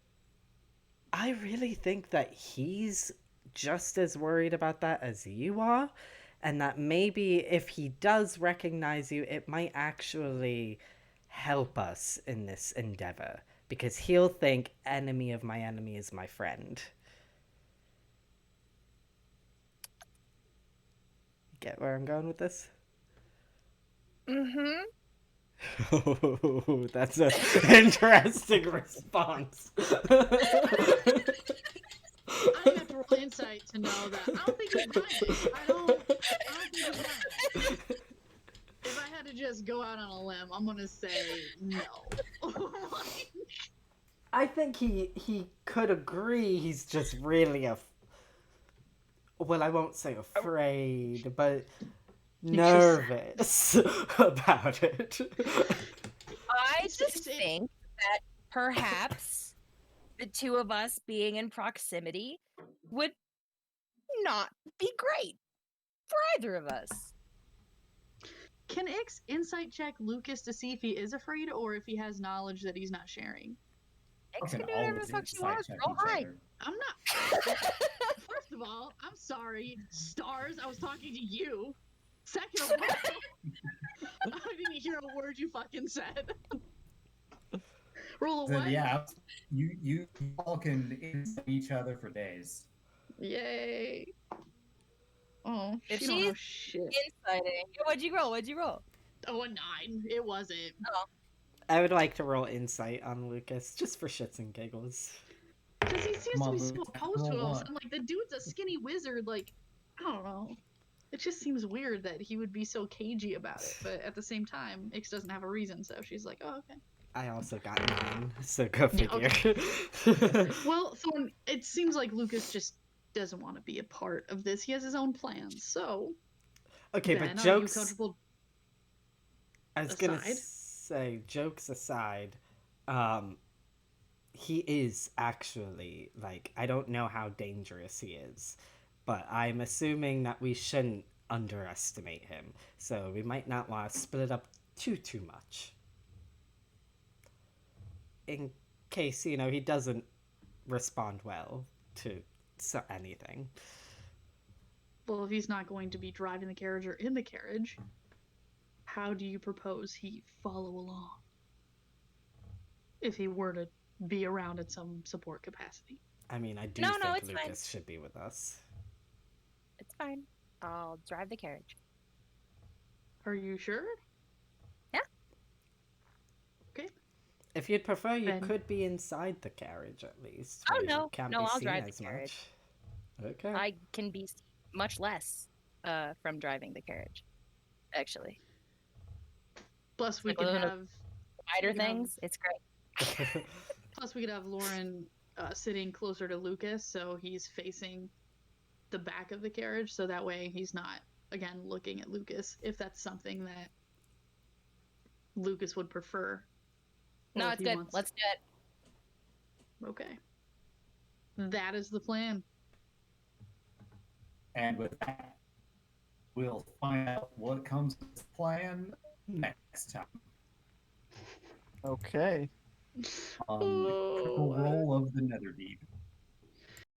D: I really think that he's just as worried about that as you are, and that maybe if he does recognize you, it might actually help us in this endeavor, because he'll think enemy of my enemy is my friend. Get where I'm going with this?
H: Mm-hmm.
D: Oh, that's an interesting response.
E: I have to roll insight to know that. I don't think he's lying. I don't think he's lying. If I had to just go out on a limb, I'm gonna say no.
D: I think he could agree. He's just really well, I won't say afraid, but nervous about it.
H: I just think that perhaps the two of us being in proximity would not be great for either of us.
E: Can Ix insight check Lucas to see if he is afraid or if he has knowledge that he's not sharing?
H: Ix
A: Fucking
H: can do whatever the
A: always
H: fuck she
A: insight
H: wants.
A: check
H: Roll
A: each
H: high.
A: other.
E: I'm not. First of all, I'm sorry, Stars. I was talking to you. Second of all, I didn't hear a word you fucking said. Roll a
A: Then,
E: what?
A: yeah, you all can insult each other for days.
E: Yay. Oh,
H: If
E: she don't
H: she's
E: know shit.
H: inciting. What'd you roll? What'd you roll?
E: Oh, a 9. It wasn't.
H: Oh.
D: I would like to roll insight on Lucas, just for shits and giggles.
E: Because he seems
A: Come
E: to
A: on,
E: be so
A: Luke,
E: opposed to
A: roll
E: us.
A: one.
E: I'm like, the dude's a skinny wizard. Like, I don't know. It just seems weird that he would be so cagey about it. But at the same time, Ix doesn't have a reason, so she's like, oh, okay.
D: I also got 9, so go
E: Yeah,
D: figure.
E: Well, Thorn, it seems like Lucas just doesn't want to be a part of this. He has his own plans. So,
D: Okay,
E: Ben,
D: but
E: are you
D: jokes.
E: comfortable
D: I was gonna
E: aside?
D: say, jokes aside, he is actually, like, I don't know how dangerous he is, but I'm assuming that we shouldn't underestimate him. So we might not want to split up too much. In case, he doesn't respond well to anything.
E: Well, if he's not going to be driving the carriage or in the carriage, how do you propose he follow along? If he were to be around in some support capacity.
D: I mean, I do
H: No,
D: think
H: it's
D: Lucas
H: fine.
D: should be with us.
H: It's fine. I'll drive the carriage.
E: Are you sure?
H: Yeah.
E: Okay.
D: If you'd prefer, you
E: Ben.
D: could be inside the carriage at least.
H: Oh,
D: where you
H: no.
D: can't
H: No,
D: be
H: I'll
D: seen
H: drive the
D: as
H: carriage.
D: much. Okay.
H: I can be much less from driving the carriage, actually.
E: Plus, we
H: Like
E: could
H: one of those
E: have
H: wider things. It's great.
E: Plus, we could have Lauren sitting closer to Lucas, so he's facing the back of the carriage, so that way he's not, again, looking at Lucas, if that's something that Lucas would prefer.
H: No,
E: if
H: it's
E: he
H: good.
E: wants-
H: Let's do it.
E: Okay. That is the plan.
A: And with that, we'll find out what comes of this plan next time
J: Okay.
A: on the critical
E: Oh,
A: roll of the Netherdeep.